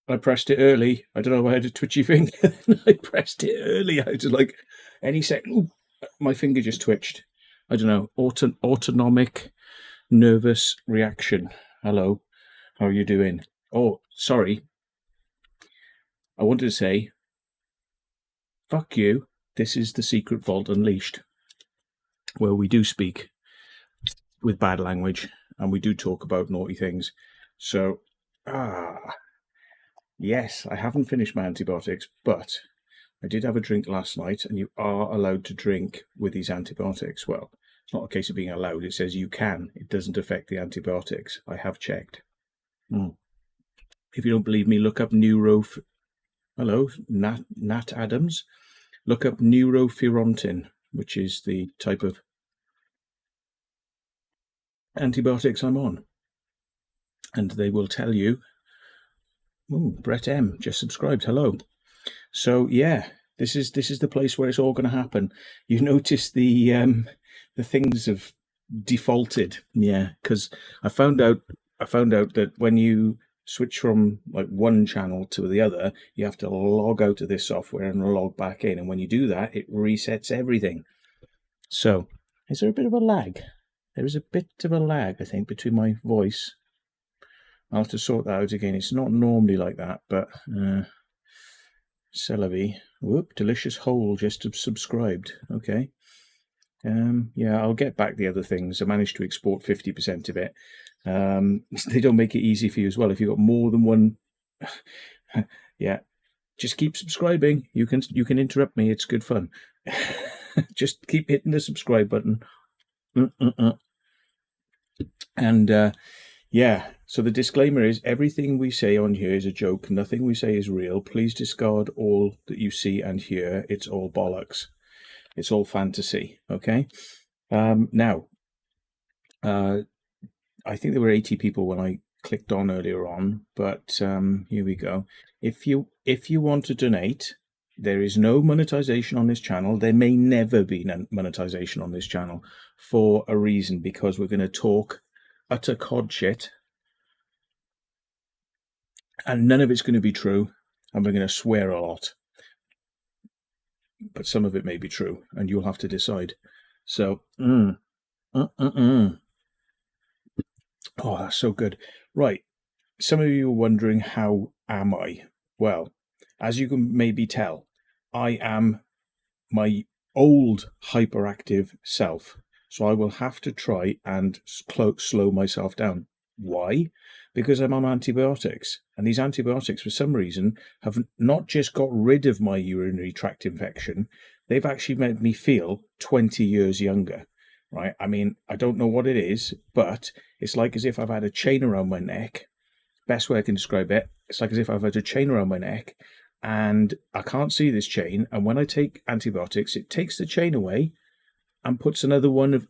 I pressed it early. I don't know. I had a twitchy finger. I pressed it early. I was like, any second, ooh, my finger just twitched. I don't know. Autonomic nervous reaction. Hello, how are you doing? Oh, sorry. I wanted to say, fuck you. This is the Secret Vault Unleashed, where we do speak with bad language and we do talk about naughty things. So, yes, I haven't finished my antibiotics, but I did have a drink last night, and you are allowed to drink with these antibiotics. Well, it's not a case of being allowed. It says you can. It doesn't affect the antibiotics. I have checked. If you don't believe me, look up Hello, Nat Adams. Look up neurofurontin, which is the type of antibiotics I'm on. And they will tell you. Brett M just subscribed. Hello. So yeah, this is the place where it's all going to happen. You notice the things have defaulted. Yeah, because I found out that when you switch from like one channel to the other, you have to log out of this software and log back in. And when you do that, it resets everything. So is there a bit of a lag? There is a bit of a lag, I think, between my voice. I'll have to sort that out again. It's not normally like that, but Celebi. Whoop, Delicious Hole just subscribed. Okay. Yeah, I'll get back the other things. I managed to export 50% of it. They don't make it easy for you as well. If you've got more than one, yeah, just keep subscribing. You can interrupt me. It's good fun. Just keep hitting the subscribe button. And yeah, so the disclaimer is everything we say on here is a joke. Nothing we say is real. Please discard all that you see and hear. It's all bollocks. It's all fantasy. Okay. Now, I think there were 80 people when I clicked on earlier on, but here we go. If you want to donate, there is no monetization on this channel. There may never be monetization on this channel for a reason, because we're going to talk utter cod shit, and none of it's going to be true, and we're going to swear a lot, but some of it may be true, and you'll have to decide. So oh, that's so good. Right, some of you are wondering, how am I? Well, as you can maybe tell, I am my old hyperactive self. So I will have to try and slow myself down. Why? Because I'm on antibiotics. And these antibiotics, for some reason, have not just got rid of my urinary tract infection, they've actually made me feel 20 years younger. Right? I mean, I don't know what it is, but it's like as if I've had a chain around my neck. Best way I can describe it, it's like as if I've had a chain around my neck and I can't see this chain. And when I take antibiotics, it takes the chain away and puts another one of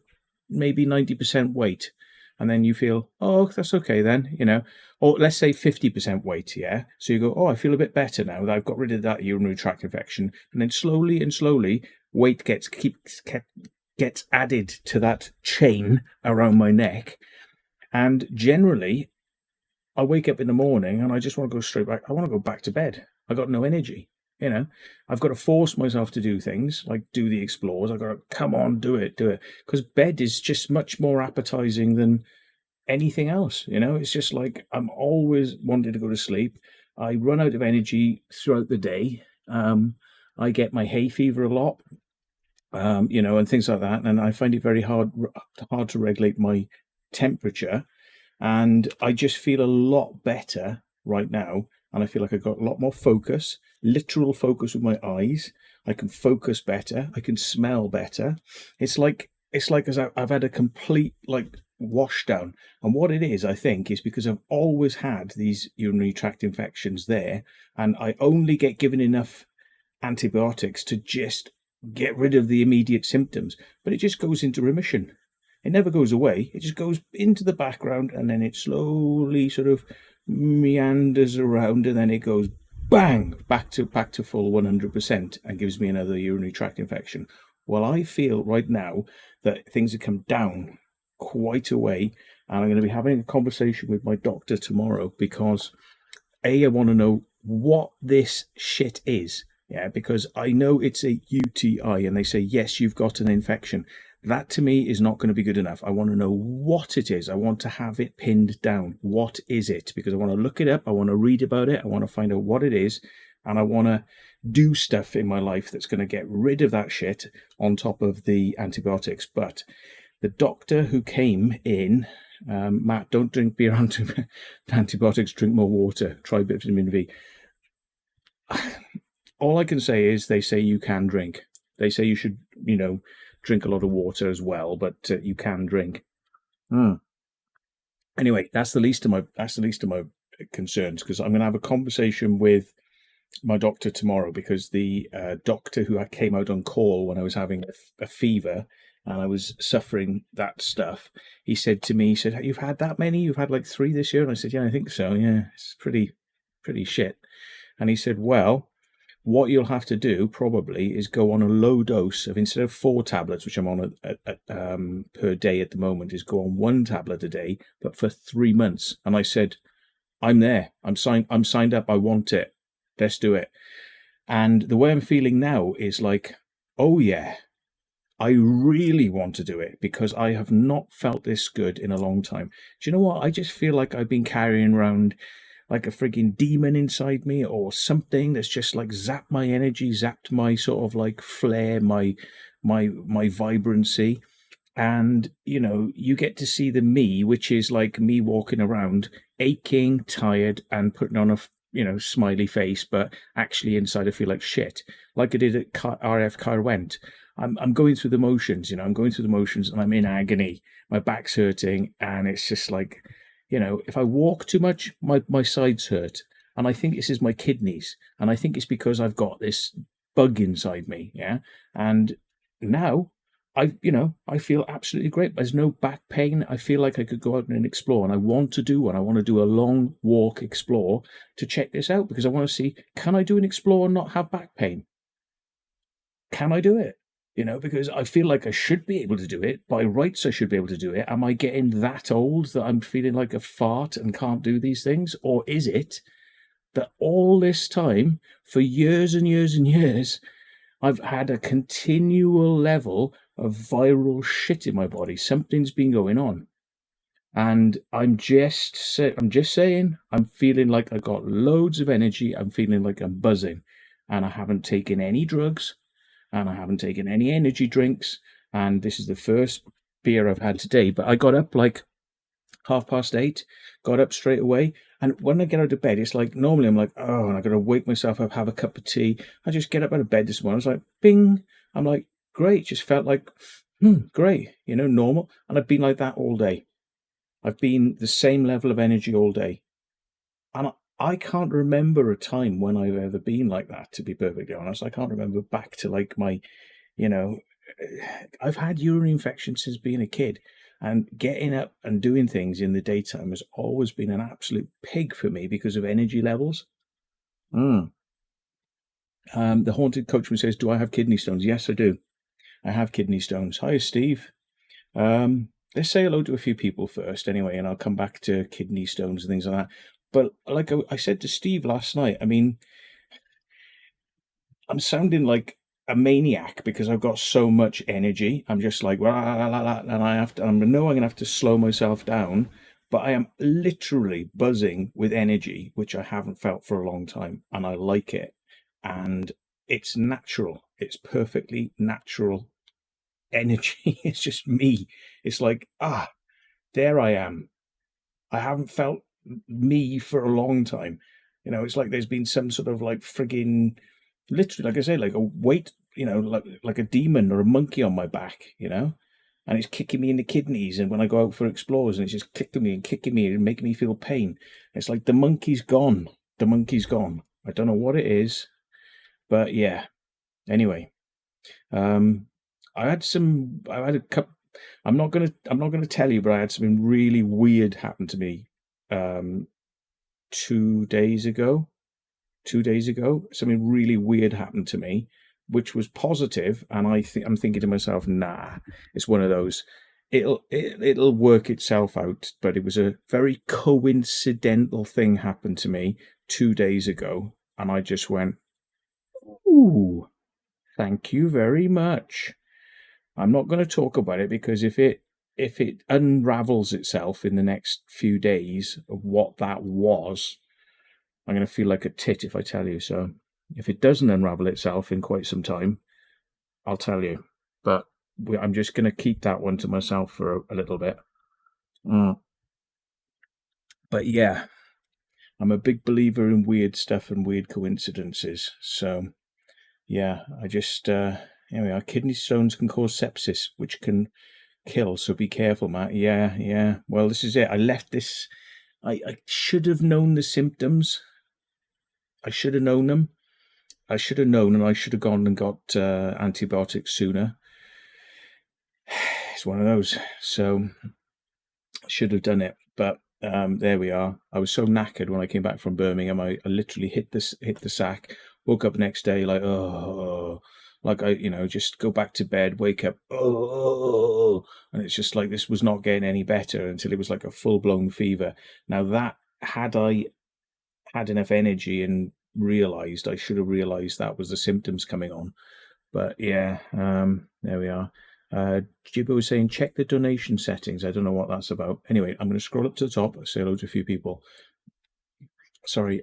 maybe 90% weight. And then you feel, oh, that's okay then, you know, or let's say 50% weight, yeah? So you go, oh, I feel a bit better now that I've got rid of that urinary tract infection. And then slowly, weight gets added to that chain around my neck. And generally, I wake up in the morning and I just want to go straight back. I want to go back to bed. I got no energy. You know, I've got to force myself to do things like do the explores. I've got to come on, do it. Because bed is just much more appetizing than anything else. You know, it's just like I'm always wanting to go to sleep. I run out of energy throughout the day. I get my hay fever a lot. and things like that. And I find it very hard to regulate my temperature. And I just feel a lot better right now. And I feel like I've got a lot more focus, literal focus with my eyes. I can focus better. I can smell better. It's like as I've had a complete like wash down. And what it is, I think, is because I've always had these urinary tract infections there, and I only get given enough antibiotics to just get rid of the immediate symptoms, but it just goes into remission. It never goes away. It just goes into the background, and then it slowly sort of meanders around, and then it goes bang back to full 100% and gives me another urinary tract infection. Well, I feel right now that things have come down quite a way, and I'm going to be having a conversation with my doctor tomorrow because I want to know what this shit is. Yeah, because I know it's a UTI and they say, yes, you've got an infection. That to me is not going to be good enough. I want to know what it is. I want to have it pinned down. What is it? Because I want to look it up. I want to read about it. I want to find out what it is. And I want to do stuff in my life that's going to get rid of that shit on top of the antibiotics. But the doctor who came in, Matt, don't drink beer and antibiotics, drink more water, try vitamin V. All I can say is they say you can drink. They say you should, drink a lot of water as well, but you can drink. Anyway, that's the least of my concerns, because I'm going to have a conversation with my doctor tomorrow, because the doctor who came out on call when I was having a fever and I was suffering that stuff, he said to me, he said, "You've had that many? You've had like 3 this year?" And I said, "Yeah, I think so. Yeah, it's pretty shit." And he said, "Well, what you'll have to do probably is go on a low dose of, instead of 4 tablets, which I'm on per day at the moment, is go on 1 tablet a day, but for 3 months." And I said, "I'm there. I'm signed up. I want it. Let's do it." And the way I'm feeling now is like, oh yeah, I really want to do it, because I have not felt this good in a long time. Do you know what? I just feel like I've been carrying around like a frigging demon inside me, or something that's just like zapped my energy, zapped my sort of like flair, my vibrancy. And you get to see the me, which is like me walking around aching, tired, and putting on a smiley face, but actually inside I feel like shit, like I did at RF Carwent. I'm going through the motions, I'm going through the motions, and I'm in agony. My back's hurting, and it's just like, if I walk too much, my sides hurt. And I think this is my kidneys. And I think it's because I've got this bug inside me. Yeah. And now I feel absolutely great. There's no back pain. I feel like I could go out and explore. And I want to do one. I want to do a long walk, explore, to check this out, because I want to see, can I do an explore and not have back pain? Can I do it? Because I feel like I should be able to do it. By rights, I should be able to do it. Am I getting that old that I'm feeling like a fart and can't do these things? Or is it that all this time, for years and years and years, I've had a continual level of viral shit in my body? Something's been going on. And I'm just saying, I'm feeling like I got loads of energy. I'm feeling like I'm buzzing. And I haven't taken any drugs, and I haven't taken any energy drinks. And this is the first beer I've had today. But I got up like 8:30, got up straight away. And when I get out of bed, it's like, normally I'm like, oh, and I got to wake myself up, have a cup of tea. I just get up out of bed this morning. I was like, bing. I'm like, great. Just felt like, great, normal. And I've been like that all day. I've been the same level of energy all day. And I can't remember a time when I've ever been like that, to be perfectly honest. I can't remember back to like my, I've had urinary infections since being a kid, and getting up and doing things in the daytime has always been an absolute pig for me because of energy levels. The Haunted Coachman says, "Do I have kidney stones?" Yes, I do. I have kidney stones. Hi, Steve. Let's say hello to a few people first anyway, and I'll come back to kidney stones and things like that. But like I said to Steve last night, I mean, I'm sounding like a maniac because I've got so much energy. I'm just like, and I know I'm going to have to slow myself down, but I am literally buzzing with energy, which I haven't felt for a long time, and I like it. And it's natural. It's perfectly natural energy. It's just me. It's like, there I am. I haven't felt me for a long time. It's like there's been some sort of like frigging, literally, like I say, like a weight, like a demon or a monkey on my back, and it's kicking me in the kidneys. And when I go out for explores, and it's just kicking me and making me feel pain. It's like the monkey's gone. The monkey's gone. I don't know what it is, but yeah. Anyway, I had a couple. I'm not gonna tell you, but I had something really weird happen to me, 2 days ago. 2 days ago, something really weird happened to me, which was positive, and I'm thinking to myself, nah, it's one of those. It'll work itself out. But it was a very coincidental thing happened to me 2 days ago, and I just went, ooh, thank you very much. I'm not going to talk about it because if it unravels itself in the next few days of what that was, I'm going to feel like a tit if I tell you. So if it doesn't unravel itself in quite some time, I'll tell you. But I'm just going to keep that one to myself for a little bit. But yeah, I'm a big believer in weird stuff and weird coincidences. So yeah, I just anyway, our kidney stones can cause sepsis, which can kill. So be careful, Matt. Yeah. Well, this is it. I left this. I should have known the symptoms. I should have known them. I should have known, and I should have gone and got antibiotics sooner. It's one of those. So I should have done it. But there we are. I was so knackered when I came back from Birmingham. I literally hit the sack. Woke up next day like, like I just go back to bed, wake up, and it's just like this was not getting any better until it was like a full blown fever. Now that had I had enough energy and realized, I should have realized that was the symptoms coming on. But yeah, there we are. Jibbo was saying, check the donation settings. I don't know what that's about. Anyway, I'm going to scroll up to the top, say hello to a few people. Sorry.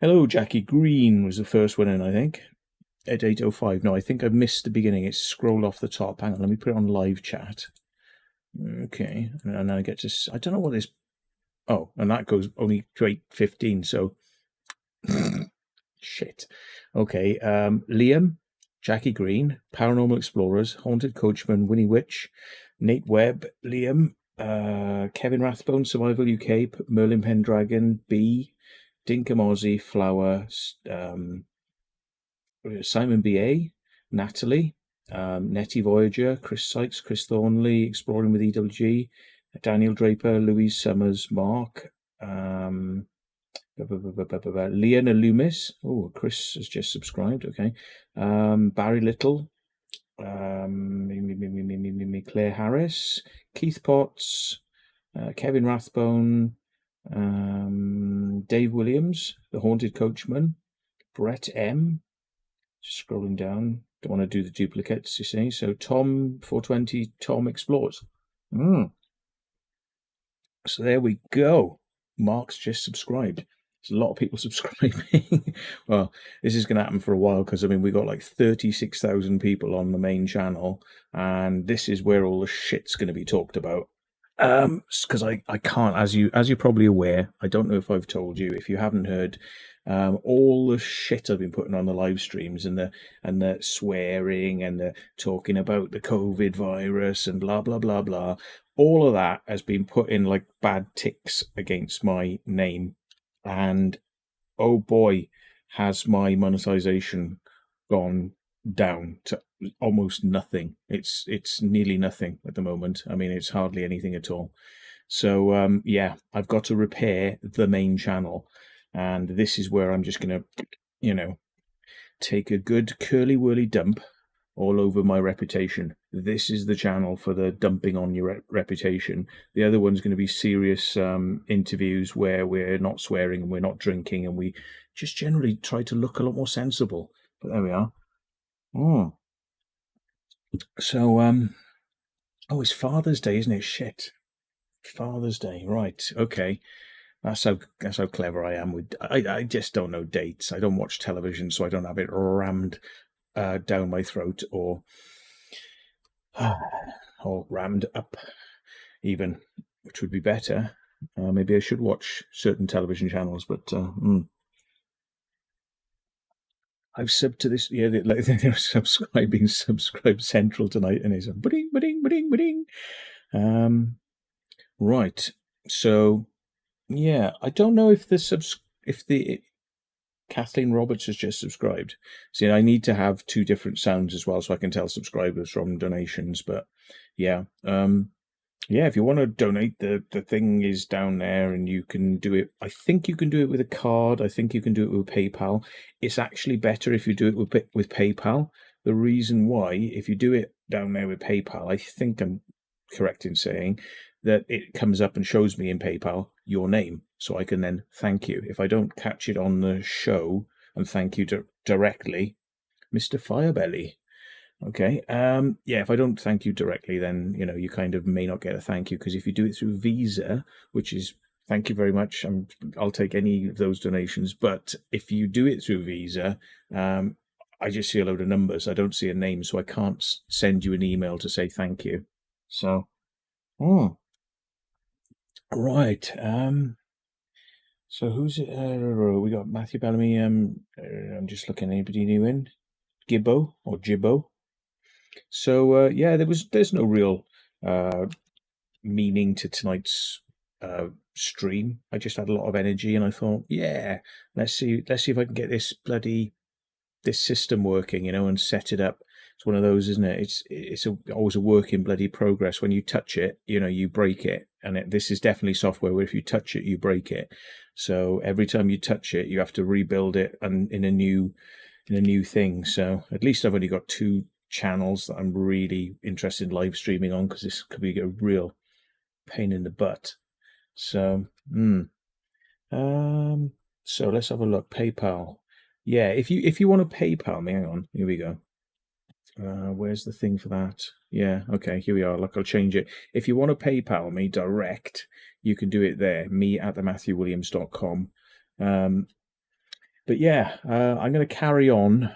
Hello, Jackie Green was the first one in, I think, at 8:05. No, I think I missed the beginning. It's scrolled off the top. Hang on, let me put it on live chat. Okay, and then I get to, I don't know what this, oh, and that goes only to 8:15, so shit. Okay, Liam, Jackie Green, Paranormal Explorers, Haunted Coachman, Winnie Witch, Nate Webb, Liam, Kevin Rathbone, Survival UK, Merlin Pendragon, B, Dinkum Aussie, Flower, Simon B.A., Natalie, Nettie Voyager, Chris Sykes, Chris Thornley, Exploring with EWG, Daniel Draper, Louise Summers, Mark, Leona Loomis. Oh, Chris has just subscribed. Okay. Barry Little, Claire Harris, Keith Potts, Kevin Rathbone, Dave Williams, The Haunted Coachman, Brett M. Just scrolling down. Don't want to do the duplicates, you see. So Tom 420, Tom Explores. So there we go. Mark's just subscribed. There's a lot of people subscribing. Well, this is going to happen for a while because, I mean, we got like 36,000 people on the main channel, and this is where all the shit's going to be talked about. Because I can't, as you're probably aware, I don't know if I've told you, if you haven't heard, all the shit I've been putting on the live streams and the swearing and the talking about the COVID virus and blah blah blah blah, all of that has been put in like bad ticks against my name, and oh boy, has my monetization gone down to almost nothing. It's nearly nothing at the moment. I mean, it's hardly anything at all. So yeah, I've got to repair the main channel, and this is where I'm just gonna, take a good curly whirly dump all over my reputation. This is the channel for the dumping on your reputation. The other one's going to be serious interviews where we're not swearing and we're not drinking, and we just generally try to look a lot more sensible. But there we are. So, oh, it's Father's Day, isn't it? Shit. Father's Day, right? Okay, that's how clever I am. I just don't know dates. I don't watch television, so I don't have it rammed down my throat. Or Or rammed up, even, which would be better. Maybe I should watch certain television channels, but I've subbed to this. Yeah, like they're subscribing Subscribe Central tonight, and it's a ba-ding, ba-ding, ba-ding, ba-ding. Right. So yeah, I don't know if the Kathleen Roberts has just subscribed. See, I need to have two different sounds as well, so I can tell subscribers from donations. But yeah, yeah, if you want to donate, the thing is down there, and you can do it. I think you can do it with a card. I think you can do it with PayPal. It's actually better if you do it with PayPal. The reason why, if you do it down there with PayPal, I think I'm correct in saying that it comes up and shows me in PayPal your name, so I can then thank you. If I don't catch it on the show and thank you directly, Mr. Firebelly. Okay. Yeah, if I don't thank you directly, then you kind of may not get a thank you, because if you do it through Visa, which is thank you very much, I'll take any of those donations. But if you do it through Visa, I just see a load of numbers. I don't see a name, so I can't send you an email to say thank you. So, right. So who's it? We got Matthew Bellamy. I'm just looking. Anybody new in? Gibbo or Jibbo? So yeah, there's no real meaning to tonight's stream. I just had a lot of energy, and I thought, yeah, let's see if I can get this system working, and set it up. It's one of those, isn't it? It's always a work in bloody progress. When you touch it, you break it, and this is definitely software where if you touch it, you break it. So every time you touch it, you have to rebuild it and in a new thing. So at least I've only got two channels that I'm really interested in live streaming on, because this could be a real pain in the butt. So, so let's have a look. PayPal. Yeah, if you want to PayPal me, hang on, here we go. Where's the thing for that? Yeah, okay, here we are. Look, I'll change it. If you want to PayPal me direct, you can do it there, me@thematthewwilliams.com. But yeah, I'm going to carry on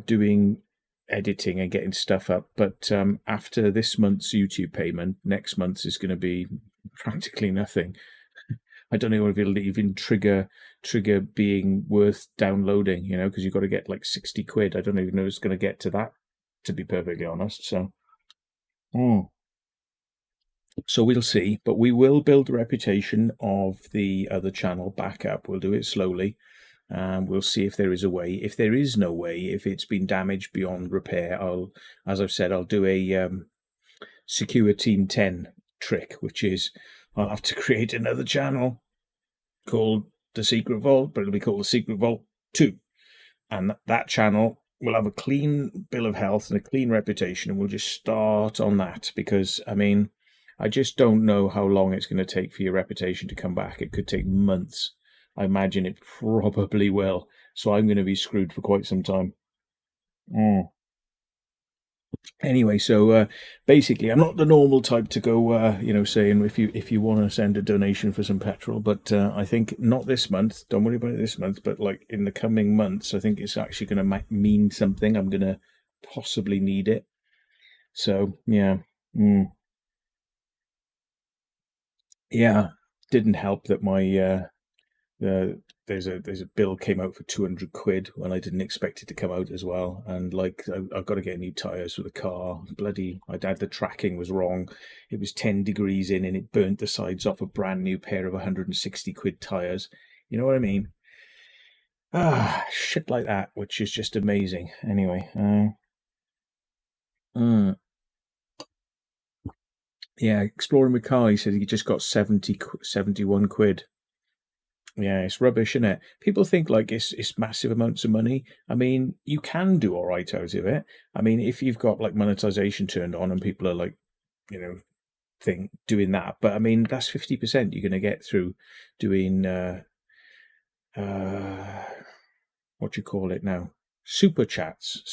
doing editing and getting stuff up. But after this month's YouTube payment, next month's is going to be practically nothing. I don't know if it'll even trigger being worth downloading, because you've got to get like 60 quid. I don't even know if it's going to get to that, to be perfectly honest. So, so we'll see. But we will build a reputation of the other channel back up. We'll do it slowly. We'll see if there is a way. If there is no way, if it's been damaged beyond repair, as I've said, I'll do a Secure Team 10 trick, which is I'll have to create another channel called The Secret Vault, but it'll be called The Secret Vault 2. And that channel will have a clean bill of health and a clean reputation, and we'll just start on that, because, I just don't know how long it's going to take for your reputation to come back. It could take months. I imagine it probably will. So I'm going to be screwed for quite some time. Anyway, so basically, I'm not the normal type to go, saying if you want to send a donation for some petrol, but I think not this month. Don't worry about it this month, but like in the coming months, I think it's actually going to mean something. I'm going to possibly need it. So yeah, yeah, didn't help that my there's a bill came out for 200 quid when I didn't expect it to come out as well, and like I've got to get new tires for the car. Bloody, the tracking was wrong. It was 10 degrees in, and it burnt the sides off a brand new pair of 160 quid tires. You know what I mean? Shit like that, which is just amazing. Anyway, yeah, exploring with car. He said he just got 71 quid. Yeah, it's rubbish, isn't it? People think like it's massive amounts of money. I mean, you can do all right out of it. I mean, if you've got like monetization turned on and people are like, doing that. But I mean, that's 50% you're going to get through doing what do you call it now? Super chats.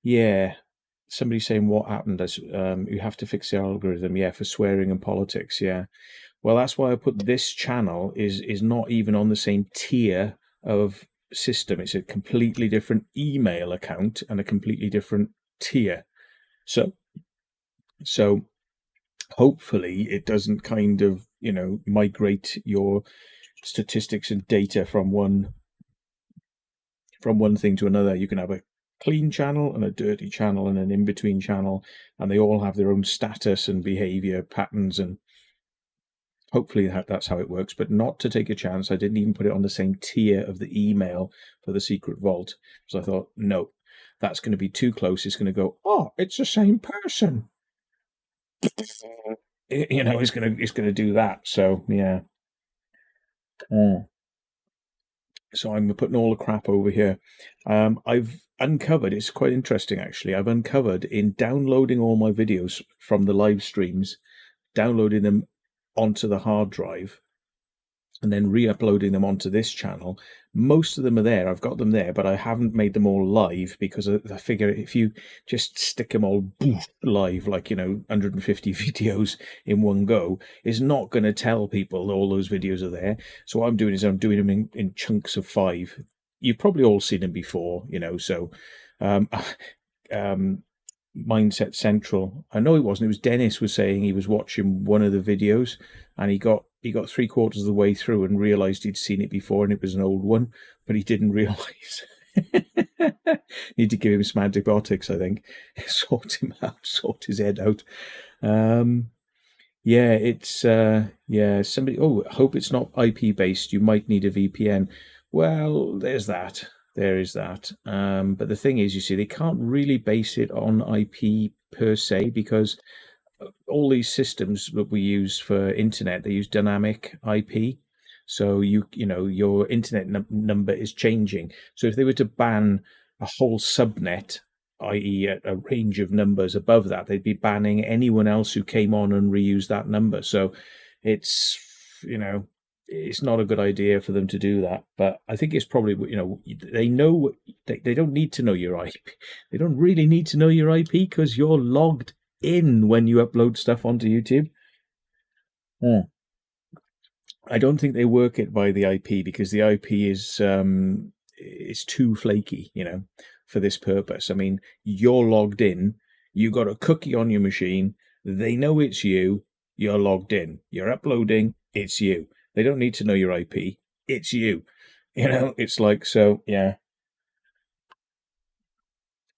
Yeah. Somebody's saying what happened as you have to fix the algorithm. Yeah, for swearing and politics. Yeah. Well, that's why I put this channel is not even on the same tier of system. It's a completely different email account and a completely different tier. So hopefully it doesn't kind of, migrate your statistics and data from one thing to another. You can have a clean channel and a dirty channel and an in-between channel, and they all have their own status and behavior patterns, and hopefully that's how it works. But not to take a chance. I didn't even put it on the same tier of the email for the secret vault, because I thought, no, that's going to be too close. It's going to go, oh, it's the same person. It's going to do that. So yeah. So I'm putting all the crap over here. I've uncovered, it's quite interesting actually, I've uncovered in downloading all my videos from the live streams, downloading them onto the hard drive, and then re-uploading them onto this channel. Most of them are there. I've got them there, but I haven't made them all live because I figure if you just stick them all live, like, 150 videos in one go, is not going to tell people all those videos are there. So what I'm doing is I'm doing them in chunks of 5. You've probably all seen them before, so Mindset Central. I know it wasn't. It was Dennis was saying he was watching one of the videos, and he got 3/4 of the way through and realised he'd seen it before and it was an old one, but he didn't realise. Need to give him some antibiotics, I think. Sort him out, sort his head out. Yeah, it's somebody. Oh, I hope it's not IP based. You might need a VPN. Well, there's that. There is that. But the thing is, you see, they can't really base it on IP per se, because all these systems that we use for internet, they use dynamic IP. So your internet number is changing. So if they were to ban a whole subnet, i.e. a range of numbers above that, they'd be banning anyone else who came on and reused that number. So it's, it's not a good idea for them to do that. But I think it's probably, they know, they don't need to know your IP. They don't really need to know your IP because you're logged in when you upload stuff onto YouTube. I don't think they work it by the IP, because the IP is too flaky, for this purpose. I mean, you're logged in, you got a cookie on your machine, they know it's you, you're logged in, you're uploading, it's you. They don't need to know your IP, it's you. It's like, so, yeah.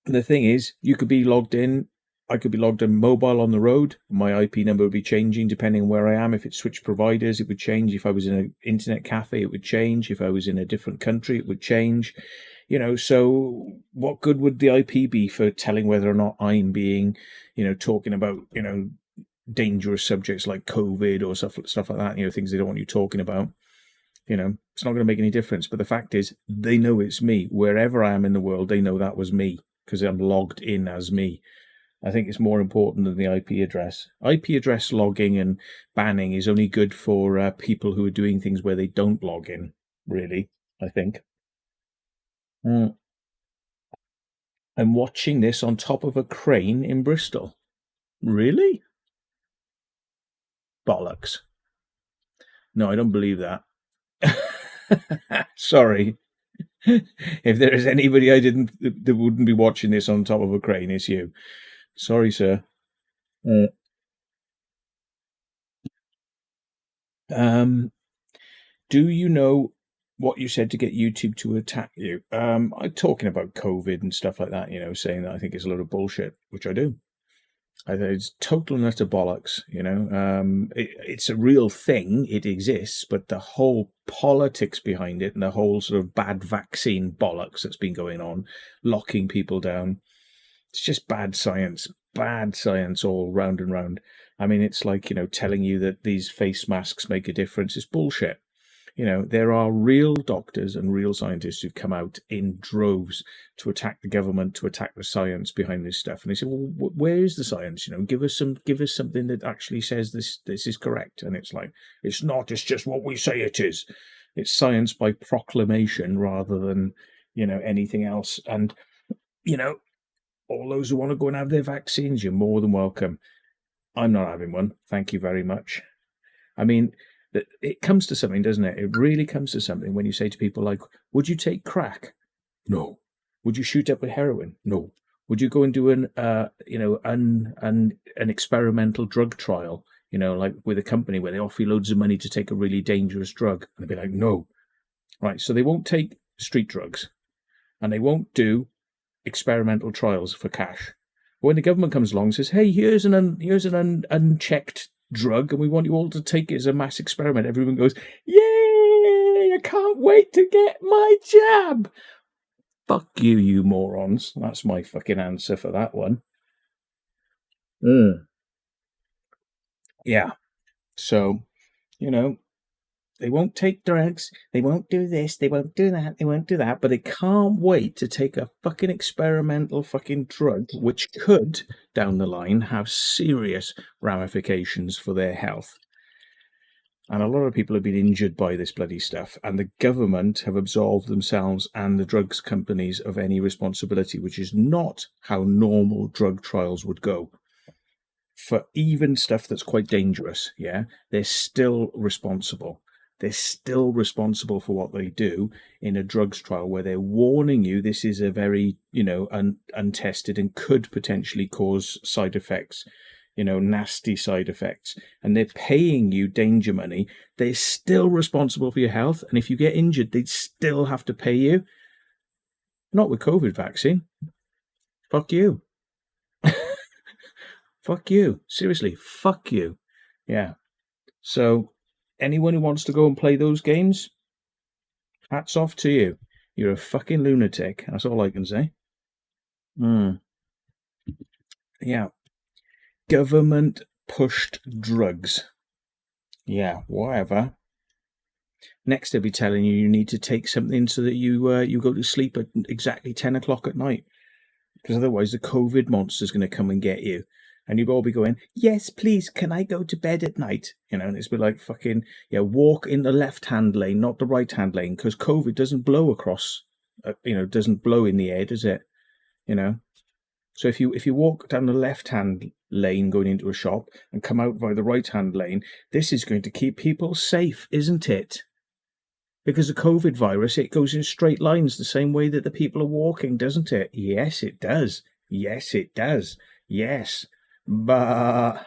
The thing is, you could be logged in, I could be logged in mobile on the road. My IP number would be changing depending on where I am. If it switched providers, it would change. If I was in an internet cafe, it would change. If I was in a different country, it would change. So what good would the IP be for telling whether or not I'm being, talking about, dangerous subjects like COVID or stuff like that, things they don't want you talking about. It's not going to make any difference. But the fact is, they know it's me. Wherever I am in the world, they know that was me because I'm logged in as me. I think it's more important than the IP address. IP address logging and banning is only good for people who are doing things where they don't log in, really, I think. I'm watching this on top of a crane in Bristol. Really? Bollocks. No, I don't believe that. Sorry. If there is anybody that wouldn't be watching this on top of a crane, it's you. Sorry, sir. Do you know what you said to get YouTube to attack you? I'm talking about COVID and stuff like that, saying that I think it's a lot of bullshit, which I do. I think it's total and utter bollocks, it's a real thing, it exists, but the whole politics behind it and the whole sort of bad vaccine bollocks that's been going on, locking people down, it's just bad science all round and round. I mean, it's like, telling you that these face masks make a difference. It's bullshit. There are real doctors and real scientists who've come out in droves to attack the government, to attack the science behind this stuff. And they say, well, where is the science? Give us something that actually says this is correct. And it's like, it's not, it's just what we say it is. It's science by proclamation rather than, anything else. And, all those who want to go and have their vaccines, you're more than welcome. I'm not having one. Thank you very much. I mean, it comes to something, doesn't it? It really comes to something when you say to people like, would you take crack? No. Would you shoot up with heroin? No. Would you go and do an experimental drug trial? Like with a company where they offer you loads of money to take a really dangerous drug, and they'd be like, no, right? So they won't take street drugs, and they won't do experimental trials for cash. But when the government comes along and says, "Hey, here's an unchecked drug, and we want you all to take it as a mass experiment," everyone goes, "Yay! I can't wait to get my jab." Fuck you, you morons. That's my fucking answer for that one. Yeah. So, they won't take drugs, they won't do this, they won't do that, they won't do that, but they can't wait to take a fucking experimental fucking drug, which could, down the line, have serious ramifications for their health. And a lot of people have been injured by this bloody stuff, and the government have absolved themselves and the drugs companies of any responsibility, which is not how normal drug trials would go. For even stuff that's quite dangerous, they're still responsible. They're still responsible for what they do in a drugs trial where they're warning you this is a very, untested and could potentially cause side effects, nasty side effects, and they're paying you danger money. They're still responsible for your health, and if you get injured, they'd still have to pay you. Not with COVID vaccine. Fuck you. Fuck you. Seriously, fuck you. Yeah. So, anyone who wants to go and play those games, hats off to you. You're a fucking lunatic. That's all I can say. Yeah. Government pushed drugs. Yeah, whatever. Next, they'll be telling you need to take something so that you go to sleep at exactly 10 o'clock at night. Because otherwise the COVID monster's going to come and get you. And you'll all be going, yes, please, can I go to bed at night? And it's be like fucking, walk in the left-hand lane, not the right-hand lane, because COVID doesn't blow across, doesn't blow in the air, does it? So if you walk down the left-hand lane going into a shop and come out by the right-hand lane, this is going to keep people safe, isn't it? Because the COVID virus, it goes in straight lines the same way that the people are walking, doesn't it? Yes, it does. Yes, it does. Yes. But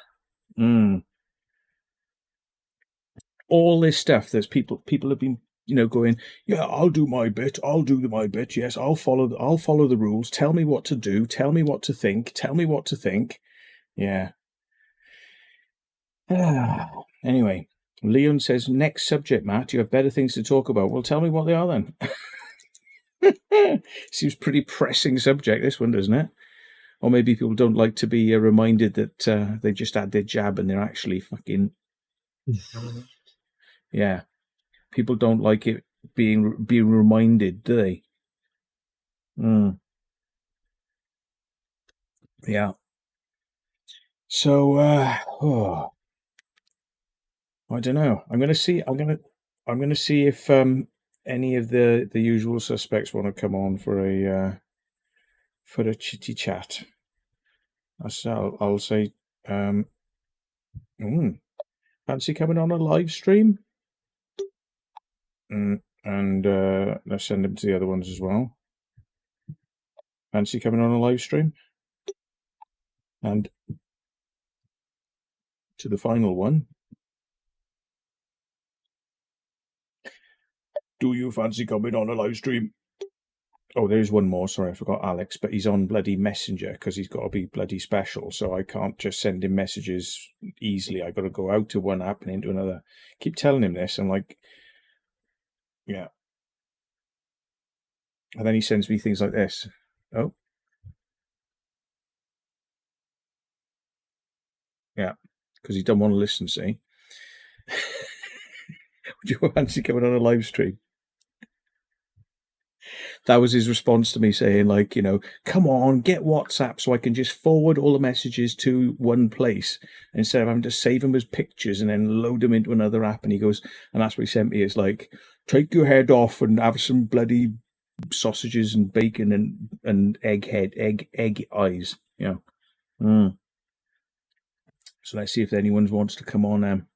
all this stuff that's people have been going, yeah, I'll do my bit, yes, I'll follow the rules, tell me what to do, tell me what to think, yeah. Anyway, Leon says, next subject, Matt, you have better things to talk about. Well, tell me what they are then. Seems pretty pressing subject, this one, doesn't it? Or maybe people don't like to be reminded that they've just had their jab and they're actually fucking... Yeah. People don't like it being reminded, do they? Yeah. So, I don't know. I'm going to see if any of the usual suspects want to come on for a chitty chat. I'll say, fancy coming on a live stream? And let's send them to the other ones as well. Fancy coming on a live stream? And to the final one. Do you fancy coming on a live stream? Oh, there's one more. Sorry, I forgot Alex, but he's on bloody Messenger because he's got to be bloody special. So I can't just send him messages easily. I got to go out to one app and into another. Keep telling him this. I'm like, yeah. And then he sends me things like this. Oh. Yeah, because he don't want to listen, see? Would you fancy coming on a live stream? That was his response to me saying, like, come on, get WhatsApp so I can just forward all the messages to one place instead of having to save them as pictures and then load them into another app. And he goes, and that's what he sent me. It's like, take your head off and have some bloody sausages and bacon and egg eyes. Yeah. So let's see if anyone wants to come on.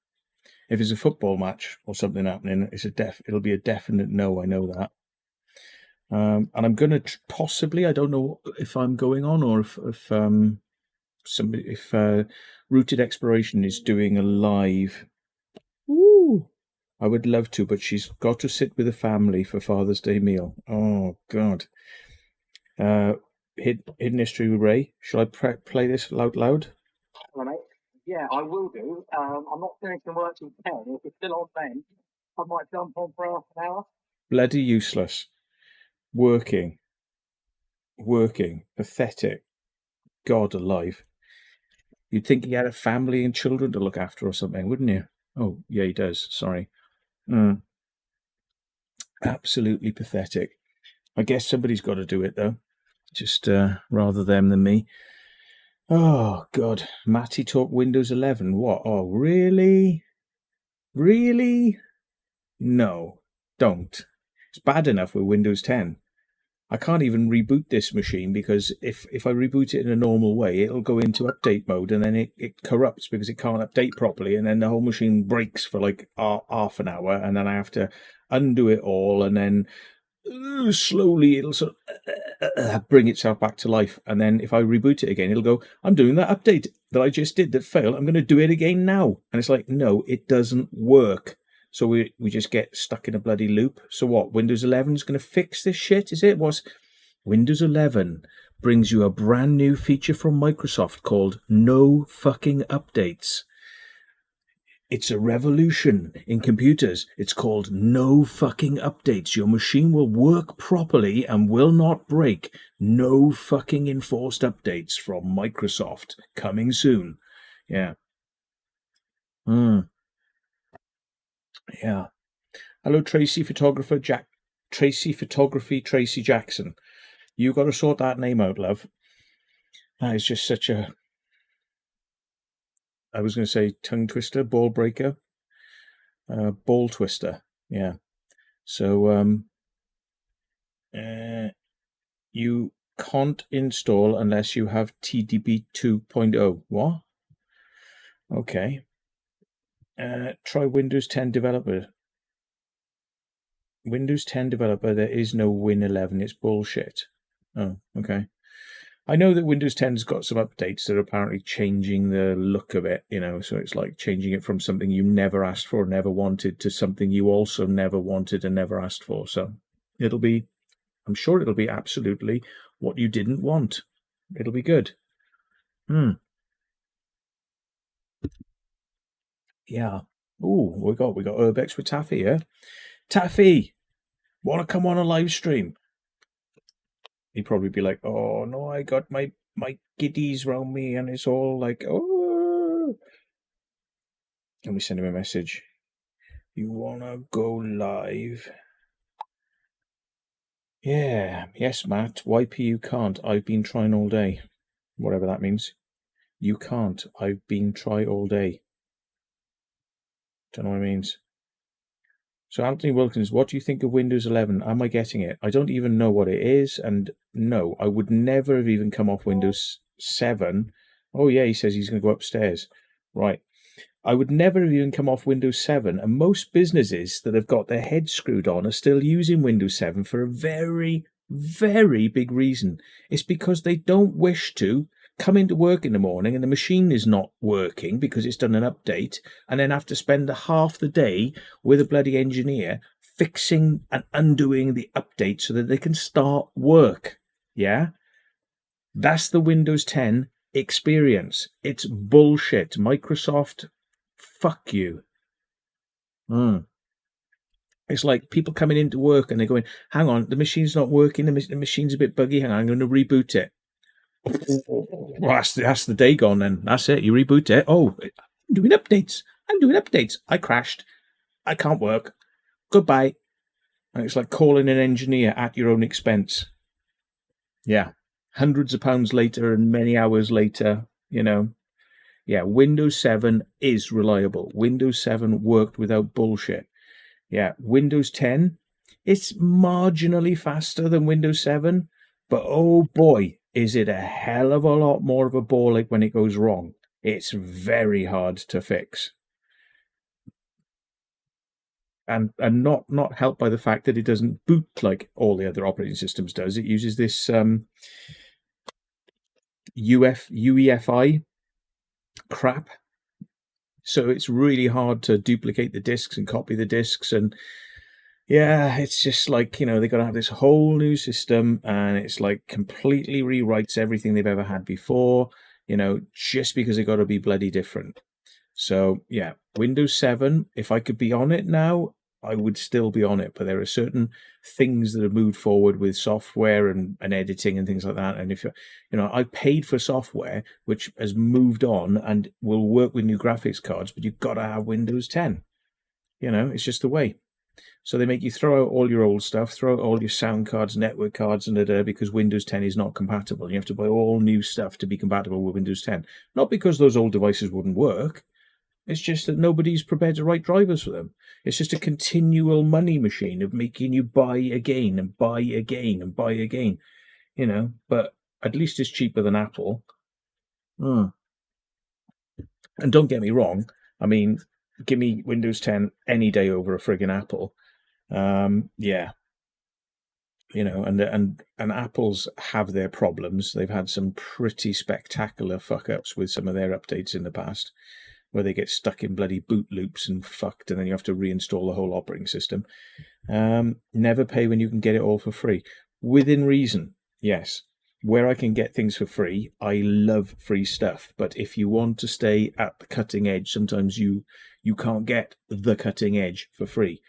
If it's a football match or something happening, it'll be a definite no. I know that. And I'm going to possibly, I don't know if I'm going on or if somebody, if Rooted Exploration is doing a live. Ooh, I would love to, but she's got to sit with the family for Father's Day meal. Oh, God. Hidden History with Ray. Shall I play this out loud? Hello, mate. Yeah, I will do. I'm not finishing work till 10. If it's still on then, I might jump on for half an hour. Bloody useless. Working. Pathetic. God alive. You'd think he had a family and children to look after or something, wouldn't you? Oh, yeah, he does. Sorry. Absolutely pathetic. I guess somebody's got to do it, though. Just rather them than me. Oh, God. Matty talk Windows 11. What? Oh, really? Really? No, don't. It's bad enough with Windows 10. I can't even reboot this machine because if I reboot it in a normal way, it'll go into update mode and then it corrupts because it can't update properly, and then the whole machine breaks for like half an hour, and then I have to undo it all, and then slowly it'll sort of bring itself back to life. And then if I reboot it again, it'll go, I'm doing that update that I just did that failed. I'm going to do it again now. And it's like, no, it doesn't work. So we just get stuck in a bloody loop. So what? Windows 11 is going to fix this shit, is it? Windows 11 brings you a brand new feature from Microsoft called No Fucking Updates. It's a revolution in computers. It's called No Fucking Updates. Your machine will work properly and will not break. No fucking enforced updates from Microsoft. Coming soon. Yeah. Yeah. Hello, Tracy Photography Jackson. You got to sort that name out, love. That is just such a, I was going to say tongue twister, ball breaker, ball twister. Yeah. So, you can't install unless you have TDP 2.0. What? Okay. Try Windows 10 Developer. Windows 10 Developer, there is no Win 11. It's bullshit. Oh, okay. I know that Windows 10's got some updates that are apparently changing the look of it, so it's like changing it from something you never asked for, never wanted, to something you also never wanted and never asked for. So I'm sure it'll be absolutely what you didn't want. It'll be good. Yeah. Ooh, we got Urbex with Taffy, yeah? Taffy, want to come on a live stream? He'd probably be like, oh, no, I got my giddies round me, and it's all like, oh. Let me send him a message. You want to go live? Yeah. Yes, Matt. YP, can't. I've been trying all day. Whatever that means. You can't. I've been trying all day. Don't know what it means. So Anthony Wilkins, what do you think of Windows 11? Am I getting it? I don't even know what it is, and no, I would never have even come off Windows 7. Oh yeah, he says he's going to go upstairs. Right. I would never have even come off Windows 7, and most businesses that have got their heads screwed on are still using Windows 7 for a very, very big reason. It's because they don't wish to come into work in the morning and the machine is not working because it's done an update, and then have to spend half the day with a bloody engineer fixing and undoing the update so that they can start work. Yeah? That's the Windows 10 experience. It's bullshit. Microsoft, fuck you. It's like people coming into work and they're going, hang on, the machine's not working, the machine's a bit buggy, hang on, I'm going to reboot it. Well, that's the day gone then. That's it. You reboot it. Oh, I'm doing updates. I crashed. I can't work. Goodbye. And it's like calling an engineer at your own expense. Yeah. Hundreds of pounds later and many hours later, Yeah, Windows 7 is reliable. Windows 7 worked without bullshit. Yeah, Windows 10, it's marginally faster than Windows 7, but oh boy, is it a hell of a lot more of a ball ache when it goes wrong. It's very hard to fix. and not helped by the fact that it doesn't boot like all the other operating systems does. It uses this UEFI crap, so it's really hard to duplicate the disks and copy the disks. And yeah, it's just like, they've got to have this whole new system, and it's like completely rewrites everything they've ever had before, just because they've got to be bloody different. So yeah, Windows 7, if I could be on it now, I would still be on it. But there are certain things that have moved forward with software and editing and things like that. And if I paid for software which has moved on and will work with new graphics cards, but you've got to have Windows 10. It's just the way. So they make you throw out all your old stuff, throw out all your sound cards, network cards, and because Windows 10 is not compatible. You have to buy all new stuff to be compatible with Windows 10. Not because those old devices wouldn't work. It's just that nobody's prepared to write drivers for them. It's just a continual money machine of making you buy again and buy again and buy again, But at least it's cheaper than Apple. And don't get me wrong. I mean, give me Windows 10 any day over a friggin' Apple. Yeah. And Apple's have their problems. They've had some pretty spectacular fuck-ups with some of their updates in the past, where they get stuck in bloody boot loops and fucked, and then you have to reinstall the whole operating system. Never pay when you can get it all for free. Within reason, yes. Where I can get things for free, I love free stuff. But if you want to stay at the cutting edge, sometimes you can't get the cutting edge for free.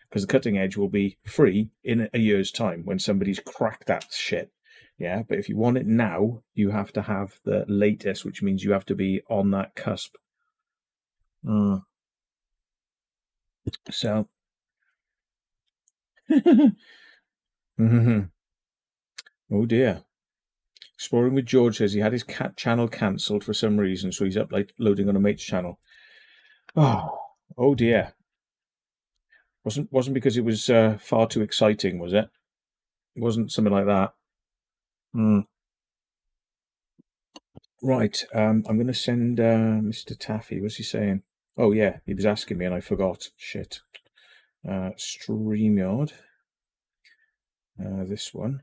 Because the cutting edge will be free in a year's time when somebody's cracked that shit. Yeah, but if you want it now, you have to have the latest, which means you have to be on that cusp. So, oh dear. Exploring with George says he had his cat channel cancelled for some reason, so he's uploading on a mate's channel. Oh dear. Wasn't because it was far too exciting, was it? It wasn't something like that. Right. I'm going to send Mr. Taffy. What's he saying? Oh yeah, he was asking me and I forgot. Shit. StreamYard. This one.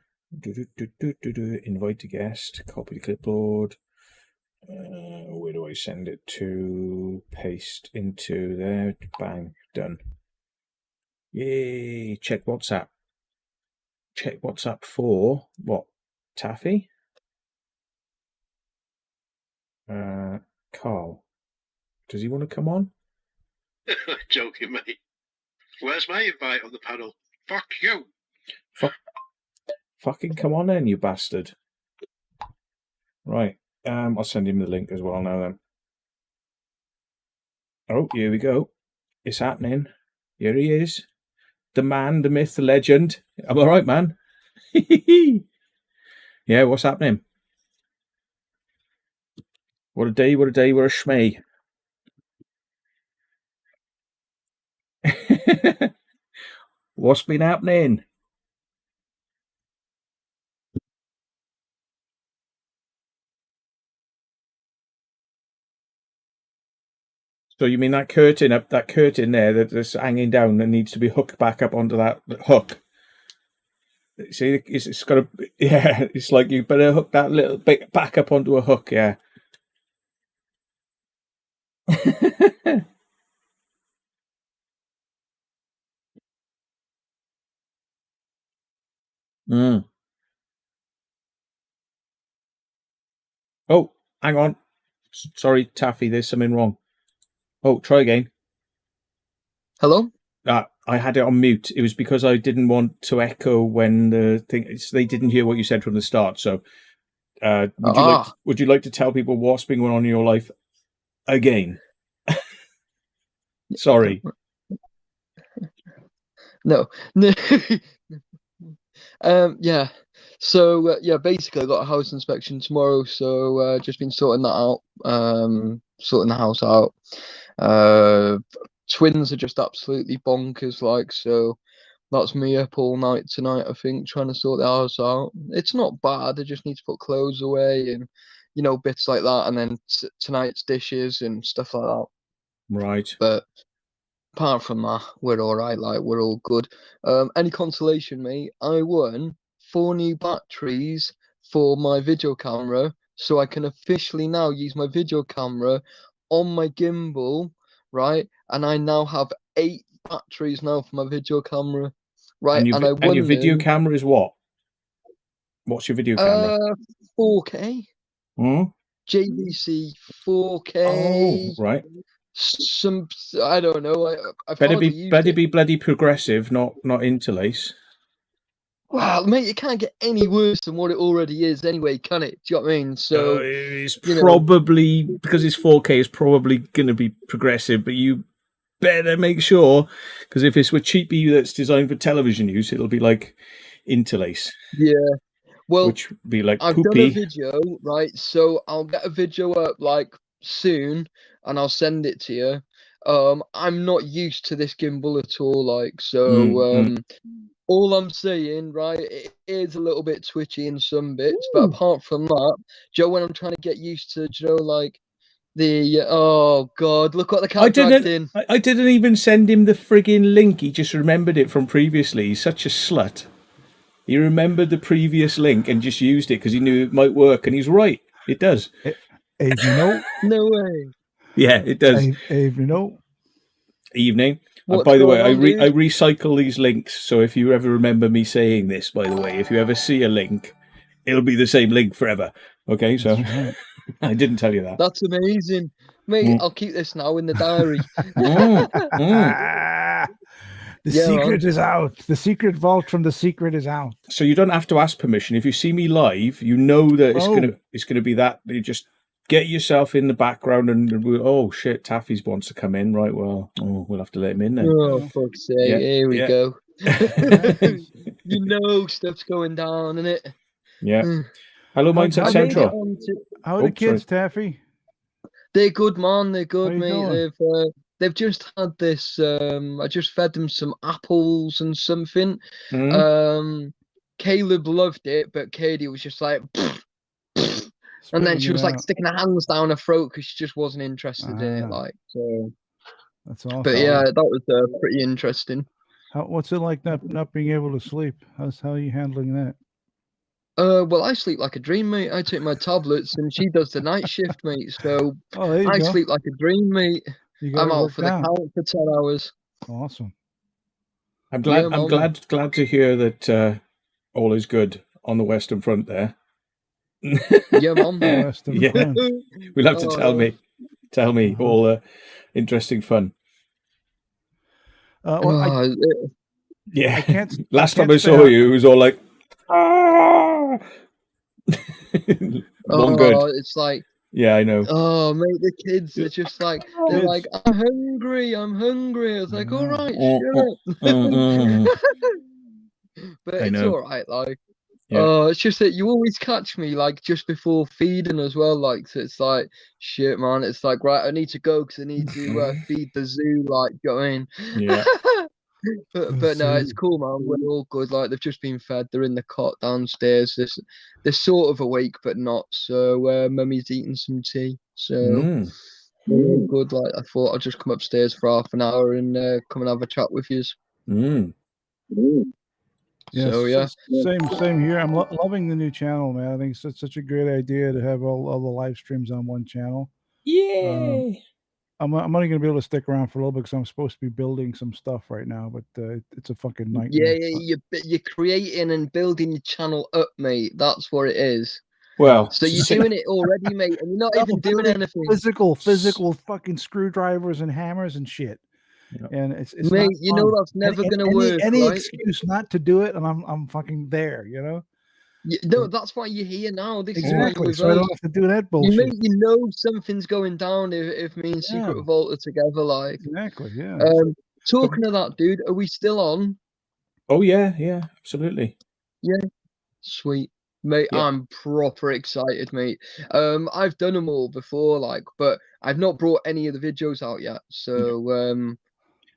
Invite a guest. Copy the clipboard. Where do I send it to? Paste into there. Bang. Done. Yay. Check WhatsApp. Check WhatsApp for what? Taffy? Carl. Does he want to come on? Joking, mate. Where's my invite on the panel? Fuck you. Fucking come on then, you bastard. Right. I'll send him the link as well now then. Oh, here we go. It's happening. Here he is. The man, the myth, the legend. I'm all right, man. Yeah, what's happening? What a day, what a day, what a schmee. What's been happening? So you mean that curtain there that's hanging down that needs to be hooked back up onto that hook? See, it's got to, yeah, it's like you better hook that little bit back up onto a hook, yeah. Oh, hang on. Sorry, Taffy, there's something wrong. Oh, try again. Hello? I had it on mute. It was because I didn't want to echo when the thing. They didn't hear what you said from the start. So, would you like to tell people what's been going on in your life again? Sorry. No. Yeah. So yeah, basically I got a house inspection tomorrow, so just been sorting that out. Sorting the house out. Twins are just absolutely bonkers, like, so that's me up all night tonight, I think, trying to sort the house out. It's not bad. I just need to put clothes away and bits like that, and then tonight's dishes and stuff like that. Right. But apart from that, we're all right. Like, we're all good. Any consolation, mate? I won 4 new batteries for my video camera, so I can officially now use my video camera on my gimbal, right? And I now have 8 batteries now for my video camera, right? And I And your won video them camera is what? What's your video camera? 4K, Hmm? JVC Oh, 4K. right. Some, I don't know. I've Better hardly be used it. bloody progressive, not interlace. Well, mate, it can't get any worse than what it already is anyway, can it? Do you know what I mean? So, It's you know, probably, because it's 4K, it's probably going to be progressive, but you better make sure, because if it's with cheapy that's designed for television use, it'll be like interlace, yeah. Well, which would be like I've done a poopy. video, right? So I'll get a video up like soon, and I'll send it to you. I'm not used to this gimbal at all, like, so all I'm saying, right, it is a little bit twitchy in some bits, but apart from that, Joe, when I'm trying to get used to, Joe, like the oh god, look what the cat dragged in. I didn't even send him the frigging link. He just remembered it from previously. He's such a slut. He remembered the previous link and just used it because he knew it might work, and he's right. It does. Evening, No way. Yeah, it does. evening. Evening. What's By the way, going on, dude? I recycle these links. So if you ever remember me saying this, by the way, if you ever see a link, it'll be the same link forever. Okay, so Right. I didn't tell you that. That's amazing. Mate, I'll keep this now in the diary. The Yeah, secret is out. The secret vault from the secret is out. So you don't have to ask permission. If you see me live, you know that it's gonna be that. You just get yourself in the background and oh shit, Taffy's wants to come in, right? Well, we'll have to let him in then. Oh, fuck's sake. Yeah, Here we yeah. go. You know stuff's going down, innit? Yeah. Hello, Mindset how Central. How are the kids, Taffy? They're good, man. They're good, How you mate. doing? They've just had this. I just fed them some apples and something. Mhm. Caleb loved it, but Katie was just like, and then she was like sticking her hands down her throat because she just wasn't interested in it. Like, so. That's awesome. But yeah, that was pretty interesting. What's it like not being able to sleep? How are you handling that? Well, I sleep like a dream, mate. I take my tablets and she does the night shift, mate. So I sleep like a dream, mate. I'm out for the count for 10 hours. Awesome. I'm glad to hear that all is good on the Western Front there. Yeah, Mom. Yeah. We'll have to tell me all the interesting fun. Yeah. I can't. Last time I saw you, it was all like, good. It's like, yeah, I know. Oh, mate, the kids are just like, they're like, I'm hungry. I was like, all right, shut up. But it's all right, like. Yeah. It's just that you always catch me like just before feeding as well, like, so it's like, shit, man. It's like, right, I need to go because I need to feed the zoo, like, going. Yeah. But no, it's cool, man. We're all good. Like, they've just been fed. They're in the cot downstairs. They're sort of awake, but not. So Mummy's eating some tea. So we're all good. Like, I thought I'll just come upstairs for half an hour and come and have a chat with you. Yes, so yeah, same here. I'm loving the new channel, man. I think it's such a great idea to have all the live streams on one channel. Yeah. I'm only going to be able to stick around for a little bit because I'm supposed to be building some stuff right now, but it's a fucking nightmare. Yeah, you're creating and building your channel up, mate. That's what it is. Well, so you're doing it already, mate, and you're not even doing anything. Physical fucking screwdrivers and hammers and shit. And it's mate, you know that's never gonna work. Any right? excuse not to do it, and I'm fucking there, you know. No, that's why you're here now. This exactly. is so I don't have to do that bullshit. You know something's going down if me and Secret Revolt are together, like. Exactly. Yeah. Talking of that, dude, are we still on? Oh yeah, absolutely. Yeah. Sweet. Mate, I'm proper excited, mate. I've done them all before, like, but I've not brought any of the videos out yet. So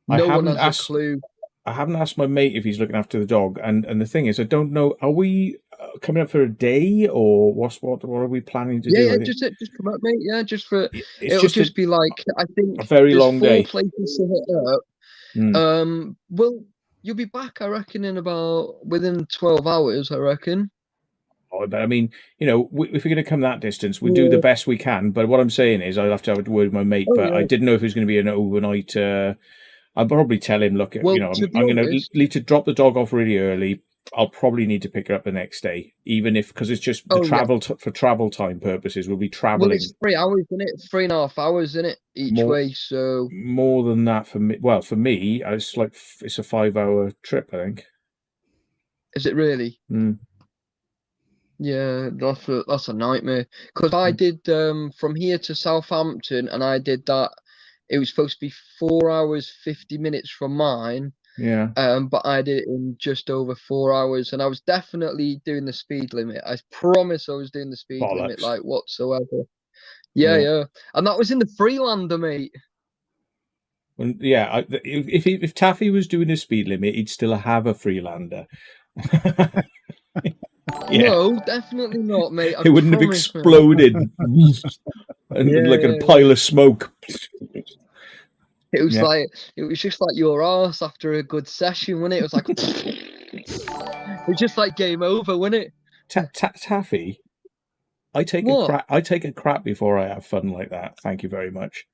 no one has a clue. I haven't asked my mate if he's looking after the dog, and the thing is, I don't know. Are we coming up for a day, or what are we planning to do? Yeah, just come up, mate. Yeah, just for it'll just be like, I think a very long day. 4 places to hit up. Well, you'll be back, I reckon, within 12 hours, I reckon. Oh, but I mean, if we're going to come that distance, we do the best we can. But what I'm saying is, I'll have to have a word with my mate. But I didn't know if it was going to be an overnight. I'll probably tell him, look, Well, I'm going to need to drop the dog off really early. I'll probably need to pick her up the next day, even because it's just the for travel time purposes. We'll be traveling. Well, it's 3 hours, isn't it? 3.5 hours, isn't it, each way? So more than that for me. Well, for me, it's a 5-hour trip, I think. Is it really? Yeah, that's a nightmare. Because I did from here to Southampton, and I did that. It was supposed to be 4 hours 50 minutes from mine. Yeah. But I did it in just over 4 hours, and I was definitely doing the speed limit. I promise I was doing the speed limit, like whatsoever. Yeah. And that was in the Freelander, mate. If Taffy was doing a speed limit, he'd still have a Freelander. No, definitely not, mate. It wouldn't have exploded and like a pile of smoke. It was it was just like your arse after a good session, wasn't it? It was like it was just like game over, wasn't it? Taffy, I take a crap before I have fun like that. Thank you very much.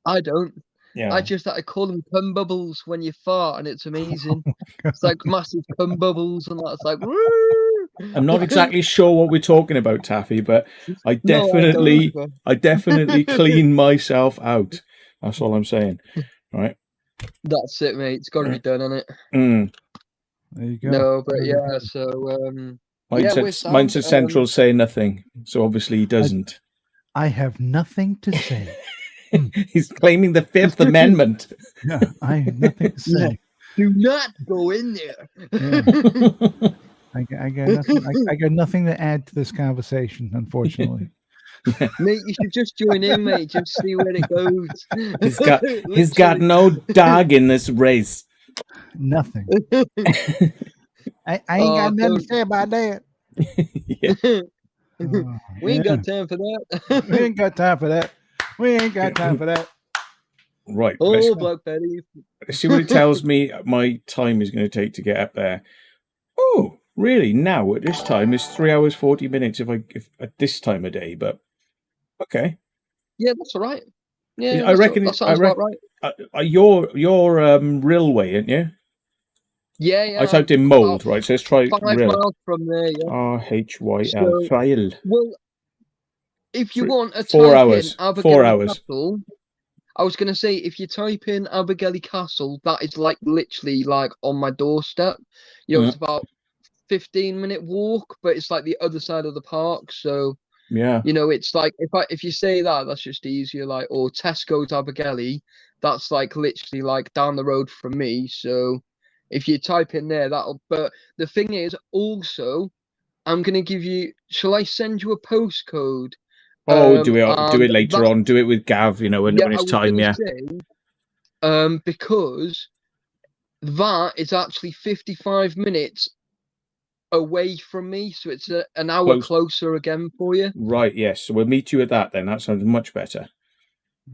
I don't. Yeah. I call them cum bubbles when you fart, and it's amazing. It's like massive cum bubbles, and that's like. Woo! I'm not exactly sure what we're talking about, Taffy, but I definitely clean myself out. That's all I'm saying. Right. That's it, mate. It's got to be done, isn't it? There you go. No, but yeah. So Mindset Central say nothing, so obviously he doesn't. I have nothing to say. He's claiming the Fifth Amendment. Yeah, I have nothing to say. Yeah. Do not go in there. Yeah. I got nothing. I got nothing to add to this conversation, unfortunately. Mate, you should just join in, mate. Just see where it goes. He's got no dog in this race. Nothing. I ain't got nothing to say about that. We ain't got time for that. We ain't got time for that. We ain't got time for that. Right. Oh, Black Betty. Let's see what it tells me my time is going to take to get up there. Oh, really? Now at this time it's 3 hours 40 minutes if at this time of day, but okay. Yeah, that's all right. Yeah, I reckon that sounds about right. You're railway, aren't you? Yeah. I typed in mold, right? So let's try 5 miles from there. Yeah. RHYL file. Well, if you want a 4 hours. in 4 hours. Castle, I was gonna say if you type in Abergele Castle, that is like literally like on my doorstep. It's about 15-minute walk, but it's like the other side of the park. So it's like if you say that's just easier. Like, or Tesco's Abergele, that's like literally like down the road from me. So if you type in there, that'll. But the thing is, also, I'm gonna give you. Shall I send you a postcode? Do it later on. Do it with Gav, when it's time. Yeah. Because that is actually 55 minutes away from me, so it's an hour closer again for you. Right. Yes. So we'll meet you at that then. That sounds much better.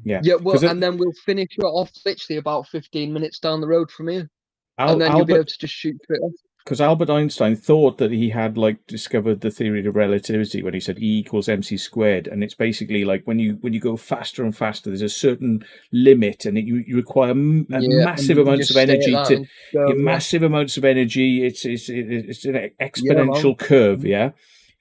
Yeah. Yeah. Well, and then we'll finish it off literally about 15 minutes down the road from here, and then you'll be able to just shoot straight off. Because Albert Einstein thought that he had discovered the theory of relativity when he said E equals mc squared, and it's basically like when you go faster and faster, there's a certain limit, and you require massive amounts of energy massive amounts of energy. It's an exponential curve,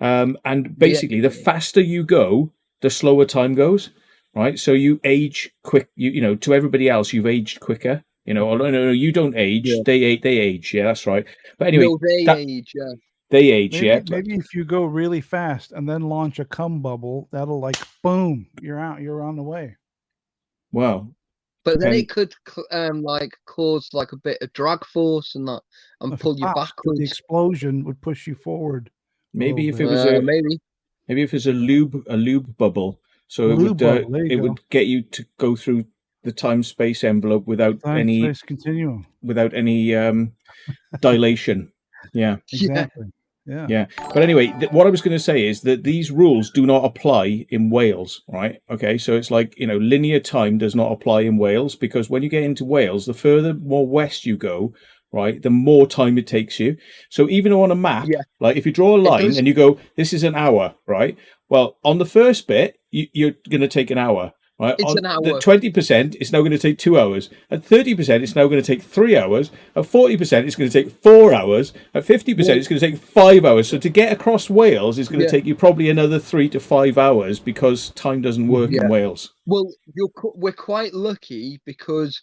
and basically the faster you go, the slower time goes, right? So you age quick. To everybody else, you've aged quicker. No, you don't age. Yeah. They age. Yeah, that's right. But anyway, age. Yeah, they age. Maybe if you go really fast and then launch a cum bubble, that'll boom, you're out. You're on the way. Well, but then it could cause a bit of drag force and that, and pull you backwards. The explosion would push you forward. Maybe if it was maybe if it's a lube bubble, so it would get you to go through the time-space envelope without any continuum, without any dilation. Yeah, exactly. Yeah. Yeah. But anyway, what I was going to say is that these rules do not apply in Wales, right? Okay. So it's like, linear time does not apply in Wales, because when you get into Wales, the further more west you go, right, the more time it takes you. So even on a map, Yeah, like if you draw a it line does. and you go, this is an hour, right? Well, on the first bit, you're going to take an hour. Right, It's on an the hour. 20%, it's now going to take 2 hours. At 30%, it's now going to take 3 hours. At 40%, it's going to take 4 hours. At 50%, it's going to take 5 hours. So to get across Wales is going to Yeah. take you probably another 3 to 5 hours, because time doesn't work in Yeah. Wales. Well, we're quite lucky, because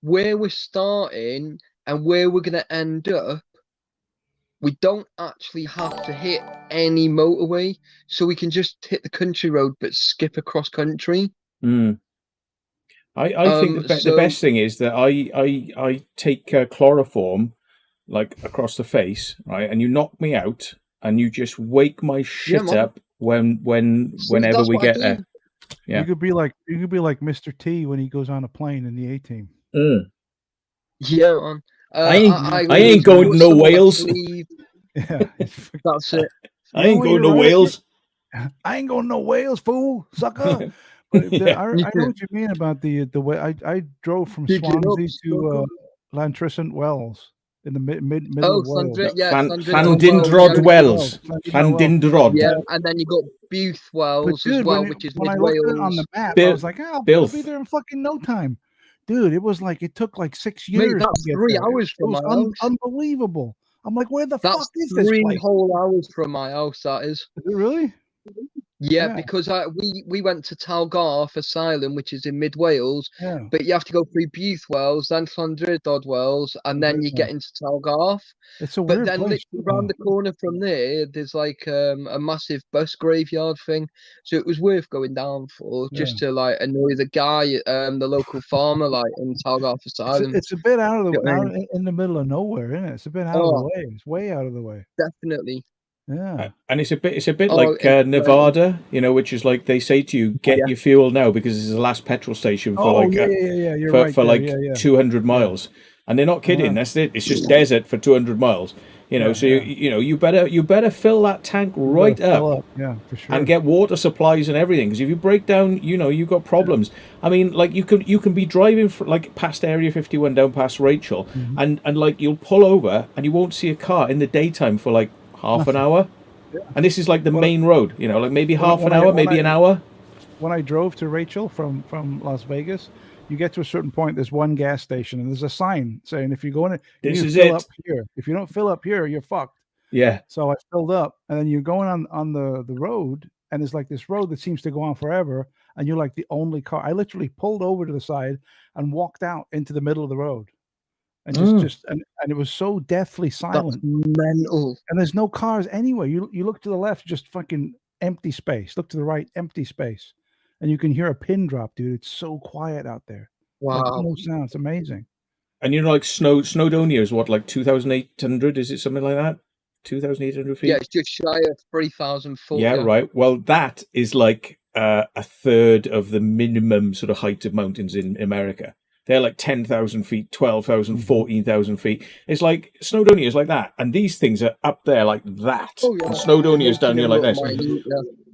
where we're starting and where we're going to end up, we don't actually have to hit any motorway, so we can just hit the country road but skip across country. Mm. I think the So best thing is that I take chloroform like across the face, right, and you knock me out, and you just wake my shit man. up whenever that's we what I get do. there. Yeah. You could be like Mr. T when he goes on a plane in the A-team. Yeah, man. I ain't always going put to no some on my Wales. sleeve. Yeah. That's it. I ain't going to right. Wales. I ain't going no Wales, fool, sucker. But Yeah. I know what you mean about the way I drove from Pick it up, Swansea to sucker. Llantrysant Wells in the middle Oh, of Wales. Llandindrod Wells. Llandindrod. Yeah, and then you got Buth But Wells as dude, well, which is when mid I looked at it on Wales. the map, I Bil- was like, I'll Bilth. be there in fucking no time. Dude, it was like it took like 6 Mate, years that's to get 3 there. hours It from was my house. unbelievable. I'm like, where the That's fuck is this 3 place? whole hours from my house, that is. Is it really? Yeah, Yeah. because we went to Talgarth Asylum, which is in mid Wales, Yeah. but you have to go through Buth Wells, then Llandrydod Wells, and then you get into Talgarth. It's a But weird then place. literally around the corner from there, there's like a massive bus graveyard thing. So it was worth going down for, just to like annoy the guy, the local farmer, like in Talgarth Asylum. It's a bit out of You know what I the in the middle of nowhere, isn't it? It's a bit out of the way. It's way out of the way. Definitely. Yeah. And it's a bit like Nevada, which is like they say to you, get your fuel now, because this is the last petrol station for You're right for there. 200 miles. And they're not kidding. That's it. It's just desert for 200 miles. You better fill that tank right up. Yeah, for sure. And get water supplies and everything, because if you break down, you've got problems. I mean, like you can be driving like past Area 51 down past Rachel, and like you'll pull over and you won't see a car in the daytime for like half an hour. Yeah. And this is like the main road, like maybe half an hour, maybe an hour. When I drove to Rachel from Las Vegas, you get to a certain point, there's one gas station, and there's a sign saying if you go in it, you fill up here. If you don't fill up here, you're fucked. Yeah. So I filled up, and then you're going on the road, and it's like this road that seems to go on forever, and you're like the only car. I literally pulled over to the side and walked out into the middle of the road. And and it was so deathly silent. That's mental. And there's no cars anywhere. You look to the left, just fucking empty space. Look to the right, empty space. And you can hear a pin drop, dude. It's so quiet out there. Wow. Like, no sound. It's amazing. And like Snowdonia is what, like 2,800? Is it something like that? 2,800 feet? Yeah, it's just shy of 3,000 foot. Yeah, right. Well, that is like a third of the minimum sort of height of mountains in America. They're like 10,000 feet, 12,000, 14,000 feet. It's like Snowdonia is like that. And these things are up there like that. Oh, yeah. And Snowdonia is down here like this.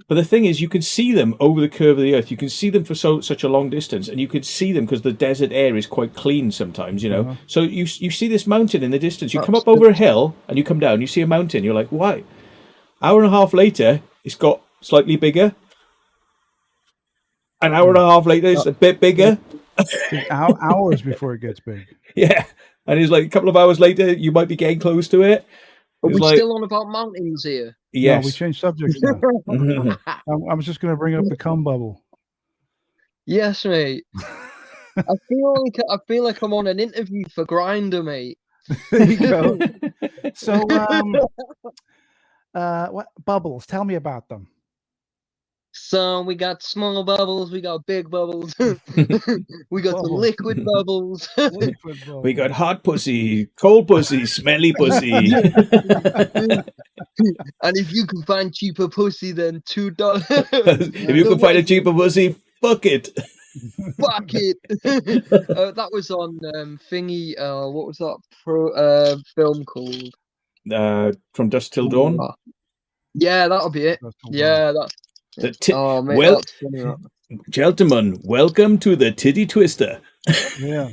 But the thing is, you can see them over the curve of the earth. You can see them for such a long distance. And you can see them because the desert air is quite clean sometimes, So you see this mountain in the distance. You come up over a hill and you come down. You see a mountain. You're like, why? Hour and a half later, it's got slightly bigger. An hour and a half later, it's a bit bigger. Hours before it gets big. Yeah. And it's like a couple of hours later, you might be getting close to it. Are we still on about mountains here? Yes. No, we changed subjects now. I was just going to bring up the cum bubble. Yes, mate. I feel like I'm on an interview for Grindr, mate. There you go. So, what bubbles? Tell me about them. So we got small bubbles, we got big bubbles, we got the liquid bubbles. We got hot pussy, cold pussy, smelly pussy. And if you can find cheaper pussy than $2, if you can find a cheaper pussy, fuck it. Fuck it. That was on thingy. What was that film called? From Dusk Till Dawn. Yeah, that'll be it. Yeah, oh mate, well, that's funny. That. Gentlemen, welcome to the Titty Twister. Yeah.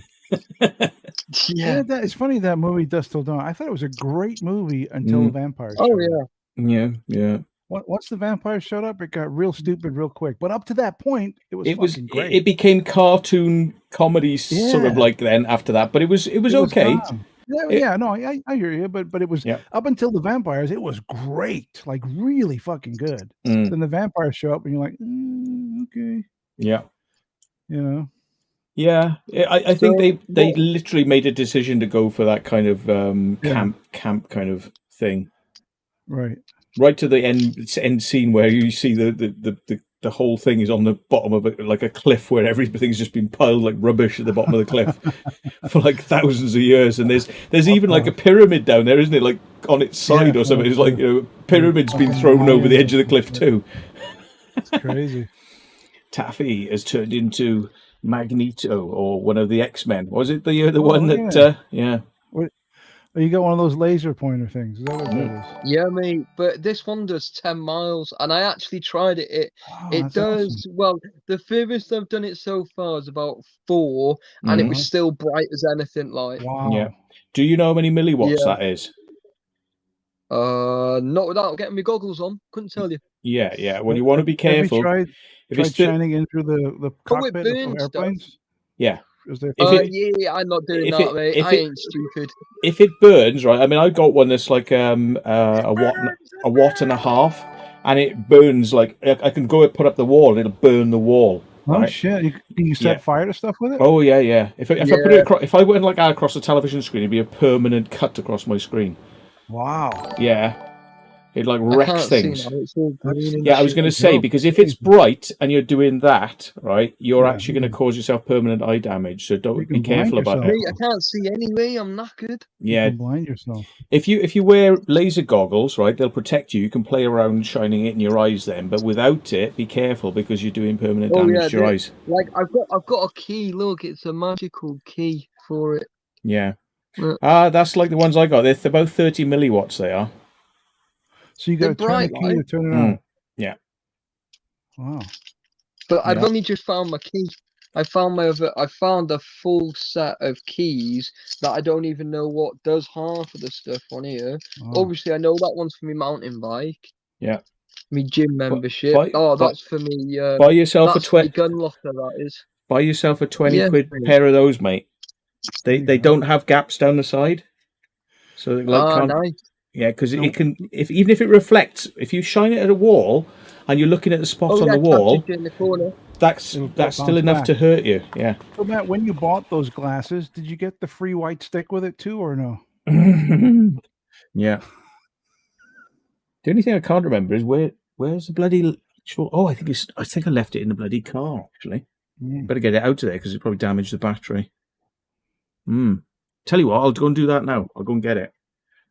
Yeah. That it's funny, that movie Dusk Till Dawn. I thought it was a great movie until the vampires Oh showed up. Yeah. Once the vampires showed up, it got real stupid real quick. But up to that point, it was fucking great. It became cartoon comedy sort of like then after that, but it was okay. I hear you, but it was up until the vampires, it was great, like really fucking good. Then the vampires show up, and you're like, okay, yeah, you know, yeah. I think they literally made a decision to go for that kind of camp kind of thing, right to the end scene where you see the whole thing is on the bottom of like a cliff where everything's just been piled like rubbish at the bottom of the cliff for like thousands of years, and there's even like a pyramid down there, isn't it? Like on its side or something. It's like, you know, pyramid's been thrown over the edge of the cliff too. It's crazy. Taffy has turned into Magneto or one of the X-Men. Was it the one that? You got one of those laser pointer things. Is that what that is? Yeah, mate. But this one does 10 miles, and I actually tried it. It does awesome. Well. The furthest I've done it so far is about 4, and it was still bright as anything. Like, wow. Yeah. Do you know how many milliwatts that is? Not without getting my goggles on. Couldn't tell you. Yeah. Well, you want to be careful. Have you tried shining in through the cockpit of airplanes? Stuff. Yeah. I'm not doing that, mate. I ain't stupid. If it burns, right? I mean, I got one that's like a watt and a half, and it burns like I can go and put up the wall, and it'll burn the wall. Oh right? shit! You set fire to stuff with it? Oh yeah. If I put it across, if I went like across the television screen, it'd be a permanent cut across my screen. Wow. Yeah. It like wrecks things. Yeah, I was going to say, because if it's bright and you're doing that, right, you're actually going to cause yourself permanent eye damage. So be careful about it. I can't see anyway. I'm knackered. Yeah, you can blind yourself. If you wear laser goggles, right, they'll protect you. You can play around shining it in your eyes then, but without it, be careful because you're doing permanent damage to your eyes. Like I've got a key. Look, it's a magical key for it. Yeah. That's like the ones I got. They're about 30 milliwatts. They are. So you got to turn the key to turn it on. Yeah. Wow. But I've only just found my key. I found a full set of keys that I don't even know what does half of the stuff on here. Oh. Obviously, I know that one's for my mountain bike. Yeah. Me gym membership. That's for me. Buy yourself a 20 gun locker. That is. Buy yourself a 20 quid pair of those, mate. They don't have gaps down the side, so nice. Yeah, because it can. Even if it reflects, if you shine it at a wall and you're looking at the spot on the wall, in the corner. That's still enough to hurt you. Yeah. So Matt, when you bought those glasses, did you get the free white stick with it too, or no? Yeah. The only thing I can't remember is where's the bloody. I think I left it in the bloody car. Actually, better get it out of there because it probably damaged the battery. Tell you what, I'll go and do that now. I'll go and get it.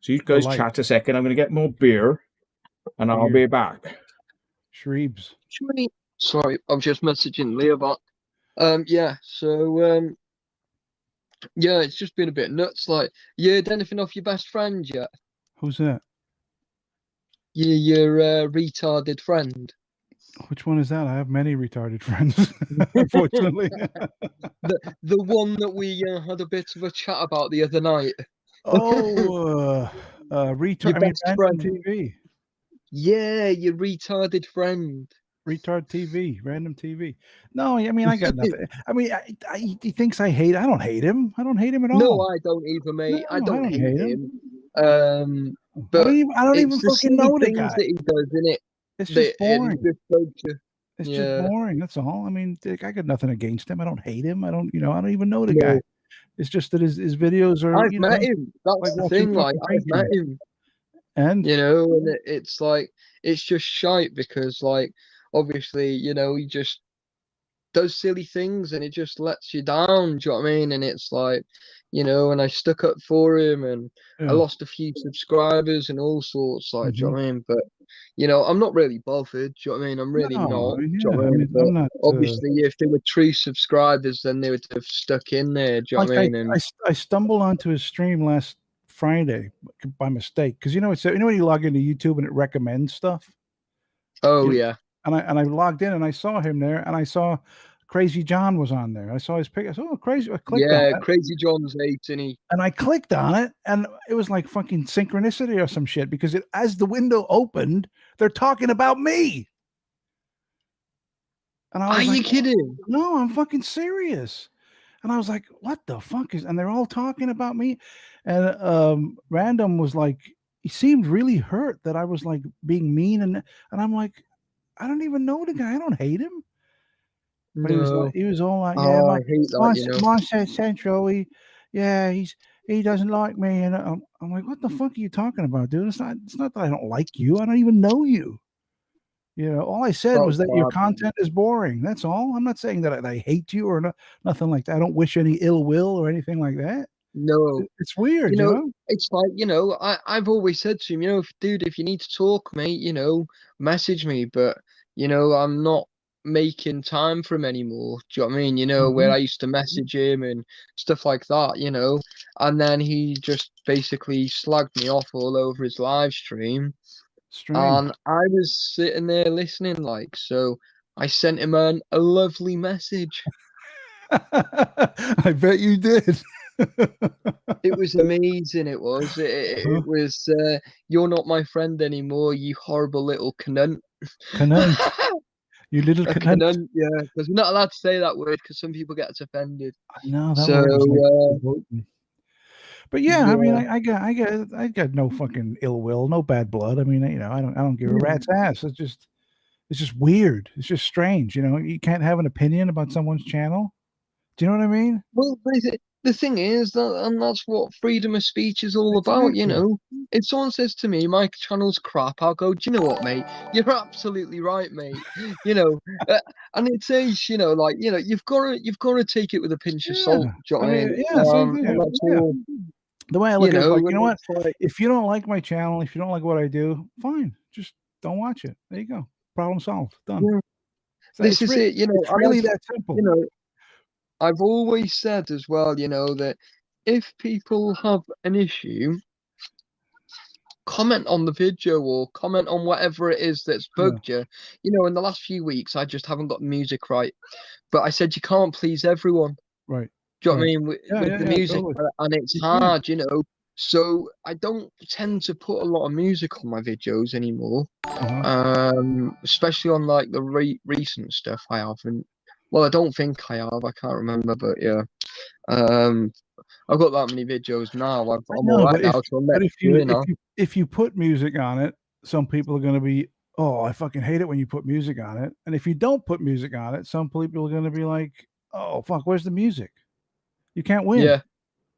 So you guys chat a second. I'm going to get more beer, and I'll be back. Shreebs. Sorry, I'm just messaging Leah back. It's just been a bit nuts. Like, you heard anything off your best friend yet? Who's that? Your retarded friend. Which one is that? I have many retarded friends, unfortunately. the one that we had a bit of a chat about the other night. Random TV. Yeah, your retarded friend. Retard TV, random TV. No, I mean I got nothing. I mean, he thinks I hate. I don't hate him. I don't hate him at all. No, I don't either, mate. No, I don't hate him. But I don't even fucking know the guy. That he does, isn't it? It's just boring. It's just boring. That's all. I mean, I got nothing against him. I don't hate him. I don't even know the guy. It's just that his videos are. I've met him. That's the thing. Like I've met him, and and it's like it's just shite because like obviously he just does silly things and it just lets you down. Do you know what I mean? And it's like and I stuck up for him and I lost a few subscribers and all sorts. Like, do you know what I mean? But I'm not really bothered. Do you know what I mean? I'm really not. Do you know what I mean? I'm not, obviously, if they were true subscribers, then they would have stuck in there. Do you know what I mean? I stumbled onto his stream last Friday by mistake because it's when you log into YouTube and it recommends stuff. Oh yeah. And I logged in and I saw him there and I saw Crazy John was on there. I saw his picture. I said, "Oh, crazy!" I clicked on it. Crazy John's 8, and he. And I clicked on it, and it was like fucking synchronicity or some shit because as the window opened, they're talking about me. And I was Are you kidding? No, I'm fucking serious. And I was like, what the fuck is, and they're all talking about me. And Random was like, he seemed really hurt that I was like being mean. And I'm like, I don't even know the guy. I don't hate him. But No. he was all like, I hate that, Monster Central, he doesn't like me. And I'm like, what the fuck are you talking about, dude? It's not that I don't like you. I don't even know you. All I said was that your content is boring. That's all. I'm not saying that I hate you or nothing like that. I don't wish any ill will or anything like that. No. It's weird, It's like, I've always said to him, dude, if you need to talk, mate, message me. But, I'm not making time for him anymore. Do you know what I mean? Where I used to message him and stuff like that, and then he just basically slagged me off all over his live stream. Strange. And I was sitting there listening, so I sent him a lovely message. I bet you did. It was amazing. It was. It was. You're not my friend anymore, you horrible little cunt. Cunt. You little cunt. Yeah, because we're not allowed to say that word because some people get offended. No, that word is like but yeah, I mean, I got no fucking ill will, no bad blood. I mean, I don't give a rat's ass. It's just weird. It's just strange. You can't have an opinion about someone's channel. Do you know what I mean? Well, the thing is and that's what freedom of speech is all about. If someone says to me, my channel's crap, I'll go, do you know what, mate? You're absolutely right, mate. And it says, you've got to take it with a pinch of salt. Do you know what I mean? Same thing. The way I look at it is like, you know what? If you don't like my channel, if you don't like what I do, fine. Just don't watch it. There you go. Problem solved. Done. Yeah. This is it. It's really that simple. I've always said as well, that if people have an issue, comment on the video or comment on whatever it is that's bugged you. In the last few weeks, I just haven't got the music right. But I said you can't please everyone. Right. Do you know what I mean? With the music, totally. And it's hard, So I don't tend to put a lot of music on my videos anymore. Especially on like the recent stuff I haven't. Well, I don't think I have. I can't remember, but yeah. I've got that many videos now. I'm all right now. But if you put music on it, some people are going to be, oh, I fucking hate it when you put music on it. And if you don't put music on it, some people are going to be like, oh, fuck, where's the music? You can't win. Yeah.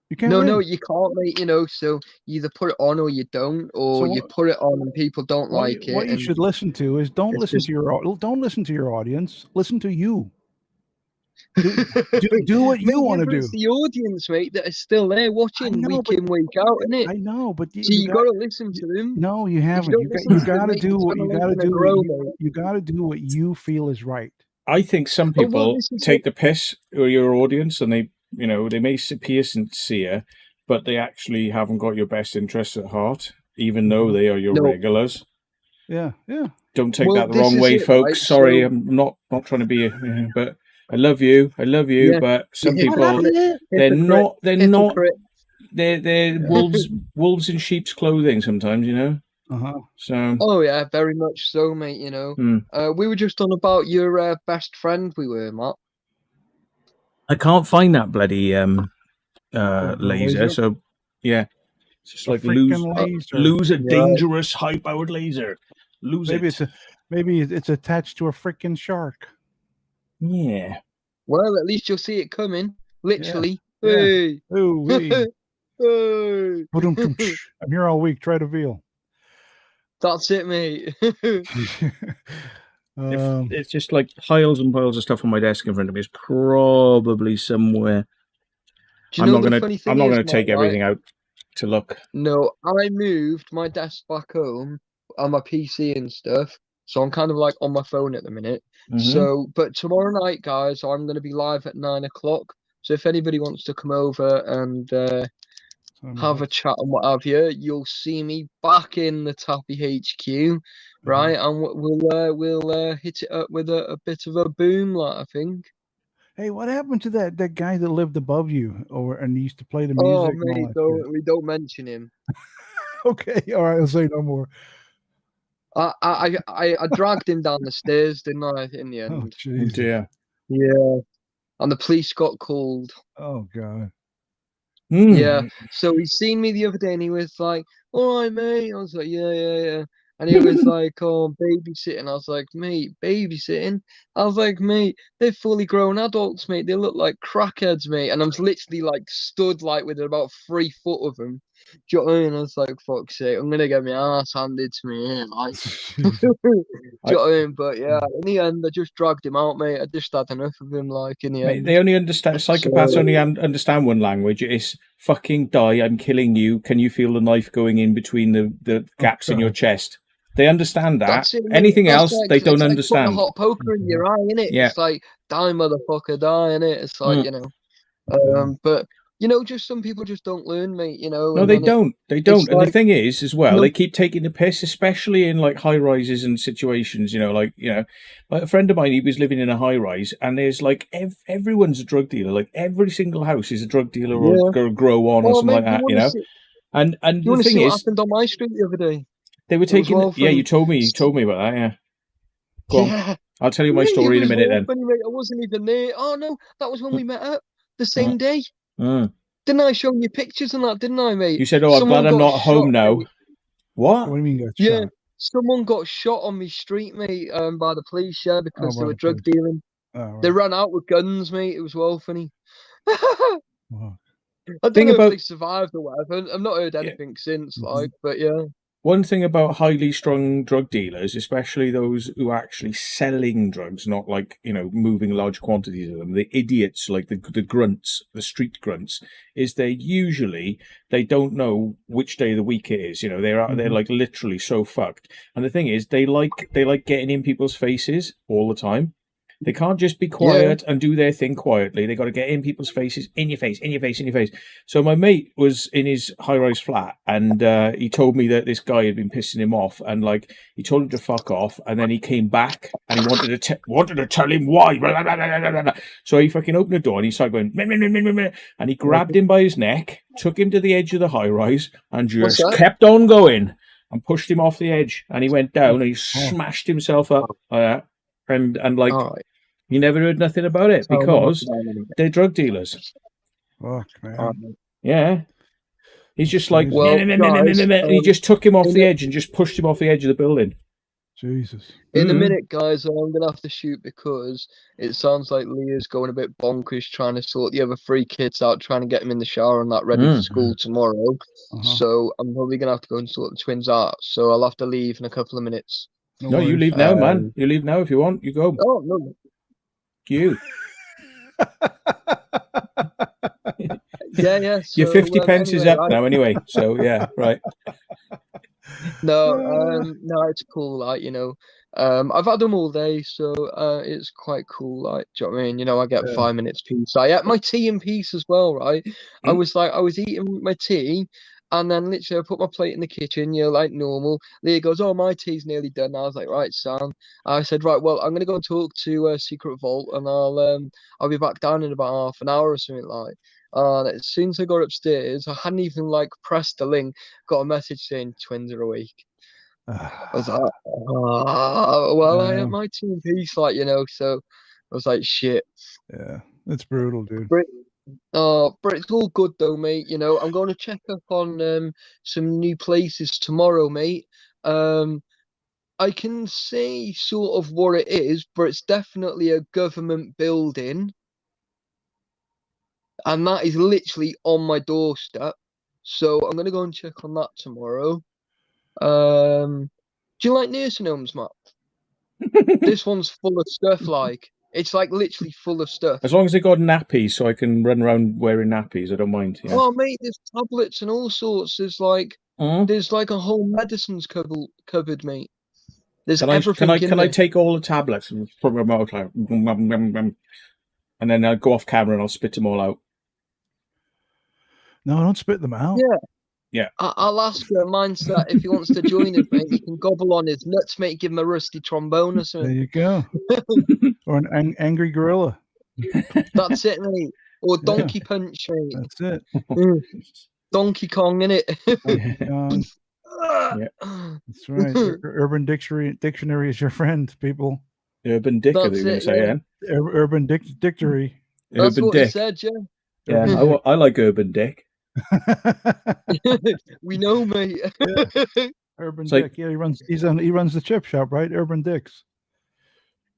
You can't win. No, you can't, mate. So you either put it on or you don't, or you put it on and people don't like it. What you should listen to is don't listen to your audience. Listen to you. Do what you want to do. It's the audience, mate, that is still there watching week in, week out, isn't it? I know, but you got to listen to them. No, you haven't. You got to do what you got to do. You got to do what you feel is right. I think some people take the piss or your audience, and they may appear sincere, but they actually haven't got your best interests at heart, even though they are your regulars. Yeah. Don't take that the wrong way, folks. Right? Sorry, I'm not trying to be, but I love you, but some people they're wolves in sheep's clothing sometimes, So. Oh yeah, very much so, mate. We were just on about your best friend. We were, Matt. I can't find that bloody laser. So yeah, it's just like lose a dangerous high-powered laser. Maybe it's attached to a freaking shark. Yeah. Well, at least you'll see it coming. Literally. Yeah. Hey. Oh, hey. Hey. I'm here all week. Try to veal. That's it, mate. It's just like piles and piles of stuff on my desk in front of me. It's probably somewhere. I'm not gonna take everything out to look. No, I moved my desk back home on my PC and stuff. So I'm kind of like on my phone at the minute. So, but tomorrow night, guys, I'm going to be live at 9 o'clock. So if anybody wants to come over and have a chat and what have you, you'll see me back in the Taffy HQ, right? And we'll hit it up with a bit of a boom, like I think. Hey, what happened to that guy that lived above you, and he used to play the music? Oh, and all mate, that we don't mention him. shit? Okay, all right, I'll say no more. I dragged him down the stairs, didn't I? In the Oh, end, Jesus. dear. yeah. And the police got called. Oh, God. Yeah. So he seen me the other day and he was like, "All right, mate." I was like, "Yeah." And he was like, "Oh, babysitting." I was like, "Mate, babysitting?" I was like, "Mate, they're fully grown adults, mate. They look like crackheads, mate." And I'm literally like stood like with about 3 foot of them. Do you know what I mean? I was like, "Fuck's sake, I'm gonna get my ass handed to me here." Like, do you know what I mean? But yeah, in the end, I just dragged him out, mate. I just had enough of him. Like in the Mate, end, they only understand psychopaths only understand one language. It's fucking die. I'm killing you. Can you feel the knife going in between the gaps in your chest? They understand that. That's it, mate. Anything That's else, like, they it's don't like understand. putting a hot poker in your eye, innit? Yeah. It's like die, motherfucker, die, innit? It's like you know. But you know, just some people just don't learn, mate. You know. No, and they then don't. They don't. And like, the thing is, as well, no, they keep taking the piss, especially in like high rises and situations. Like a friend of mine, he was living in a high rise, and there's like everyone's a drug dealer. Like every single house is a drug dealer or grow on or something mate, like that. And you the want to thing see what is, happened on my street the other day? they were taking. Well Yeah, funny. you told me about that. Yeah. Go on. I'll tell you my story in a minute then. Funny, mate. I wasn't even there. Oh no, that was when we met up the same Mm. day. Mm. Didn't I show you pictures and that? Didn't I, mate? You said, "Oh, I'm glad I'm not home now." Mate. What? What do you mean got Yeah, shot? someone got shot on my street, mate, by the police, yeah, because they were drug dealing. Right. They ran out with guns, mate. It was well funny. Wow. I don't know if they survived or whatever. I've not heard anything since, like, but yeah. One thing about highly strung drug dealers, especially those who are actually selling drugs, not like, moving large quantities of them, the idiots, like the grunts, the street grunts, is they don't know which day of the week it is. They're like literally so fucked. And the thing is, they like getting in people's faces all the time. They can't just be quiet and do their thing quietly. They got to get in people's faces, in your face. So my mate was in his high-rise flat, and he told me that this guy had been pissing him off, and like he told him to fuck off, and then he came back and he wanted to tell him why. So he fucking opened the door and he started going, meh, meh, meh, meh, meh, and he grabbed him by his neck, took him to the edge of the high-rise, and just kept on going and pushed him off the edge, and he went down and he smashed himself up like that, and like. You never heard nothing about it because they're drug dealers. Fuck, man. Yeah. He's just like, guys, he just took him off the edge and just pushed him off the edge of the building. Jesus. In a minute, guys, I'm going to have to shoot because it sounds like Leah's going a bit bonkers trying to sort the other 3 kids out, trying to get them in the shower and that ready for school tomorrow. So I'm probably going to have to go and sort the twins out. So I'll have to leave in a couple of minutes. No, you leave now, man. You leave now if you want. You go. Oh, no. You. Yeah. So, your 50 pence is up now anyway. So yeah, right. No, it's cool. Like, I've had them all day, so it's quite cool. Like, do you know what I mean? I get 5 minutes peace. I ate my tea in peace as well, right? I was eating my tea, and then literally I put my plate in the kitchen, like normal. Leah goes, "Oh, my tea's nearly done." I was like, "Right, Sam." I said, "Right, well, I'm gonna go and talk to Secret Vault, and I'll be back down in about half an hour or something like." As soon as I got upstairs, I hadn't even like pressed the link, got a message saying twins are awake. I was like, I have my tea in peace, like, so I was like, shit. Yeah, it's brutal, dude. But it's all good though, mate. I'm going to check up on some new places tomorrow, mate. I can say sort of what it is, but it's definitely a government building. And that is literally on my doorstep. So I'm going to go and check on that tomorrow. Do you like nursing homes, Matt? This one's full of stuff, like. It's like literally full of stuff. As long as they got nappies so I can run around wearing nappies, I don't mind. Yeah. Oh, mate, there's tablets and all sorts. There's like a whole medicines cupboard, mate. There's everything Can I take all the tablets and put them out, like, and then I'll go off camera and I'll spit them all out? No, don't spit them out. Yeah. I'll ask Mindset if he wants to join us, mate. You can gobble on his nuts, mate. Give him a rusty trombone or There something. you go. Or an angry gorilla. That's it, mate. Or Donkey Punch, mate. That's it. Donkey Kong, innit? Yeah. That's right. Urban Dictionary is your friend, people. Urban Dick, are they going to say, Ian? Urban Dictionary. That's Urban what Dick. he said, yeah. Yeah, I like Urban Dick. We know, mate. Urban It's like- Dick. Yeah, he runs the chip shop, right? Urban Dicks.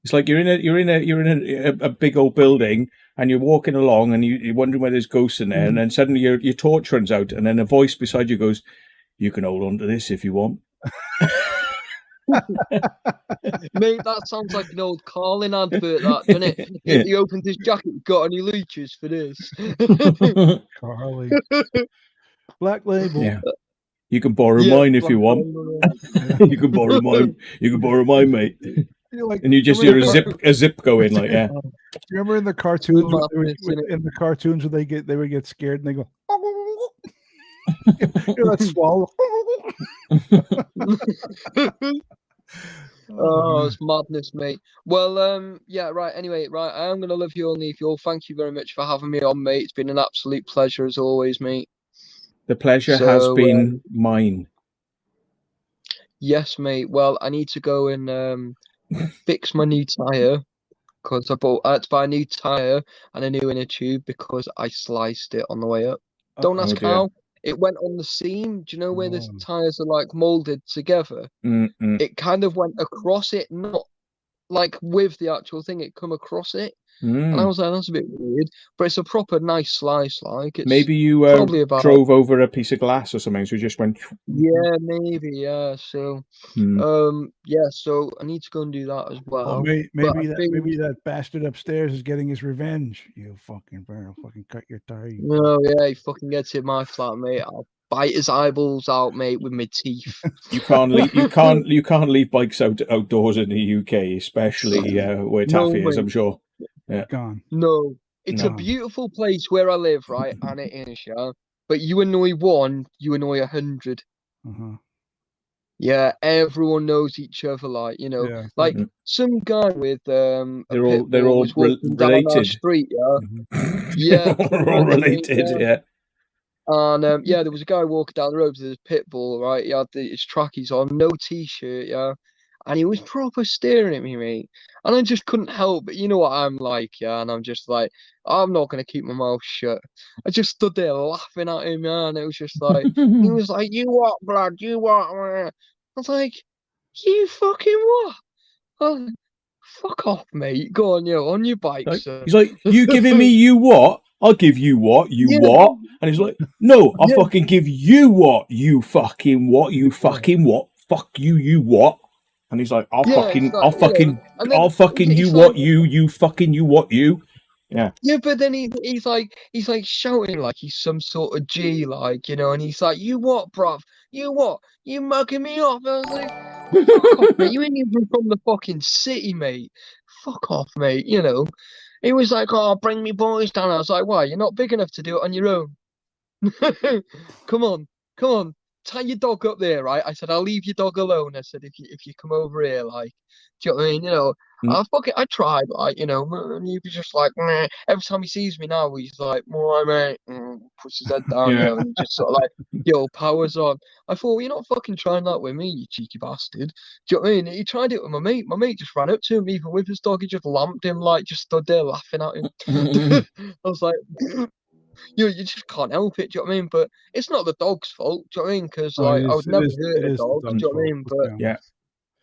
It's like you're in a big old building and you're walking along and you're wondering where there's ghosts in there, and then suddenly your torch runs out, and then a voice beside you goes, "You can hold on to this if you want." Mate, that sounds like an old Carlin advert, that, doesn't it? Yeah. He opens his jacket, got any leeches for this? Carly. Black Label. Yeah. You can borrow mine if you want. You can borrow mine. You can borrow mine, mate. And you just hear a zip go in, like, yeah. Do you remember in the cartoons? In the cartoons, when they would get scared and they go, "Let's swallow." Oh, it's madness, mate. Well, yeah, right. Anyway, right. I am gonna love you all, leave you all. Thank you very much for having me on, mate. It's been an absolute pleasure as always, mate. The pleasure has been mine. Yes, mate. Well, I need to go and fix my new tire because I had to buy a new tire and a new inner tube because I sliced it on the way up. Don't ask how. It went on the seam. Do you know where the tires are like molded together? It kind of went across it, not like with the actual thing. It come across it, and I was like, "That's a bit weird." But it's a proper nice slice. Like it's maybe you probably about drove over a piece of glass or something, so you just went. Yeah, maybe. Yeah. So, yeah. So I need to go and do that as well. Oh, maybe that bastard upstairs is getting his revenge. You fucking better fucking cut your tire. No, yeah, he fucking gets in my flat, mate. I'll bite his eyeballs out, mate, with my teeth. You can't leave bikes outdoors in the UK, especially where Taffy is, I'm sure. Yeah. Gone. No, it's a beautiful place where I live, right? And it is, yeah. But you annoy one, you annoy 100. Yeah, everyone knows each other, like, you know, like some guy with they're all related. Street, yeah, they're all related, yeah. And yeah, there was a guy walking down the road with his pit bull, right? He had his trackies on, no t-shirt, yeah, and he was proper staring at me, mate. And I just couldn't help, but you know what I'm like, yeah. And I'm just like, I'm not gonna keep my mouth shut. I just stood there laughing at him, man. It was just like he was like, "You what, blood? You what?" I was like, "You fucking what?" Oh, fuck off, mate. Go on, on your bike, sir. He's like, "You giving me you what? I'll give you what? You what?" And he's like, "No, I'll fucking give you what? You fucking what? You fucking what? Fuck you, you what?" And he's like, I'll fucking you what you fucking you what you. Yeah. Yeah, but then he's like shouting like he's some sort of G, like, you know, and he's like, "You what, bruv? You what? You mugging me off?" I was like, "Fuck off, mate. You ain't even from the fucking city, mate. Fuck off, mate." You know. He was like, "Oh, bring me boys down." I was like, "Why? You're not big enough to do it on your own." Come on. Tie your dog up there, right? I said, "I'll leave your dog alone." I said, if you come over here, like, do you know what I mean? You know, I tried, like, you know, and he was just like, meh. Every time he sees me now, he's like, "More, mate," puts his head down, you know, and just sort of like, "Yo, power's on." I thought, well, you're not fucking trying that with me, you cheeky bastard. Do you know what I mean? He tried it with my mate. My mate just ran up to him, even with his dog. He just lamped him, like, just stood there laughing at him. I was like, you just can't help it, do you know what I mean? But it's not the dog's fault, do you know what I mean? Because like, I would never hurt a dog, do you know what I mean? But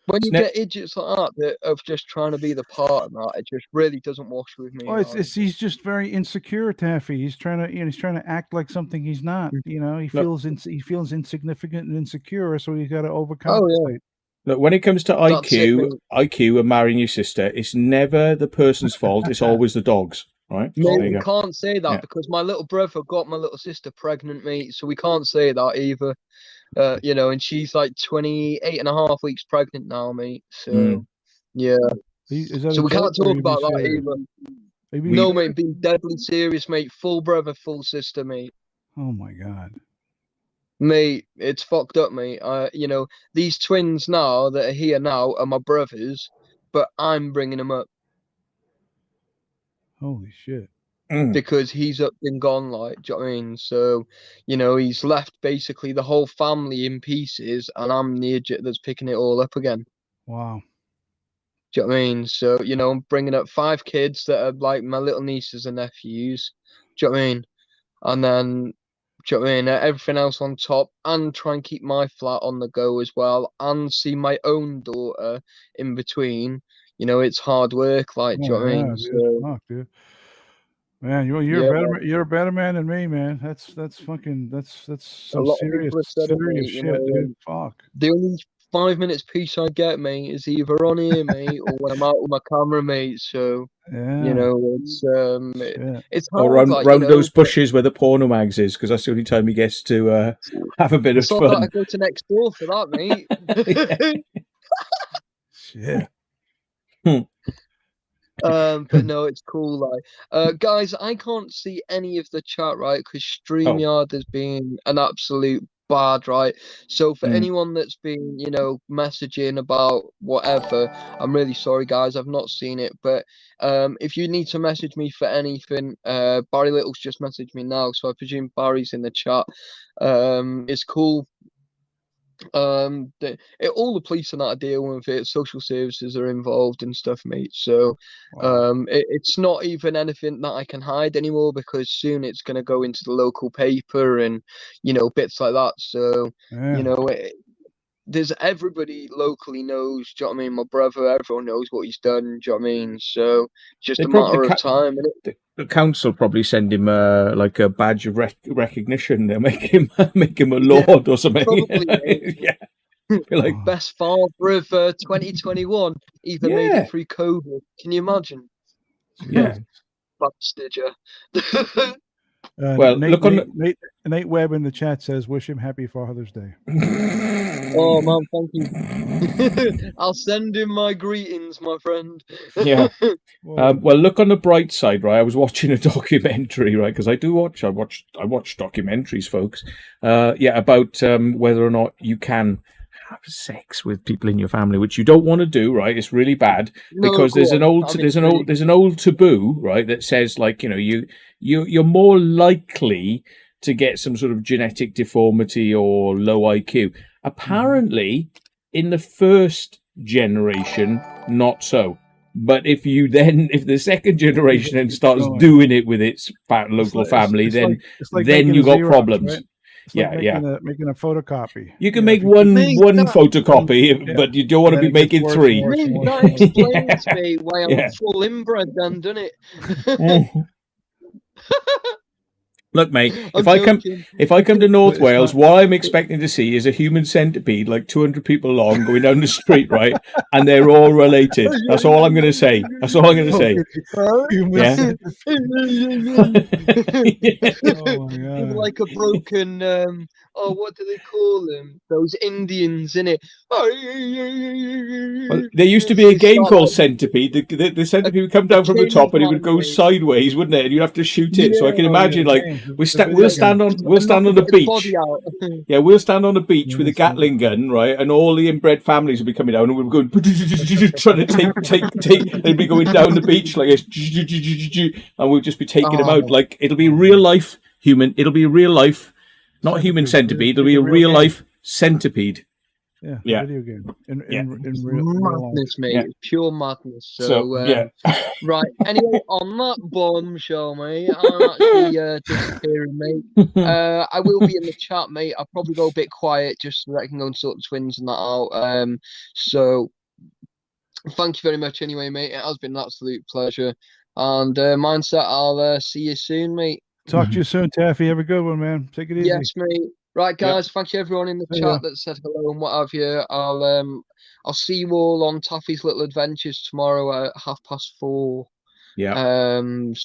when you get idiots like that of just trying to be the part of that, it just really doesn't wash with me. Well, he's just very insecure, Taffy. He's trying to act like something he's not. You know, he feels insignificant and insecure, so he's got to overcome. Oh yeah. Look, when it comes to IQ and marrying your sister, it's never the person's fault. It's always the dog's. Right? No, we can't say that because my little brother got my little sister pregnant, mate. So we can't say that either. You know, and she's like 28 and a half weeks pregnant now, mate. So yeah. So we can't talk about that either. No, mate, being deadly serious, mate. Full brother, full sister, mate. Oh my god. Mate, it's fucked up, mate. You know, these twins now that are here now are my brothers, but I'm bringing them up Holy shit. because he's up and gone, like, do you know what I mean? So, you know, he's left basically the whole family in pieces, and I'm the idiot that's picking it all up again. Wow. Do you know what I mean? So, you know, I'm bringing up 5 kids that are like my little nieces and nephews. Do you know what I mean? And then, do you know what I mean? Everything else on top, and try and keep my flat on the go as well, and see my own daughter in between. You know, it's hard work, like, do you Oh, know what I yeah, mean? dude. So, Fuck, dude. Man, you're yeah, you're a better man than me, man. That's fucking that's a some lot of serious people have said it, serious mate. You shit, know, dude. Fuck. the only 5 minutes peace I get, mate, is either on here, mate, or when I'm out with my camera, mate. So, you Yeah. know, Shit. it's Or hard, like, you round those know. bushes where the porno mags is, because that's the only time he gets to have a bit of So I fun. go to next door for that, mate. Shit. But no, it's cool. Like, guys, I can't see any of the chat, right? Because Oh, StreamYard has been an absolute bad, right? So for Mm. anyone that's been, you know, messaging about whatever, I'm really sorry, guys. I've not seen it, but if you need to message me for anything, Barry Little's just messaged me now, so I presume Barry's in the chat. It's cool. All the police are not dealing with it. Social services are involved and stuff, mate. So, Wow. it's not even anything that I can hide anymore because soon it's going to go into the local paper and, you know, bits like that. So, Yeah. you know, there's everybody locally knows. Do you know what I mean? My brother, everyone knows what he's done. Do you know what I mean? So, just they a probably matter of time. the council probably send him like a badge of recognition. They'll make him a Yeah, lord or something. probably, mate. Yeah, be like, Oh, Best father of 2021, even made it yeah, through COVID. Can you imagine? yeah. Jesus. Bastard, yeah. Well, look on. Nate Webb in the chat says, "Wish him happy Father's Day." Oh man, thank you. I'll send him my greetings, my friend. Yeah. Whoa. Well, look on the bright side, right? I was watching a documentary, right? Because I watch documentaries, folks. Yeah, about whether or not you can have sex with people in your family, which you don't want to do, right? It's really bad No, because go there's on. I'm intrigued. an old taboo, right? That says like, you know, you're more likely to get some sort of genetic deformity or low IQ. Apparently, in the first generation, not so. But if the second generation then starts Going. doing it with its local family, it's then like then making you a got Xerox, problems. right? It's like Yeah, making a photocopy. you can know, make if you keep- one Exactly. photocopy, Yeah. but you don't want to And then be it gets making worse and 3. worse and Mate, worse that and worse. explains me why I'm Yeah. full inbred then, doesn't it? Look, mate, I'm joking. if I come to North It's Wales, not. what I'm expecting to see is a human centipede, like 200 people long, going down the street, right? And they're all related. That's all I'm going to say. That's all I'm going to say. Human Yeah. Oh my You're god. like a broken what do they call them? Those Indians in it. Well, there used to be a game called Centipede. The centipede would come down from the top and it would go sideways, wouldn't it? And you'd have to shoot it. So I can Yeah. imagine, like, we'll stand on the Its body beach. out. Yeah, we'll stand on the beach with a Yes, Gatling gun, right? And all the inbred families will be coming down, and we'll be going trying to take. They'd be going down the beach like this, and we'll just be taking them out. Like it'll be real life human. It'll be real life, not human centipede. It'll be a real life centipede. Yeah, Yeah. video game in real Madness, mate. Yeah. Pure madness. So yeah. Right. Anyway, on that bombshell, mate, I'm actually disappearing, mate. I will be in the chat, mate. I'll probably go a bit quiet just so that I can go and sort the twins and that out. So thank you very much anyway, mate. It has been an absolute pleasure. And Mindset, I'll see you soon, mate. Talk to you soon, Taffy. Have a good one, man. Take it easy. Yes, mate. Right, guys. Thank you everyone in the See chat ya. that said hello and what have you. I'll see you all on Taffy's Little Adventures tomorrow at 4:30. Yeah.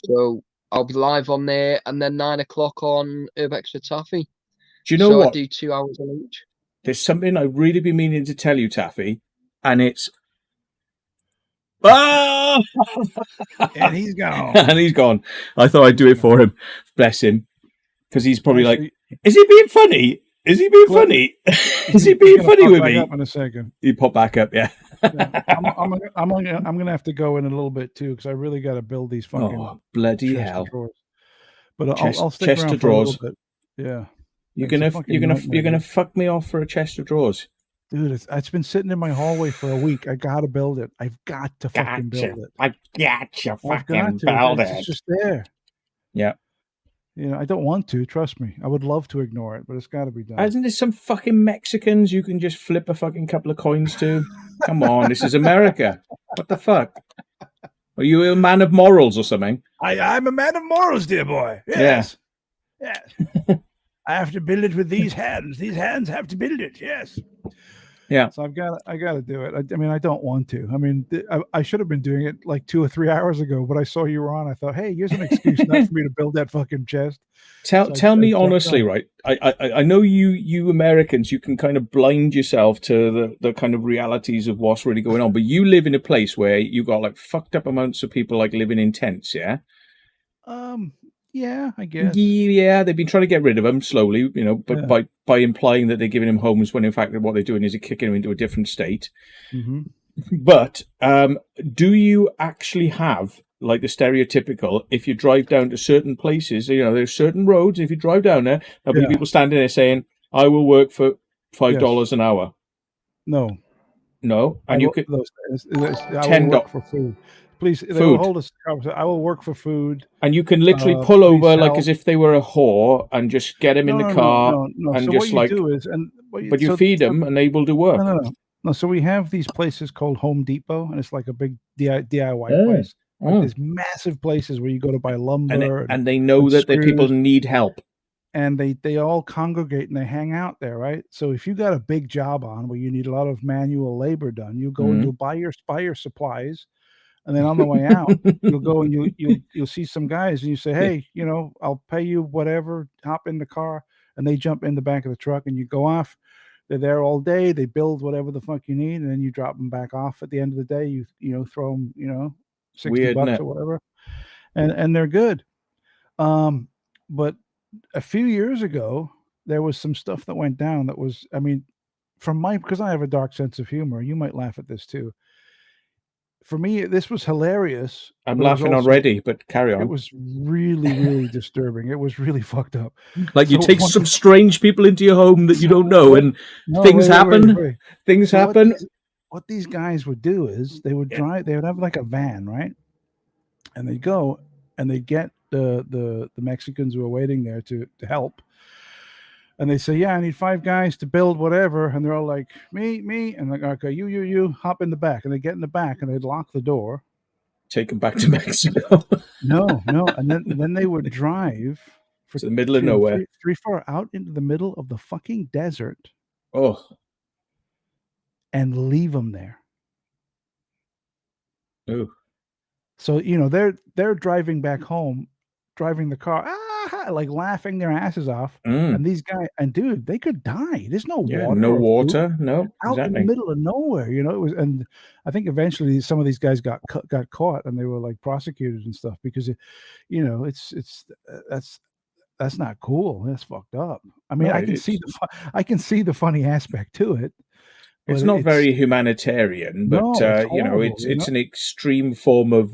So I'll be live on there, and then 9 o'clock on Urbex with Taffy. Do you know so what? I do 2 hours on each. There's something I've really been meaning to tell you, Taffy, and it's. Ah! And he's gone. And he's gone. I thought I'd do it for him. Bless him. Because he's probably Actually, like, is he being funny? Is he being Glenn- funny? Is he being funny pop with back me? up in a second. He pop back up, yeah. Yeah. I'm gonna have to go in a little bit too because I really got to build these fucking Oh, bloody chest hell. of drawers. But Chest- I'll stick chest around of for a little drawers. bit. Yeah, You're It's a gonna fucking nightmare, you're gonna dude. fuck me off for a chest of drawers. Dude, it's been sitting in my hallway for a week. I gotta build it. I've got to fucking build it. I gotcha. I've Fucking got to. build It's it. just there. Yeah. You know, I don't want to. Trust me. I would love to ignore it, but it's got to be done. Isn't there some fucking Mexicans you can just flip a fucking couple of coins to? Come on, this is America. What the fuck? Are you a man of morals or something? I'm a man of morals, dear boy. Yes. Yes. I have to build it with these hands. These hands have to build it. Yes. Yeah. So I got to do it. I mean, I don't want to. I mean, I should have been doing it like 2 or 3 hours ago, but I saw you were on. I thought, hey, here's an excuse not for me to build that fucking chest. Tell me honestly, right? I know you Americans, you can kind of blind yourself to the kind of realities of what's really going on, but you live in a place where you got like fucked up amounts of people like living in tents, yeah? Yeah, I guess. Yeah, they've been trying to get rid of them slowly, you know, but Yeah. by implying that they're giving them homes when in fact what they're doing is they're kicking them into a different state. Mm-hmm. But do you actually have like the stereotypical, if you drive down to certain places, you know, there's certain roads, if you drive down there, there'll be people standing there saying, I will work for $5 an hour. No. And you could I will $10 work for food. Please, they will hold us. I will work for food. And you can literally pull please over like help. as if they were a whore and just get them in the car No. and So just what like, you do is, but you feed them and they will do work. No. So we have these places called Home Depot, and it's like a big DIY place. Like there's massive places where you go to buy lumber, and they know that the people need help, and they all congregate and they hang out there, right? So if you got a big job on where you need a lot of manual labor done, you go and you'll buy your supplies, and then on the way out, you'll go and you'll see some guys and you say, hey, you know, I'll pay you whatever. Hop in the car, and they jump in the back of the truck, and you go off. They're there all day. They build whatever the fuck you need, and then you drop them back off at the end of the day. You know, throw them, you know, $60 or whatever, and they're good. But a few years ago, there was some stuff that went down that was, I mean, because I have a dark sense of humor, you might laugh at this too. For me, this was hilarious. I'm laughing already, but carry on. It was really, really disturbing. It was really fucked up. Like you take some strange people into your home that you don't know, and things happen. Things happen. What these guys would do is they would drive. They would have like a van, right? And they'd go and they'd get the Mexicans who are waiting there to help. And they say, yeah, I need 5 guys to build whatever. And they're all like, me. And like, okay, you, hop in the back. And they get in the back and they'd lock the door. Take them back to Mexico. No. And then they would drive to the middle of nowhere. 3-4 out into the middle of the fucking desert. Oh. And leave them there. Oh. So, you know, they're driving back home, driving the car, like laughing their asses off. And these guys, and dude, they could die. There's no water. No water. No. Out in the middle of nowhere, you know. It was, and I think eventually some of these guys got caught and they were like prosecuted and stuff because, you know, that's not cool. That's fucked up. I mean, I can see the funny aspect to it. It's not very humanitarian, but horrible, you know, it's an extreme form of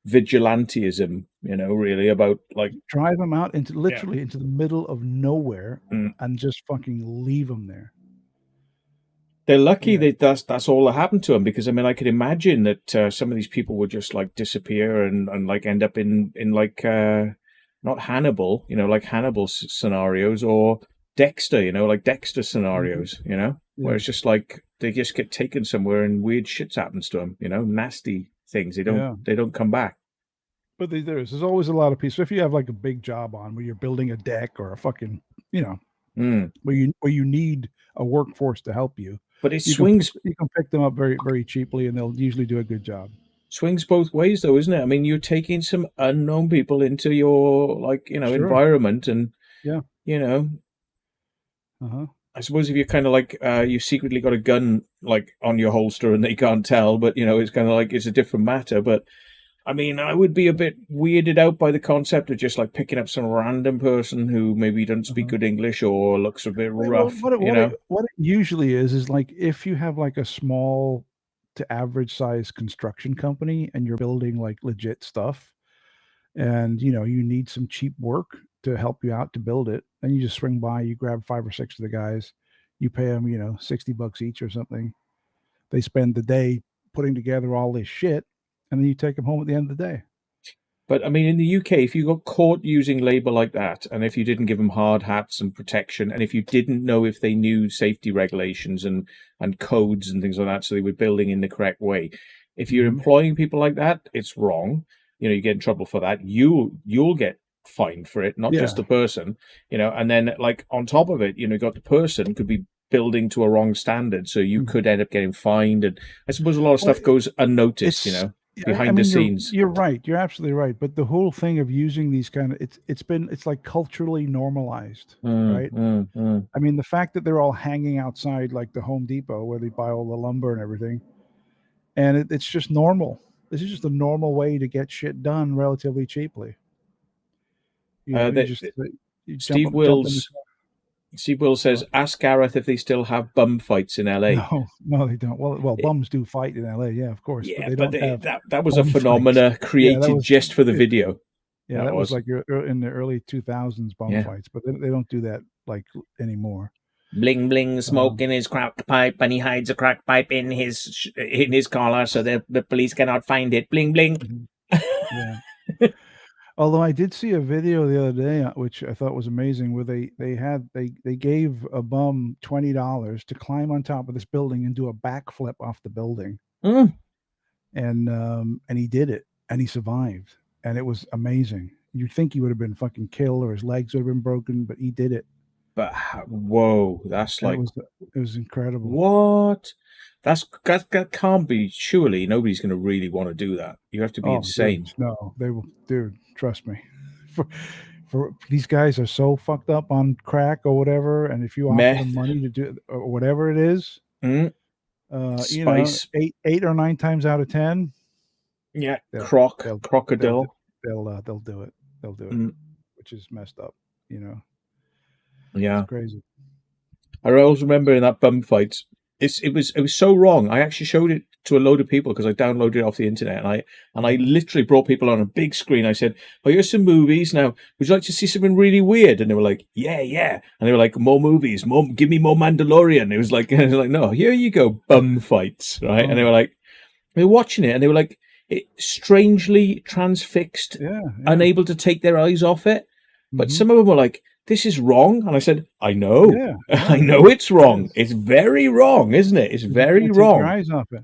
vigilantism. You know, really about like drive them out into into the middle of nowhere and just fucking leave them there. They're lucky that that's all that happened to them, because I mean, I could imagine that some of these people would just like disappear and like end up in like not Hannibal, you know, like Hannibal scenarios, or Dexter, you know, like Dexter scenarios, you know, where it's just like they just get taken somewhere and weird shit happens to them, you know, nasty things. They don't come back. But there's always a lot of people. So if you have like a big job on where you're building a deck or a fucking, you know, where you need a workforce to help you, but you can pick them up very, very cheaply, and they'll usually do a good job. Swings both ways, though, isn't it? I mean, you're taking some unknown people into your environment, and you know, I suppose if you're kind of like you secretly got a gun like on your holster and they can't tell, but you know, it's kind of like it's a different matter. But I mean, I would be a bit weirded out by the concept of just like picking up some random person who maybe doesn't speak good English or looks a bit Well, rough, what it usually is like if you have like a small to average size construction company and you're building like legit stuff, and you need some cheap work to help you out to build it, and you just swing by, you grab 5 or 6 of the guys, you pay them $60 each or something. They spend the day putting together all this shit, and then you take them home at the end of the day. But I mean, in the UK, if you got caught using labour like that, and if you didn't give them hard hats and protection, and if you didn't know if they knew safety regulations and codes and things like that, so they were building in the correct way, if you're employing people like that, it's wrong. You get in trouble for that. You'll get fined for it, not just the person. And then like on top of it, you got the person could be building to a wrong standard, so you could end up getting fined. And I suppose a lot of stuff goes unnoticed. Behind the scenes. You're right. You're absolutely right. But the whole thing of using these kind of it's like culturally normalized, right? I mean, the fact that they're all hanging outside like the Home Depot where they buy all the lumber and everything, and it's just normal. This is just a normal way to get shit done relatively cheaply. Steve Wills says, ask Gareth if they still have bum fights in LA. No, they don't. Well, bums do fight in LA, yeah, of course. Yeah, but they don't have that was a phenomena created just for the video. Yeah, that was like in the early 2000s bum fights, but they don't do that like anymore. Bling bling, smoke in his crack pipe, and he hides a crack pipe in his collar so the police cannot find it. Bling bling. Yeah. Although I did see a video the other day, which I thought was amazing, where they gave a bum $20 to climb on top of this building and do a backflip off the building, and he did it, and he survived, and it was amazing. You'd think he would have been fucking killed or his legs would have been broken, but he did it. But whoa, that's like it was incredible. What? That can't be. Surely nobody's going to really want to do that. You have to be insane. Dude, no, they will, dude. Trust me. For these guys are so fucked up on crack or whatever, and if you offer them money to do or whatever it is, Spice. 8 or 9 times out of 10, crocodile. They'll do it. They'll do it, which is messed up. Yeah, it's crazy. I always remember in that bum fight. It was so wrong. I actually showed it to a load of people because I downloaded it off the internet, and I literally brought people on a big screen. I said, "Oh, here's some movies. Now, would you like to see something really weird?" And they were like, "Yeah." And they were like, "More movies, give me more Mandalorian." It was like, "No, here you go, bum fights, right?" And they were watching it, and they were like, strangely transfixed, unable to take their eyes off it. But some of them were like, "This is wrong," and I said, "I know, I know it's wrong. It's very wrong, isn't it? It's very wrong. Take your eyes off it.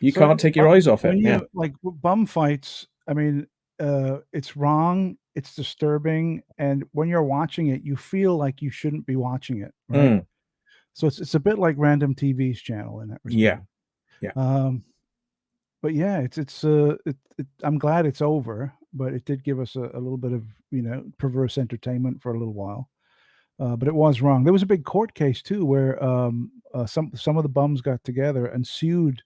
You can't take your eyes off it." Yeah, like bum fights. I mean, it's wrong. It's disturbing, and when you're watching it, you feel like you shouldn't be watching it, right? So it's a bit like Random TV's channel in that respect. Yeah. But yeah, I'm glad it's over, but it did give us a little bit of perverse entertainment for a little while. But it was wrong. There was a big court case too, where some of the bums got together and sued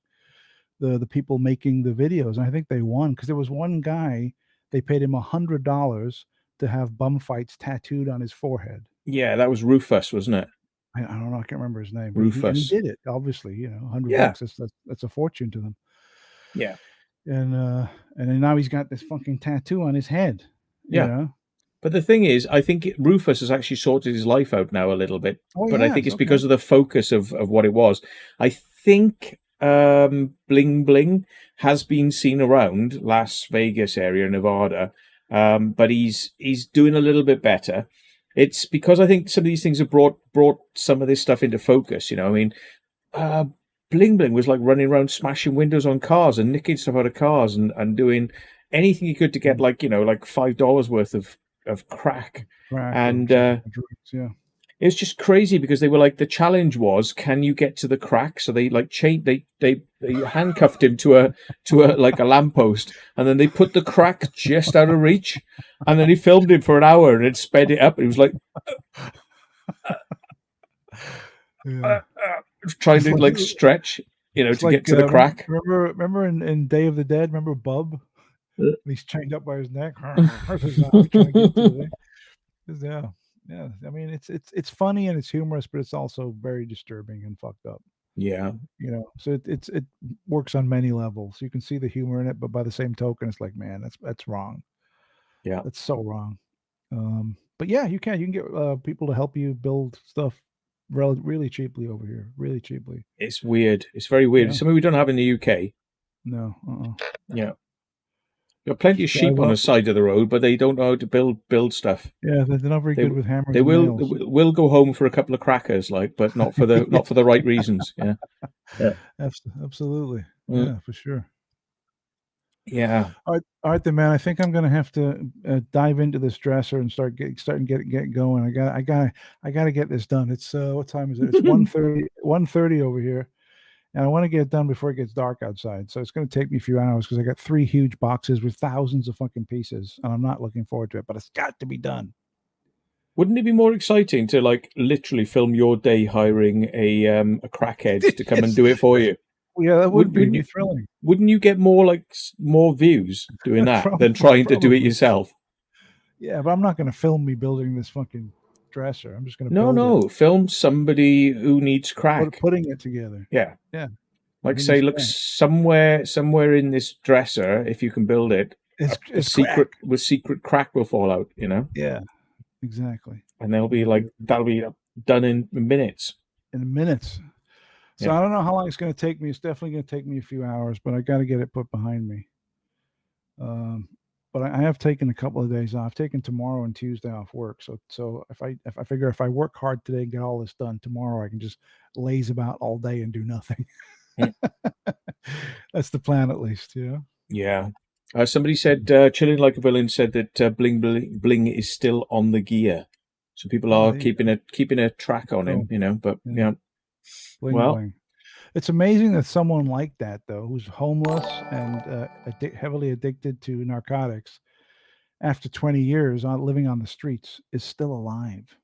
the people making the videos, and I think they won because there was one guy, they paid him $100 to have bum fights tattooed on his forehead. Yeah, that was Rufus, wasn't it? I don't know. I can't remember his name. Rufus. And he did it. Obviously, $100. That's a fortune to them. Yeah. And then now he's got this fucking tattoo on his head. You know? But the thing is, I think Rufus has actually sorted his life out now a little bit. But I think it's because of the focus of what it was. I think Bling Bling has been seen around Las Vegas area, Nevada, but he's doing a little bit better. It's because I think some of these things have brought some of this stuff into focus. I mean, Bling Bling was like running around smashing windows on cars and nicking stuff out of cars and doing anything he could to get like $5 worth of crack. And drugs, it was just crazy because they were like, the challenge was, can you get to the crack? So they like they handcuffed him to a like a lamppost, and then they put the crack just out of reach, and then he filmed him for an hour and it sped it up. It was like trying to like stretch, to get to the crack. Remember in Day of the Dead? Remember Bub? He's chained up by his neck. His zombie trying to get to the thing. Yeah, yeah. I mean, it's funny and it's humorous, but it's also very disturbing and fucked up. Yeah. So it works on many levels. You can see the humor in it, but by the same token, it's like, man, that's wrong. Yeah. That's so wrong. But yeah, you can get people to help you build stuff really cheaply over here. Really cheaply. It's weird. It's very weird. Yeah. It's something we don't have in the UK. No. Yeah. Got plenty of Just drive sheep on the up. side of the road, but they don't know how to build stuff. Yeah, they're not very good with hammers. They and will nails. will go home for a couple of crackers, like, but not for the not for the right reasons. Yeah. Absolutely. Mm. Yeah, for sure. Yeah. All right, then, man. I think I'm gonna have to dive into this dresser and start get going. I gotta get this done. It's what time is it? It's 1:30 over here, and I want to get it done before it gets dark outside. So it's gonna take me a few hours because I got 3 huge boxes with thousands of fucking pieces, and I'm not looking forward to it. But it's got to be done. Wouldn't it be more exciting to like literally film your day hiring a crackhead to come and do it for you? Yeah, that would be thrilling. Wouldn't you get more views doing that than trying to do it yourself? Yeah, but I'm not going to film me building this fucking dresser. I'm just going to No. Film somebody who needs crack. Putting it together. Yeah. Yeah. Like say, look, somewhere in this dresser, if you can build it, a secret crack will fall out. Yeah. Exactly. And that'll be done in minutes. In minutes. So I don't know how long it's going to take me. It's definitely going to take me a few hours, but I got to get it put behind me. But I have taken a couple of days off. I've taken tomorrow and Tuesday off work. So if I figure if I work hard today and get all this done tomorrow, I can just laze about all day and do nothing. That's the plan, at least. Yeah. Somebody said, Chilling Like a Villain said that bling bling is still on the gear, so people are keeping a track on him. But yeah. Bling. It's amazing that someone like that, though, who's homeless and heavily addicted to narcotics, after 20 years living on the streets, is still alive.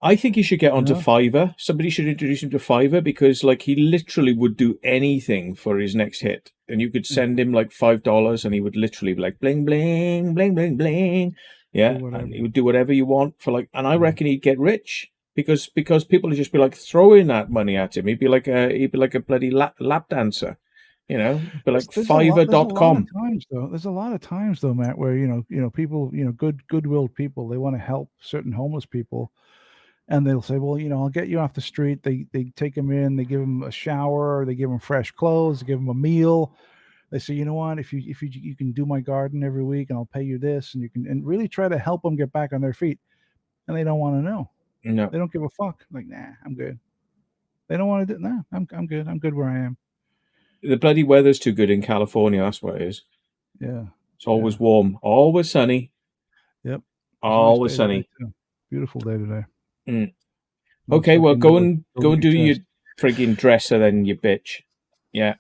I think he should get onto Fiverr. Somebody should introduce him to Fiverr because, like, he literally would do anything for his next hit. And you could send him like $5, and he would literally be like bling bling bling bling bling. Yeah, and he would do whatever you want for like. And I reckon he'd get rich. Because people would just be like throwing that money at him. He'd be like a bloody lap dancer, Be like Fiverr.com. There's a lot of times though, Matt, where people, goodwill people, they want to help certain homeless people, and they'll say, well, I'll get you off the street. They take them in, they give them a shower, they give them fresh clothes, they give them a meal. They say, you know what, if you can do my garden every week, and I'll pay you this, and you can and really try to help them get back on their feet, and they don't want to know. No, they don't give a fuck. Like, nah, I'm good. They don't want to do. Nah, I'm good. I'm good where I am. The bloody weather's too good in California. That's what it is. Yeah, it's always warm, always sunny. Yep, always sunny. Beautiful day today. Okay, well, go and do your frigging dresser then, you bitch. Yeah,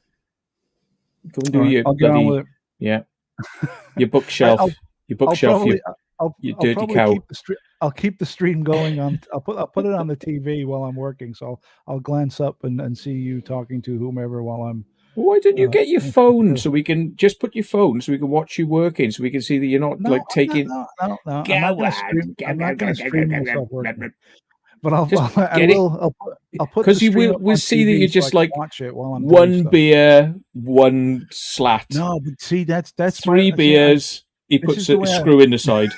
go and do your I'll get on with it. Yeah, your bookshelf. You dirty cow. I'll keep the stream going on. I'll put it on the TV while I'm working. So I'll glance up and see you talking to whomever while I'm. Well, why don't you get your phone so we can just put your phone so we can watch you working, so we can see that you're not taking. No. I'm not going to stream myself working. But I'll put because we'll see that you're just like watch it while I'm one beer, one slat. No, but see that's 3 beers. He puts a screw in the side.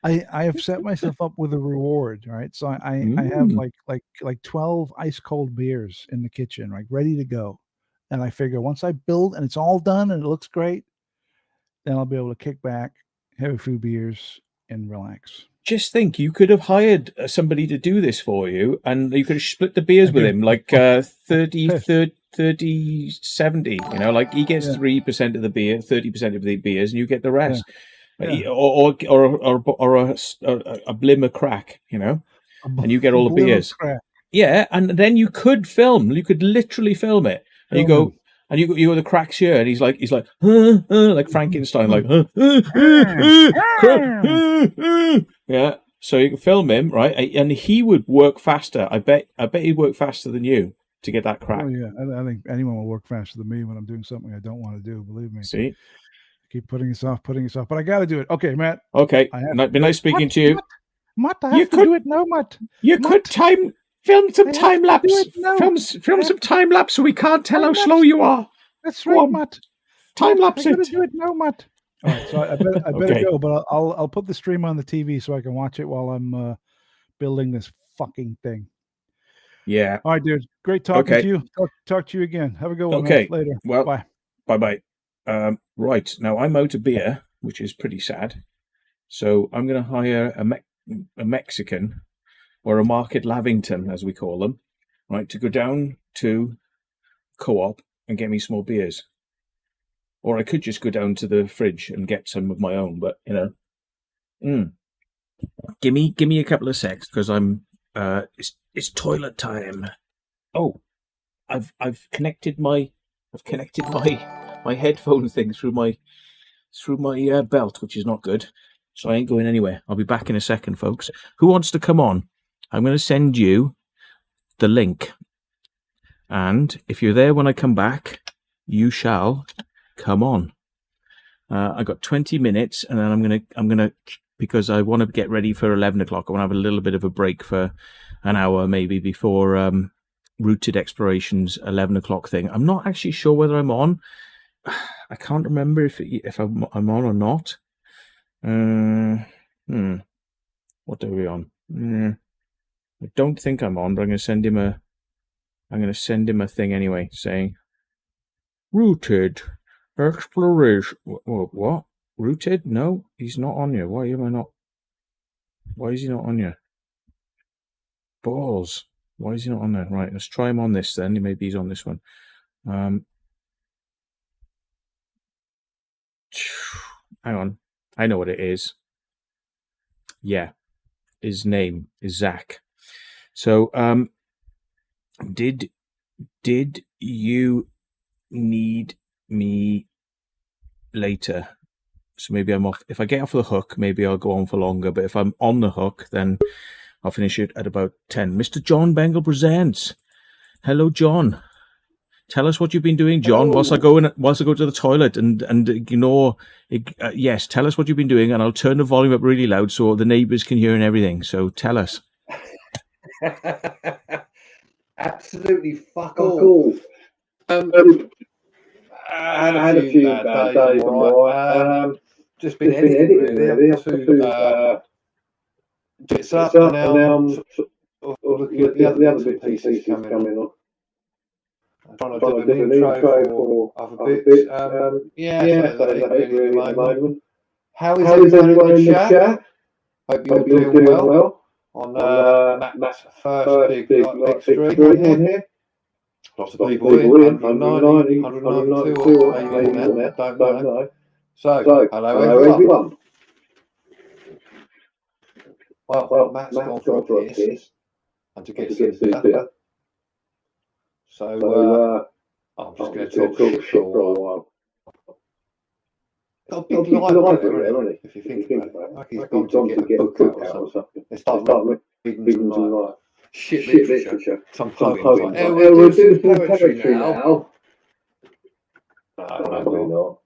I have set myself up with a reward, right? So I have like 12 ice cold beers in the kitchen, like ready to go. And I figure once I build and it's all done and it looks great, then I'll be able to kick back, have a few beers, and relax. Just think, you could have hired somebody to do this for you, and you could have split the beers with him, like 30, 70. Like he gets 3% of the beer, 30% of the beers, and you get the rest. Yeah. Or a blim of crack, and you get all the beers. Yeah, and then you could film. You could literally film it, and you go. And you go the cracks here, and he's like like Frankenstein, like yeah. So you can film him, right? And he would work faster. I bet he'd work faster than you to get that crack. Oh yeah, I think anyone will work faster than me when I'm doing something I don't want to do. Believe me. See, keep putting this off. But I got to do it. Okay, Matt. Okay. Been nice speaking to you. Matt, I have to do it now, Matt. You could film some time lapse. Film I some time lapse so we can't tell how Matt. slow you are. That's Go right, on. Matt. Time Matt, lapse I gotta it. do it now, Matt. All right, so I better Okay. go, but I'll put the stream on the TV so I can watch it while I'm building this fucking thing. Yeah. All right, dude. Great talking to you. Talk to you again. Have a good one. Okay. Man. Later. Well, bye. Bye. Right. Now I'm out of beer, which is pretty sad. So I'm going to hire a Mexican or a Market Lavington, as we call them, right, to go down to Co-op and get me some more beers. Or I could just go down to the fridge and get some of my own, but give me a couple of secs because I'm it's toilet time. Oh, I've connected my headphone thing through my belt, which is not good. So I ain't going anywhere. I'll be back in a second, folks. Who wants to come on? I'm going to send you the link, and if you're there when I come back, you shall come on. I got 20 minutes, and then I'm gonna because I want to get ready for 11 o'clock. I want to have a little bit of a break for an hour, maybe before Rooted Exploration's 11 o'clock thing. I'm not actually sure whether I'm on. I can't remember if I'm on or not. What are we on? I don't think I'm on, but I'm going to send him a thing anyway, saying Rooted Exploration. What? Rooted? No, he's not on you. Why am I not? Why is he not on you? Balls. Why is he not on there? Right, let's try him on this then. Maybe he's on this one. Hang on. I know what it is. Yeah. His name is Zach. So, did you need me later? So maybe I'm off. If I get off the hook, maybe I'll go on for longer. But if I'm on the hook, then I'll finish it at about 10. Mr. John Bengal presents. Hello, John. Tell us what you've been doing, John. Whilst I go to the toilet and ignore. Yes, tell us what you've been doing, and I'll turn the volume up really loud so the neighbours can hear and everything. So tell us. Absolutely fuck all. I had a few bad days, alright. Just been editing really. To bits up, and now I'm looking at the other bits and pieces coming on. I'm trying to do an intro for other bits. So that's it really at the moment. How is everyone in the chat? Hope you're doing well on Matt's first big stream on here. Lots of people in, 190, 192 or maybe more now, don't know. So, hello everyone. Well, Matt's gone for a piss and to get some beer. So, I'm just going to talk shit for a while. Got a big library there, isn't it? If you think about it. Like he's gone to get a book out or something. They start reading some like shit literature. Some poems. Like, we'll do some poetry now. No, probably not.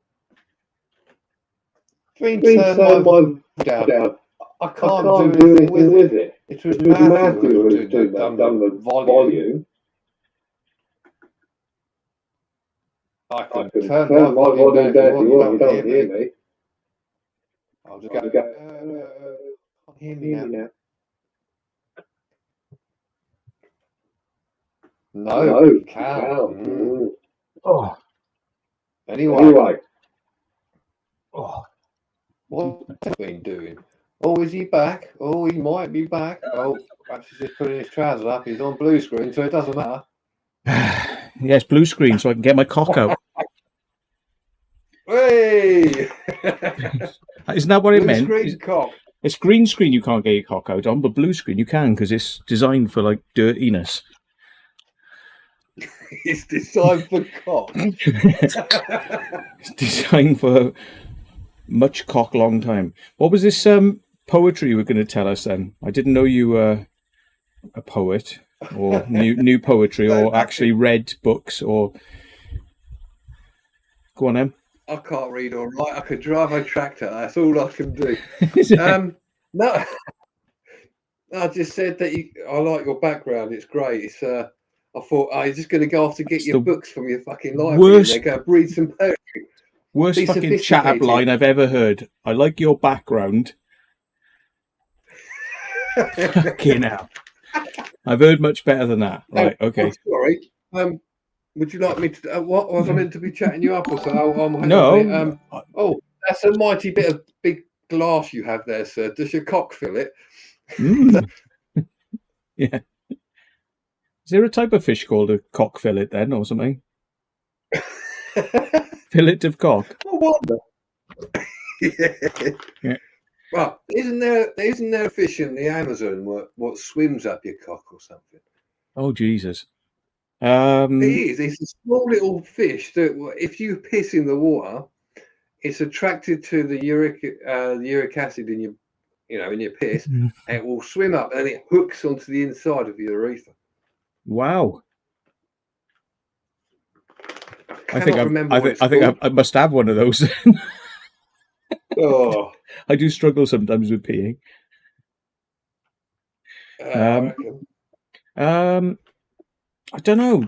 Green turn my down. I can't do anything with it. It was Matthew who's done the volume. I can turn my volume down if you don't hear me. I'll just go. Can't hear me now. No, you can't. Oh. Anyway. Oh. What's he been doing? Oh, is he back? Oh, he might be back. Oh, perhaps he's just putting his trousers up. He's on blue screen, so it doesn't matter. Yes, blue screen, so I can get my cock out. Hey! Isn't that what it meant? Screen cock. It's green screen you can't get your cock out on, but blue screen you can because it's designed for like dirtiness. It's designed for cock. It's designed for much cock long time. What was this poetry you were going to tell us then? I didn't know you were a poet or new poetry or actually read books or... Go on, Em. I can't read or write. I could drive a tractor. That's all I can do. No, I just said that I like your background. It's great. It's I thought, you're just going to go off to get your books from your fucking library and they're going to read some poetry. Worst Be fucking chat up line I've ever heard. I like your background. Fucking hell. I've heard much better than that. Right, okay. Sorry. Would you like me to? What was I meant to be chatting you up or so? No. Oh, that's a mighty bit of big glass you have there, sir. Does your cock fill it? Yeah. Is there a type of fish called a cock fillet then, or something? Fillet of cock. I wonder. Yeah. Well, isn't there a fish in the Amazon what swims up your cock or something? Oh Jesus! It is. It's a small little fish that, if you piss in the water, it's attracted to the uric acid in your piss. And it will swim up and it hooks onto the inside of your urethra. Wow. I think I must have one of those. Oh, I do struggle sometimes with peeing. I don't know.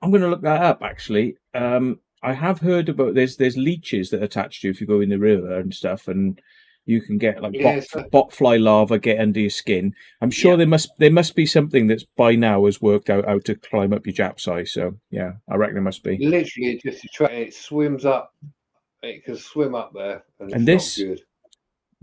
I'm going to look that up. Actually, I have heard about there's leeches that attach to you if you go in the river and stuff, and you can get like botfly larvae get under your skin. I'm sure there must be something that's by now has worked out how to climb up your japsai. So yeah, I reckon there must be. Literally, it swims up. It can swim up there, and this, not good.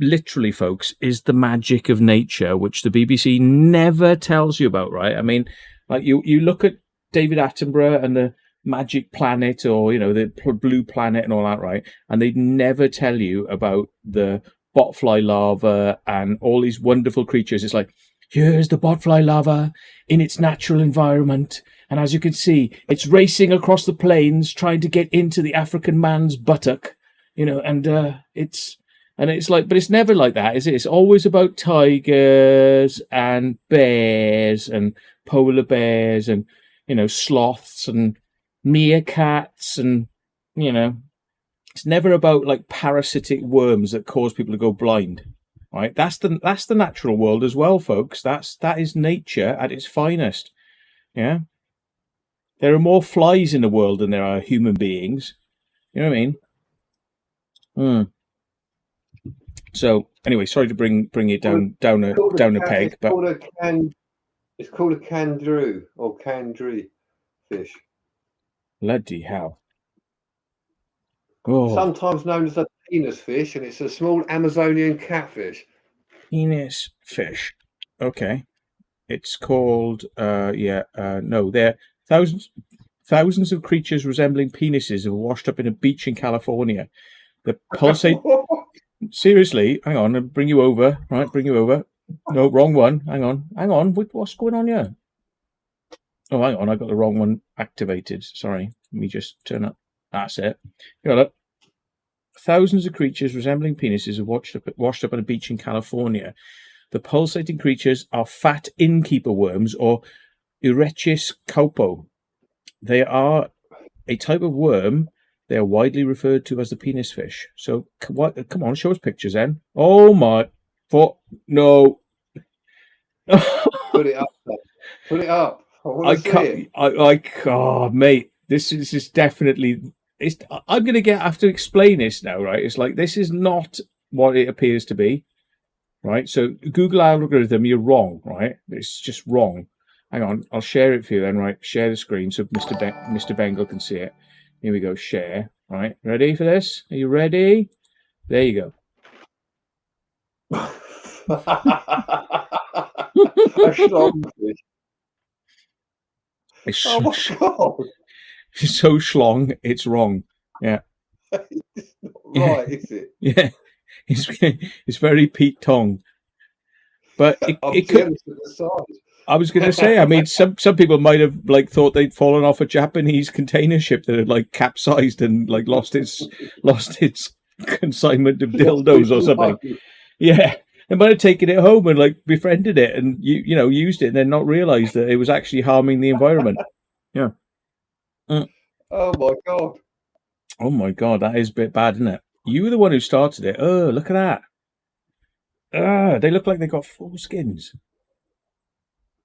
Literally, folks, is the magic of nature, which the BBC never tells you about. Right? I mean, like you look at David Attenborough and the Magic Planet, or the Blue Planet and all that, right? And they'd never tell you about the botfly larva and all these wonderful creatures. It's like, here's the botfly larva in its natural environment, and as you can see, it's racing across the plains trying to get into the African man's buttock, and it's like, but it's never like that, is it? It's always about tigers and bears and polar bears and sloths and meerkats and it's never about like parasitic worms that cause people to go blind, right? That's the natural world as well, folks. That is nature at its finest. Yeah, there are more flies in the world than there are human beings. You know what I mean? So anyway, sorry to bring it down a peg, but it's called a kandroo or kandree fish. Bloody hell. Oh. Sometimes known as a penis fish, and it's a small Amazonian catfish. Penis fish. Okay. It's called, no, they're thousands of creatures resembling penises have washed up in a beach in California. The pulsate... Seriously, hang on, I'll bring you over. Right, bring you over. No, wrong one. Hang on. What's going on here? Oh, hang on, I got the wrong one activated. Sorry. Let me just turn up. That's it. You got it. Thousands of creatures resembling penises have washed up on a beach in California. The pulsating creatures are fat innkeeper worms, or Urechis caupo. They are a type of worm. They are widely referred to as the penis fish. So, come on, show us pictures then. Oh my... No. Put it up. Put it up. I can't. Oh, mate, this is definitely... I'm going to have to explain this now, right? It's like, this is not what it appears to be, right? So, Google algorithm, you're wrong, right? It's just wrong. Hang on, I'll share it for you then, right? Share the screen so Mr. Bengal can see it. Here we go, share. Right, ready for this? Are you ready? There you go. A schlongfish. Oh my God. It's so schlong, it's wrong. Yeah. It's not right, is it? Yeah. It's very Pete Tong. But it could... I was going to say, I mean, some people might have like thought they'd fallen off a Japanese container ship that had like capsized and like lost its consignment of dildos or something. Yeah, they might have taken it home and like befriended it and used it and then not realised that it was actually harming the environment. Yeah. Oh my god. Oh my god, that is a bit bad, isn't it? You were the one who started it. Oh, look at that. They look like they got foreskins.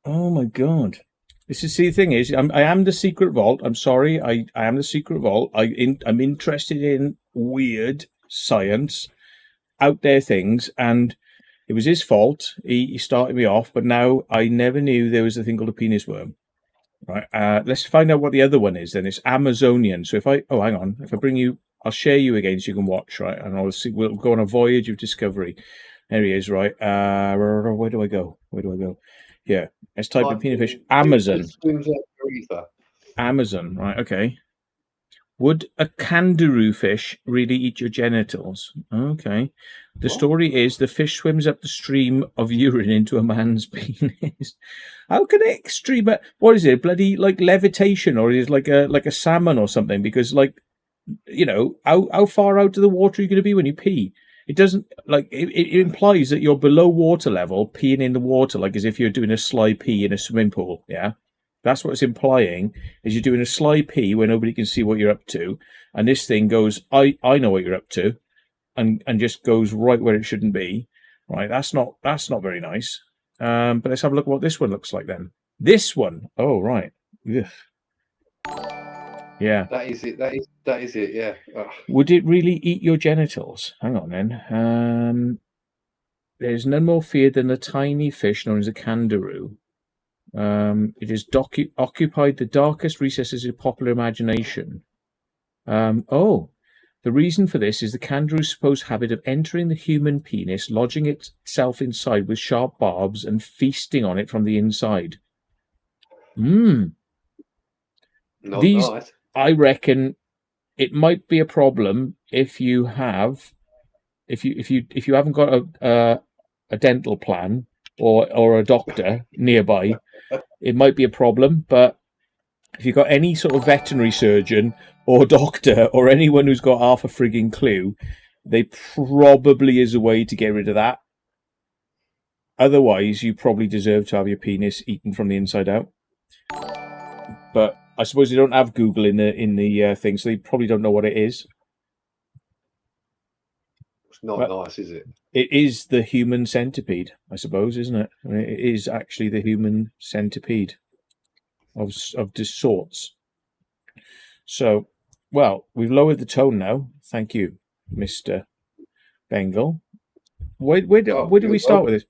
Oh my god. This is, see, the thing is, I am the secret vault. I'm sorry, I am the secret vault. I'm interested in weird science, out there things, and it was his fault. He started me off, but now I never knew there was a thing called a penis worm. Right. Let's find out what the other one is. Then it's Amazonian. So if I hang on, if I bring you, I'll share you again so you can watch. Right, and I'll see. We'll go on a voyage of discovery. There he is. Right. Where do I go? Yeah. Let's type in penis fish. Amazon. Amazon. Right. Okay. Would a kangaroo fish really eat your genitals? Okay. The story is the fish swims up the stream of urine into a man's penis. How can it stream? What is it? Bloody like levitation, or is it like a salmon or something? Because like, you know, how far out of the water are you going to be when you pee? It doesn't like it implies that you're below water level, peeing in the water, like as if you're doing a sly pee in a swimming pool. Yeah. That's what it's implying, is you're doing a sly pee where nobody can see what you're up to. And this thing goes, I know what you're up to, and just goes right where it shouldn't be. Right, that's not very nice. But let's have a look at what this one looks like then. This one. Oh, right. Ugh. Yeah. That is it. That is it, yeah. Ugh. Would it really eat your genitals? Hang on then. There's none more feared than the tiny fish known as a kangaroo. It has occupied the darkest recesses of popular imagination. The reason for this is the kangaroo's supposed habit of entering the human penis, lodging itself inside with sharp barbs, and feasting on it from the inside. Not nice. I reckon it might be a problem if you haven't got a dental plan or a doctor nearby. It might be a problem, but if you've got any sort of veterinary surgeon or doctor or anyone who's got half a frigging clue, there probably is a way to get rid of that. Otherwise, you probably deserve to have your penis eaten from the inside out. But I suppose they don't have Google in the thing, so they probably don't know what it is. It's not nice, is it? It is the human centipede, I suppose, isn't it? I mean, it is actually the human centipede of sorts. So, well, we've lowered the tone now. Thank you, Mr. Bengal. Where do we start with this?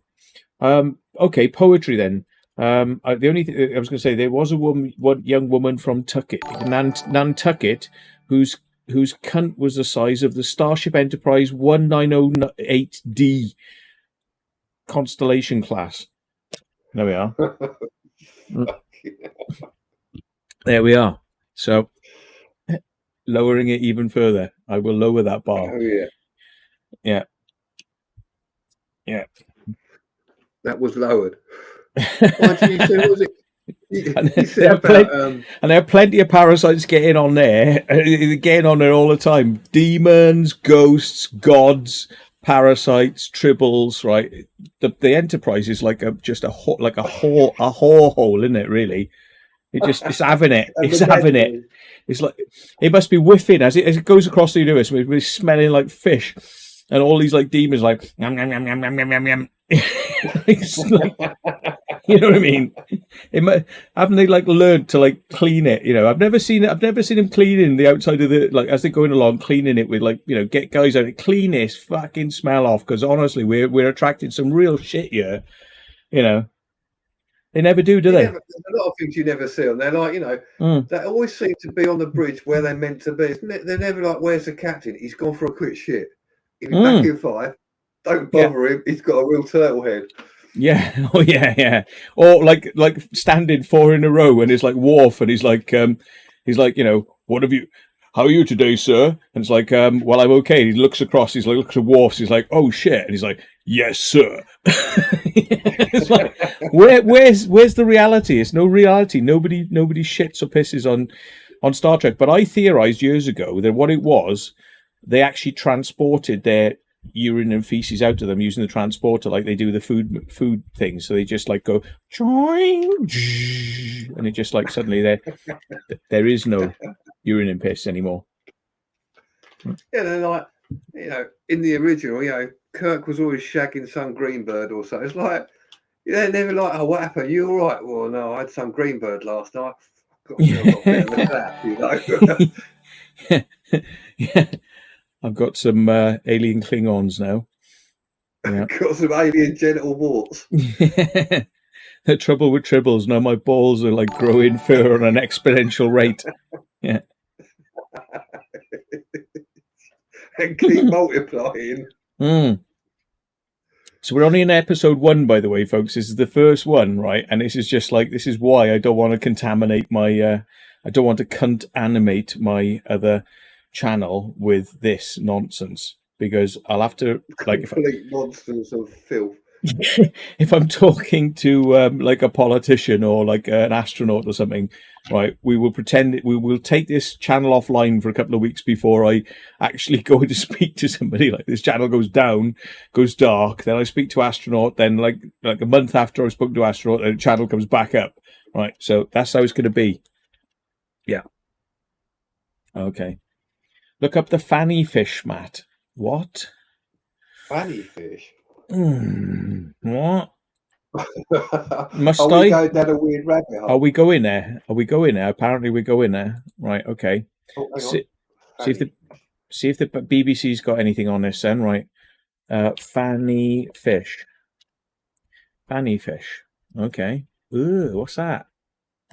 Okay, poetry then. The only thing I was going to say, there was one young woman from Nantucket, whose cunt was the size of the Starship Enterprise 1908D constellation class. There we are. There we are. So, lowering it even further. I will lower that bar. Oh, yeah. Yeah. Yeah. That was lowered. What did you say? Was it? And there are plenty of parasites getting on there all the time. Demons, ghosts, gods, parasites, tribbles. Right, the Enterprise is like just a whore hole, isn't it? Really, it's having it. It's having it. It's like it must be whiffing as it goes across the universe. We're smelling like fish, and all these like demons like yum yum yum yum yum yum yum. You know what I mean? Haven't they like learned to like clean it? You know, I've never seen him cleaning the outside of the, like, as they're going along, cleaning it with, like, you know, get guys out, clean this fucking smell off, because honestly, we're attracting some real shit here. You know, they never do they? There's a lot of things you never see, and they're like, you know, they always seem to be on the bridge where they're meant to be. They're never like, where's the captain? He's gone for a quick shit. He's back in 5. Don't bother him. He's got a real turtle head. Yeah. Oh, yeah, yeah. Or like standing 4 in a row, and it's like Worf, and he's like, you know, how are you today, sir? And it's like, well, I'm okay. And he looks across. He's like, looks at Worf. He's like, oh shit. And he's like, yes, sir. It's like, where's the reality? It's no reality. Nobody shits or pisses on Star Trek. But I theorized years ago that what it was, they actually transported their urine and feces out of them using the transporter like they do the food things. So they just like go, and it just like suddenly there is no urine and piss anymore. Yeah, they're like, you know, in the original, you know, Kirk was always shagging some greenbird or so. It's like, they're never like, oh, what happened? You all right? Well, no, I had some greenbird last night. Got a bit of a crap, you know. Yeah. I've got some alien Klingons now. Yeah. Got some alien genital warts. The trouble with tribbles, now my balls are like growing fur on an exponential rate. Yeah. And keep multiplying. So we're only in episode 1, by the way, folks. This is the first one, right? And this is just like, this is why I don't want to contaminate my, I don't want to cunt-animate my other channel with this nonsense, because I'll have to, like, complete monsters of filth. If I'm talking to like a politician or like an astronaut or something, right, we will take this channel offline for a couple of weeks before I actually go to speak to somebody. Like, this channel goes down, goes dark, then I speak to astronaut, then like a month after I spoke to astronaut, the channel comes back up. Right, so that's how it's going to be. Yeah. Okay. Look up the fanny fish, Matt. What? Fanny fish? What? Must Are I? we going down a weird rabbit hole? Are we going there? Apparently we're going there. Right, okay. Oh, see if the BBC's got anything on this then, right? Fanny fish. Fanny fish. Okay. Ooh, what's that?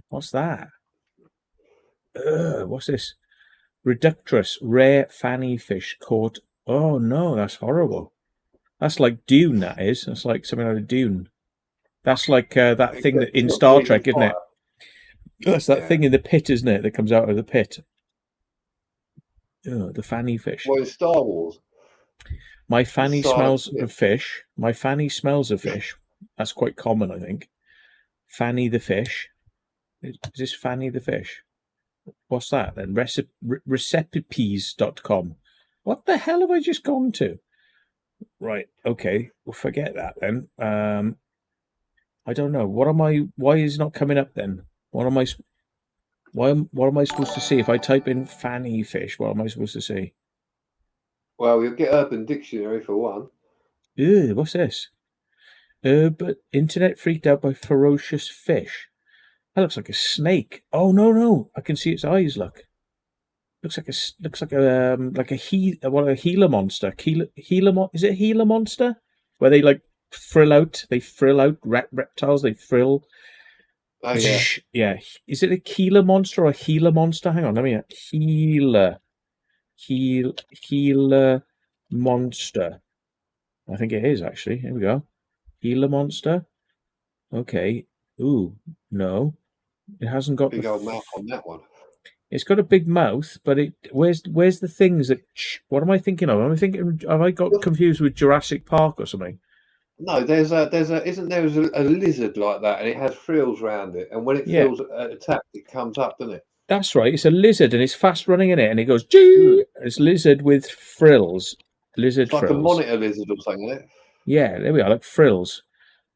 What's that? What's this? Reductress, rare fanny fish caught. Oh no, that's horrible. That's like Dune, that is. That's like something out of Dune. That's like that thing that in Star Trek, isn't it? That's that thing in the pit, isn't it? That comes out of the pit. Oh, the fanny fish. Well, in Star Wars. My fanny smells of fish. My fanny smells of fish. That's quite common, I think. Fanny the fish. Is this Fanny the fish? What's that then? Recipes.com. What the hell have I just gone to? Right, okay, we'll forget that then. I don't know. Why is it not coming up then? What am I supposed to see? If I type in fanny fish, what am I supposed to see? Well, you'll get Urban Dictionary for one. Ew, what's this? But internet freaked out by ferocious fish. That looks like a snake. Oh no, I can see its eyes, look. Looks like a Gila monster. Is it a Gila monster? Where they like frill out reptiles. They frill. Oh yeah. Yeah. Is it a Gila monster or a Gila monster? Hang on, let me. Gila monster. I think it is actually. Here we go. Gila monster. Okay. Ooh, no, it hasn't got big old mouth on that one. It's got a big mouth, but where's the things that? What am I thinking of? Have I got confused with Jurassic Park or something? No, isn't there a lizard like that, and it has frills around it, and when it feels attacked, it comes up, doesn't it? That's right. It's a lizard, and it's fast running in it, and it goes. It's lizard with frills. Lizard it's like frills. A monitor lizard or something, isn't it? Yeah, there we are. Like frills.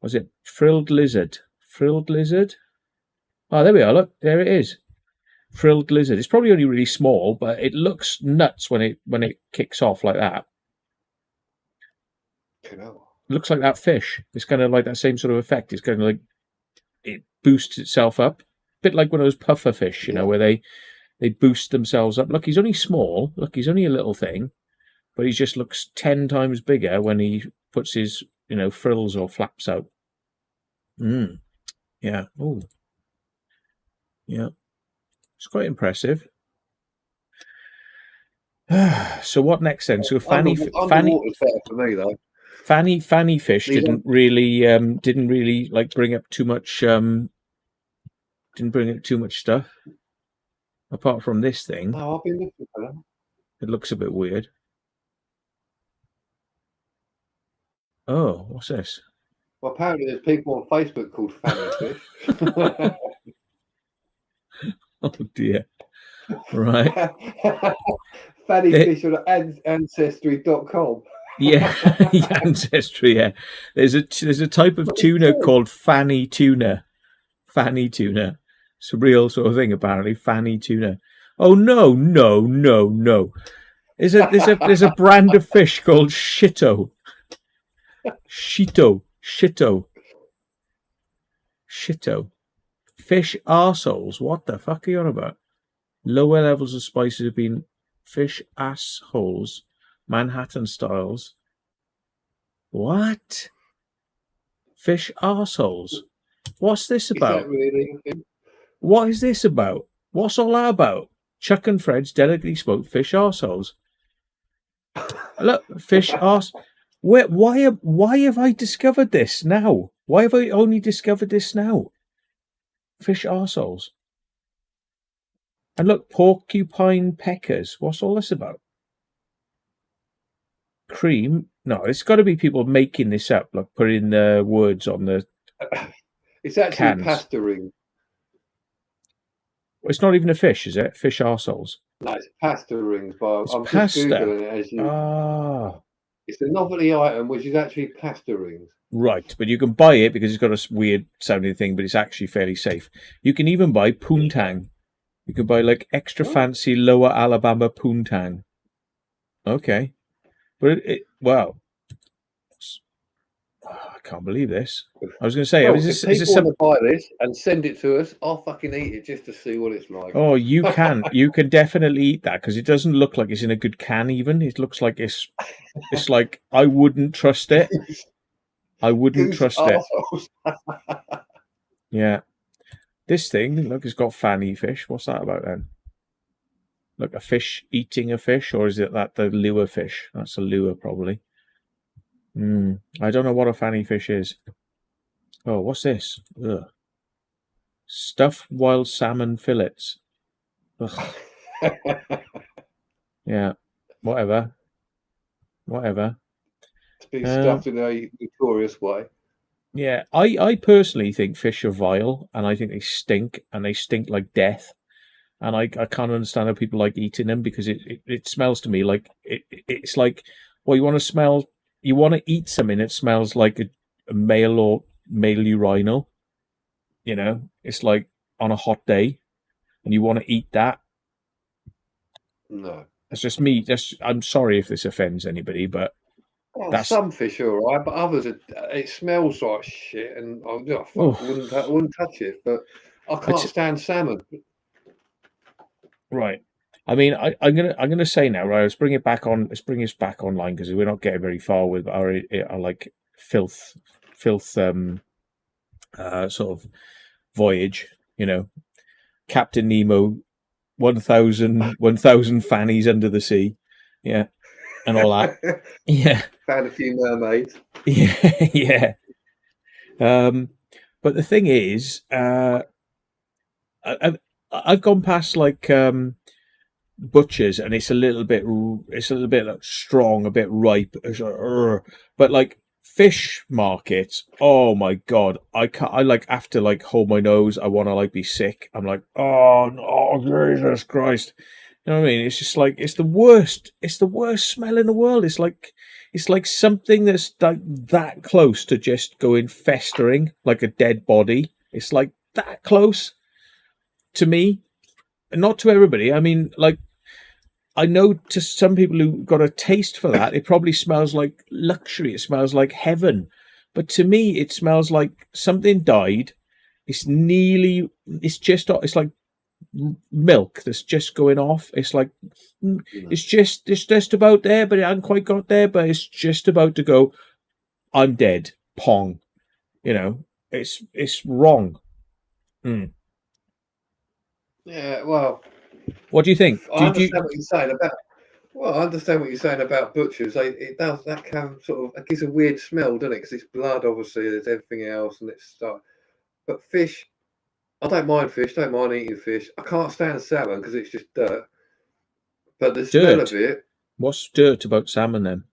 Was it frilled lizard? Frilled lizard. Oh, there we are. Look, there it is. Frilled lizard. It's probably only really small, but it looks nuts when it kicks off like that. You know. It looks like that fish. It's kind of like that same sort of effect. It's kind of like it boosts itself up, a bit like one of those puffer fish, you know, where they boost themselves up. Look, he's only small. Look, he's only a little thing, but he just looks 10 times bigger when he puts his frills or flaps out. Yeah. Oh. Yeah. It's quite impressive. So what next then? So fanny better for me though. Fanny fish didn't really like bring up too much. Didn't bring up too much stuff. Apart from this thing. No, I've been looking for them. It looks a bit weird. Oh, what's this? Well, apparently there's people on Facebook called Fanny Fish. Oh dear. Right. Fanny Fish on Ancestry.com. Yeah, ancestry. Yeah, there's a type of tuna called fanny tuna. Fanny tuna. It's a real sort of thing, apparently. Fanny tuna. Oh no, no, no, no. There's a brand of fish called shito. Shito. Fish arseholes. What the fuck are you on about? Lower levels of spices have been fish assholes, Manhattan styles. What? Fish arseholes. What's this Is that about? really? What is this about? What's all that about? Chuck and Fred's delicately smoked fish arseholes. Look, fish arse. Why have I discovered this now? Why have I only discovered this now? Fish arseholes. And look, porcupine peckers. What's all this about? Cream? No, it's got to be people making this up, like putting the words on the It's actually cans. pasta ring. It's not even a fish, is it? Fish arseholes. No, it's pasta rings. But It's I'm pasta. just googling it as you. Ah, It's a novelty item, which is actually pasta rings. right. But you can buy it because it's got a weird sounding thing, but it's actually fairly safe. You can even buy poontang. You can buy like extra fancy Lower Alabama poontang. Okay, but wow. I can't believe this. I was going to say, Well, is if this people want to buy this and send it to us, I'll fucking eat it just to see what it's like. Oh, you can definitely eat that because it doesn't look like it's in a good can. Even it looks like it's like I wouldn't trust it. I wouldn't trust it. Yeah, this thing, look, it's got fanny fish. What's that about then? Like a fish eating a fish, or is it that the lure fish? That's a lure probably. I don't know what a fanny fish is. Oh, what's this? Ugh. Stuffed wild salmon fillets. Ugh. Yeah, whatever. It's been stuffed in a notorious way. Yeah, I personally think fish are vile, and I think they stink like death. And I can't understand how people like eating them because it smells to me like it's like, well, you want to eat something that smells like a male urinal. You know, it's like on a hot day, and you want to eat that. No, that's just me. I'm sorry if this offends anybody, but some fish are alright, but others it smells like shit, and I wouldn't touch it. But I can't stand salmon. Right. I mean, I'm gonna say now, right? Let's bring us back online because we're not getting very far with our like filth sort of voyage. You know, Captain Nemo, 1,000 fannies under the sea, yeah, and all that. Yeah, found a few mermaids. Yeah. But the thing is, I've gone past like butchers, and it's a little bit like strong, a bit ripe, but like fish markets, oh my god, I like have to like hold my nose. I want to like be sick. I'm like, oh no, Jesus Christ. You know what I mean? It's just like it's the worst smell in the world. It's like something that's like that close to just going festering like a dead body. It's like that close to me. Not to everybody. I mean, like, I know to some people who got a taste for that, it probably smells like luxury. It smells like heaven. But to me, it smells like something died. It's like milk that's just going off. It's like, it's just about there, but it hasn't quite got there, but it's just about to go, I'm dead. Pong. You know, it's wrong. Yeah, well, what do you think? I understand what you're saying about. Well, I understand what you're saying about butchers. It gives a weird smell, doesn't it? Because it's blood, obviously. There's everything else, and it's stuff. But fish, I don't mind fish. Don't mind eating fish. I can't stand salmon because it's just dirt. But the smell of it. What's dirt about salmon then?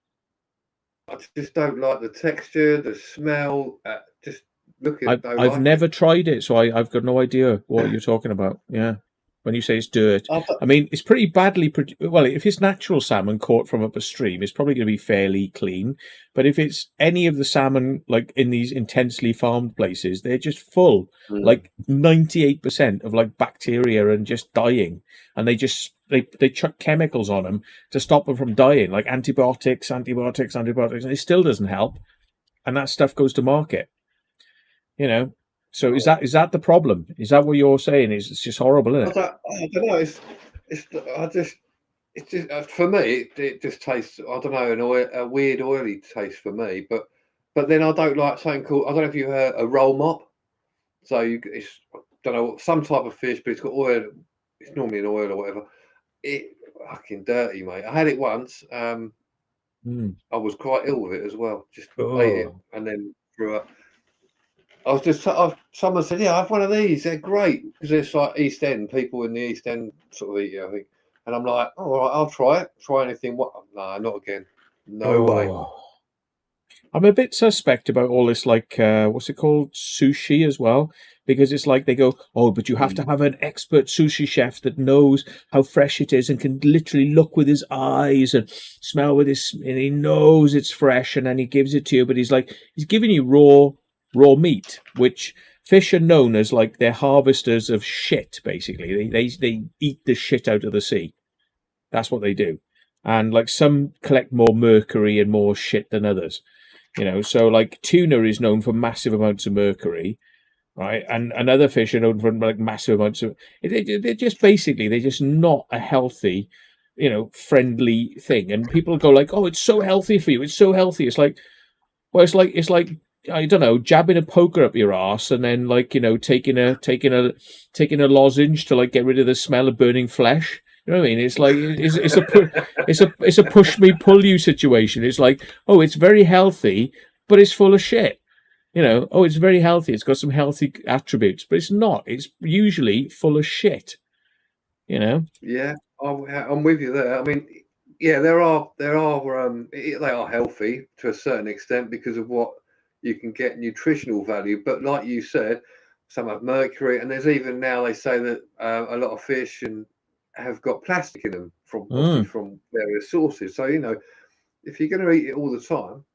I just don't like the texture, the smell. Just looking. I've never tried it, so I've got no idea what you're talking about. Yeah. When you say it's dirt, I mean, it's pretty badly. Well, if it's natural salmon caught from up a stream, it's probably going to be fairly clean. But if it's any of the salmon, like in these intensely farmed places, they're just full, like 98% of like bacteria and just dying. And they chuck chemicals on them to stop them from dying, like antibiotics, and it still doesn't help. And that stuff goes to market, you know. So is that the problem? Is that what you're saying? It's just horrible, isn't it? I don't know. It's just for me. It just tastes. I don't know, a weird oily taste for me. But then I don't like something called. I don't know if you heard a roll mop. So it's I don't know, some type of fish, but it's got oil. It's normally an oil or whatever. It fucking dirty, mate. I had it once. I was quite ill with it as well. Just ate it and then threw up. Someone said, yeah, I have one of these. They're great because it's like East End. People in the East End sort of eat it, I think. And I'm like, oh, all right, I'll try it. Try anything. What? No, not again. No way. I'm a bit suspect about all this, like, what's it called? Sushi as well. Because it's like they go, oh, but you have to have an expert sushi chef that knows how fresh it is and can literally look with his eyes and smell with his, and he knows it's fresh, and then he gives it to you. But he's giving you raw meat, which fish are known as like they're harvesters of shit. Basically, they eat the shit out of the sea. That's what they do, and like some collect more mercury and more shit than others. You know, so like tuna is known for massive amounts of mercury. Right, and other fish are known for like massive amounts of. They're just not a healthy, friendly thing. And people go like, "Oh, it's so healthy for you. It's so healthy." It's like, well, it's like I don't know, jabbing a poker up your ass and then like taking a lozenge to like get rid of the smell of burning flesh. You know what I mean? It's like it's a push me pull you situation. It's like, oh, it's very healthy, but it's full of shit. Oh, it's very healthy. It's got some healthy attributes, but it's not. It's usually full of shit. Yeah, I'm with you there. I mean, yeah, they are healthy to a certain extent because of what you can get nutritional value. But like you said, some have mercury, and there's even now they say that a lot of fish have got plastic in them possibly from various sources. So if you're going to eat it all the time,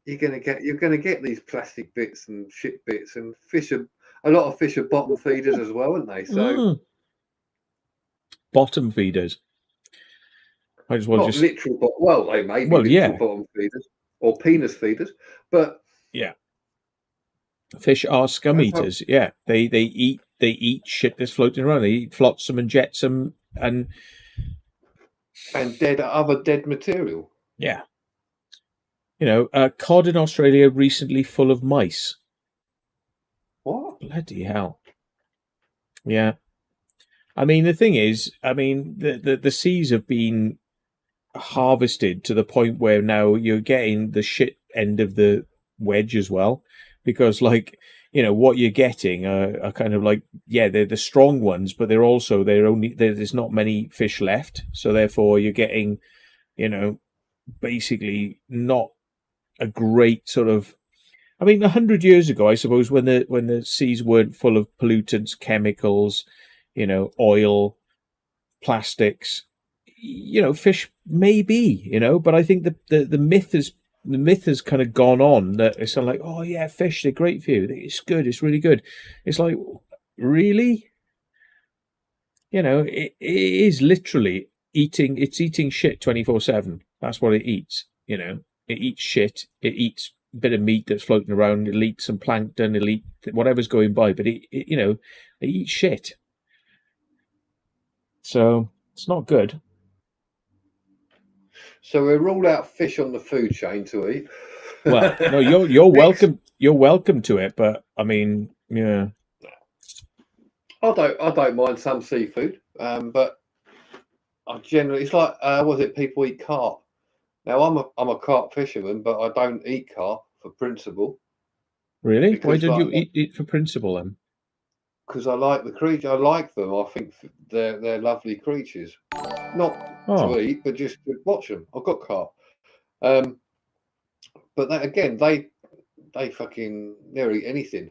you're going to get these plastic bits and shit bits, and a lot of fish are bottom feeders as well, aren't they? So bottom feeders. I just want not literal, but well, they may be literal bottom feeders or penis feeders, but yeah, fish are scum eaters. Yeah, they eat shit that's floating around. They eat flotsam and jetsam and other dead material. Yeah. Cod in Australia recently full of mice. What? Bloody hell. Yeah. I mean, the thing is, the seas have been harvested to the point where now you're getting the shit end of the wedge as well. Because, like, what you're getting are kind of like, yeah, they're the strong ones, but there's not many fish left. So therefore you're getting, basically not a great sort of. 100 years ago, I suppose, when the seas weren't full of pollutants, chemicals, oil, plastics, fish maybe, but I think the myth has kind of gone on that it's like, oh yeah, fish, they're great for you. It's good. It's really good. It's like, really? It is literally eating shit 24/7. That's what it eats. It eats shit. It eats a bit of meat that's floating around. It'll eat some plankton. It'll eat whatever's going by. But it eats shit. So it's not good. So we rule out fish on the food chain to eat. Well, no, you're welcome. You're welcome to it, but yeah. I don't mind some seafood, but I generally it's like people eat carp. Now I'm a carp fisherman, but I don't eat carp for principle. Really? Why don't you eat it for principle then? Because I like the creature. I like them. I think they're lovely creatures. Not to eat, but just to watch them. I've got carp. But that, again, they fucking never eat anything.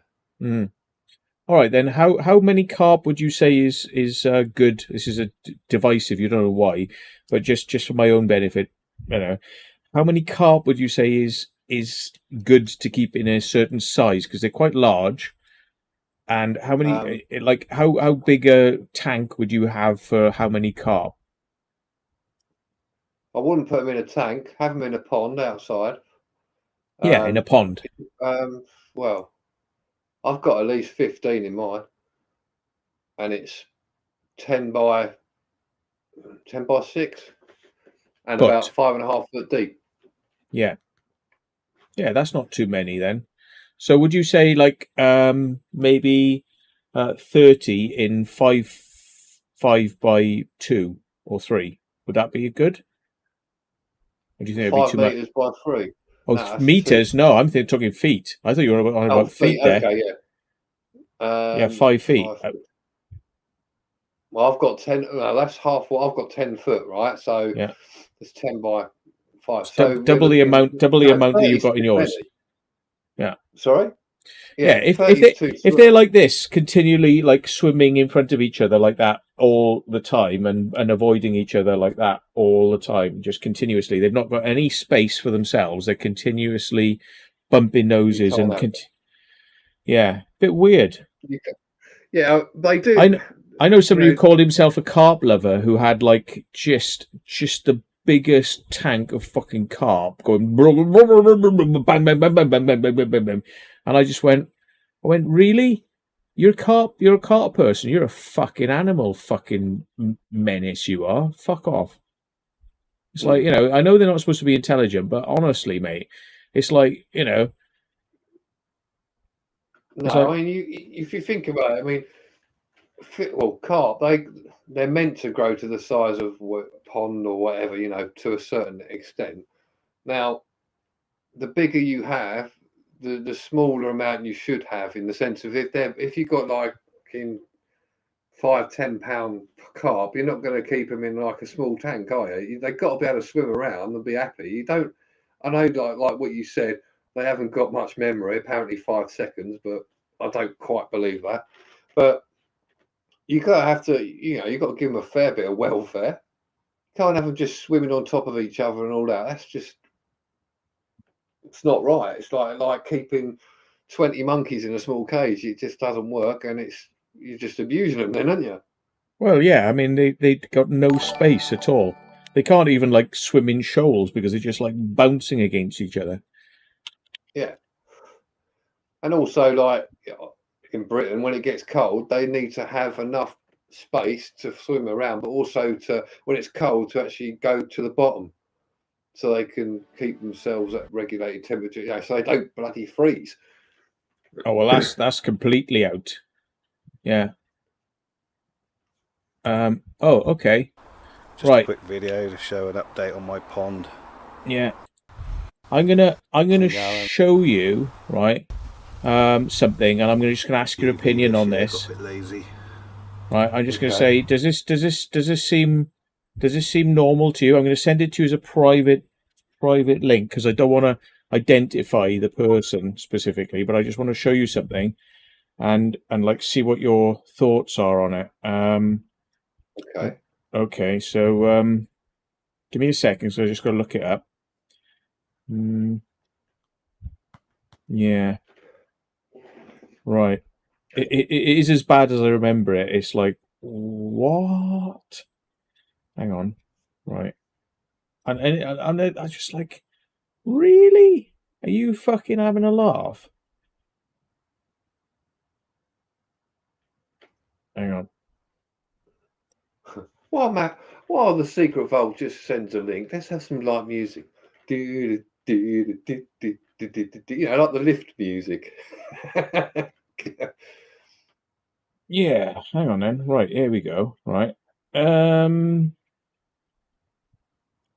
All right, then. How many carp would you say is good? This is a divisive. You don't know why, but just for my own benefit, you know, how many carp would you say is good to keep in a certain size? Because they're quite large. And how many, like, how big a tank would you have for how many carp? I wouldn't put them in a tank. Have them in a pond outside. Yeah, in a pond. Well, I've got at least 15 in mine, and it's 10 by 6, and But about 5.5 foot deep. yeah, that's not too many then. So would you say like maybe 30 in 5 by 2 or 3? Would that be good? Or do you think it'd be 5 too much? meters by 3. Oh, No, that's meters? too. No, I'm talking feet. I thought you were on about feet there. Okay, yeah. Yeah, 5 feet. 5 foot. Well, I've got 10. No, that's half what I've got. 10 foot, right? So Yeah, it's 10 by 5. it's So double the amount. Double the amount that you've got in yours. Many. Yeah. Sorry. Yeah, if 30 is if they're like this, continually like swimming in front of each other like that all the time, and avoiding each other like that all the time, just continuously, they've not got any space for themselves. They're continuously bumping noses and yeah, bit weird. Yeah, they do. I know somebody who called himself a carp lover who had like just the biggest tank of fucking carp going bang bang bang bang bang bang bang bang bang bang. And I went, really? You're a carp person. You're a fucking animal fucking menace, you are. Fuck off. It's like, you know, I know they're not supposed to be intelligent, but honestly, mate, it's like, you know. No, I mean, if you think about it, I mean, well, carp, they're meant to grow to the size of a pond or whatever, you know, to a certain extent. Now, the bigger you have, the smaller amount you should have, in the sense of if you've got like in 5-10 pound carp, you're not going to keep them in like a small tank, are you? They've got to be able to swim around and be happy. You don't. I know, like what you said, they haven't got much memory. Apparently 5 seconds, but I don't quite believe that. But you gotta have to, you know, you got to give them a fair bit of welfare. You can't have them just swimming on top of each other and all that. That's just, it's not right. It's like keeping 20 monkeys in a small cage. It just doesn't work, and you're just abusing them then, aren't you? Well, yeah, I mean, they got no space at all. They can't even like swim in shoals because they're just like bouncing against each other. Yeah. And also, like in Britain, when it gets cold, they need to have enough space to swim around, but also to, when it's cold, to actually go to the bottom, so they can keep themselves at regulated temperature, you know, so they don't bloody freeze. Oh well, that's completely out. Yeah. Oh, okay. Just a quick video to show an update on my pond. Yeah. I'm gonna show you, right, something, and I'm just gonna ask your opinion on this. Got a bit lazy. Right. I'm just gonna say, does this seem normal to you? I'm gonna send it to you as a private link because I don't want to identify the person specifically, but I just want to show you something and like see what your thoughts are on it. Okay, so give me a second, so I just got to look it up. Yeah, right. It is as bad as I remember it. It's like, what? Hang on, right. And I just like, really? Are you fucking having a laugh? Hang on. Well, Matt, while the Secret Vault just sends a link, let's have some light music. You know, like the lift music. Yeah, hang on then. Right, here we go. Right.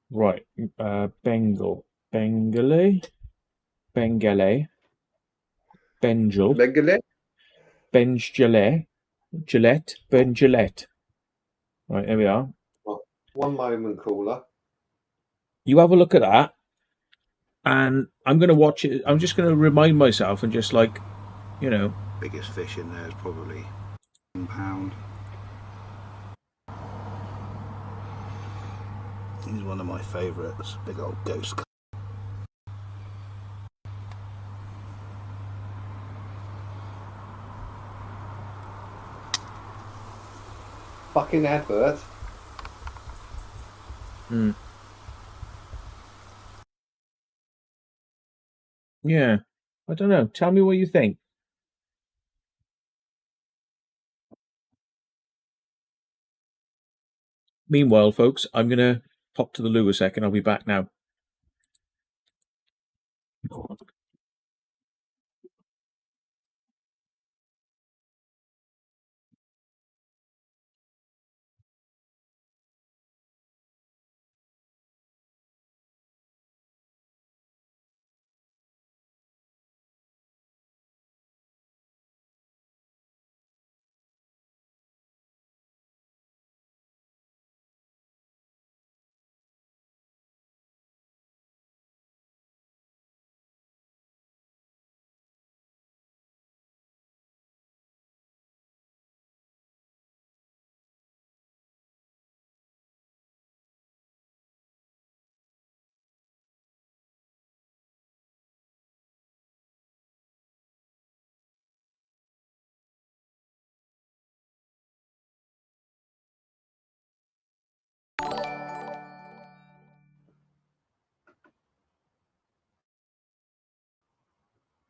Right. Bengal. Bengale. Bengale. Bengal. Bengale? Benjale. Gillette. Benjillette. Right, here we are. One moment, caller. You have a look at that. And I'm going to watch it. I'm just going to remind myself and just like, you know, biggest fish in there is probably £1. He's one of my favourites, big old ghost. Fucking advert. Yeah, I don't know. Tell me what you think. Meanwhile, folks, I'm going to pop to the loo a second. I'll be back now.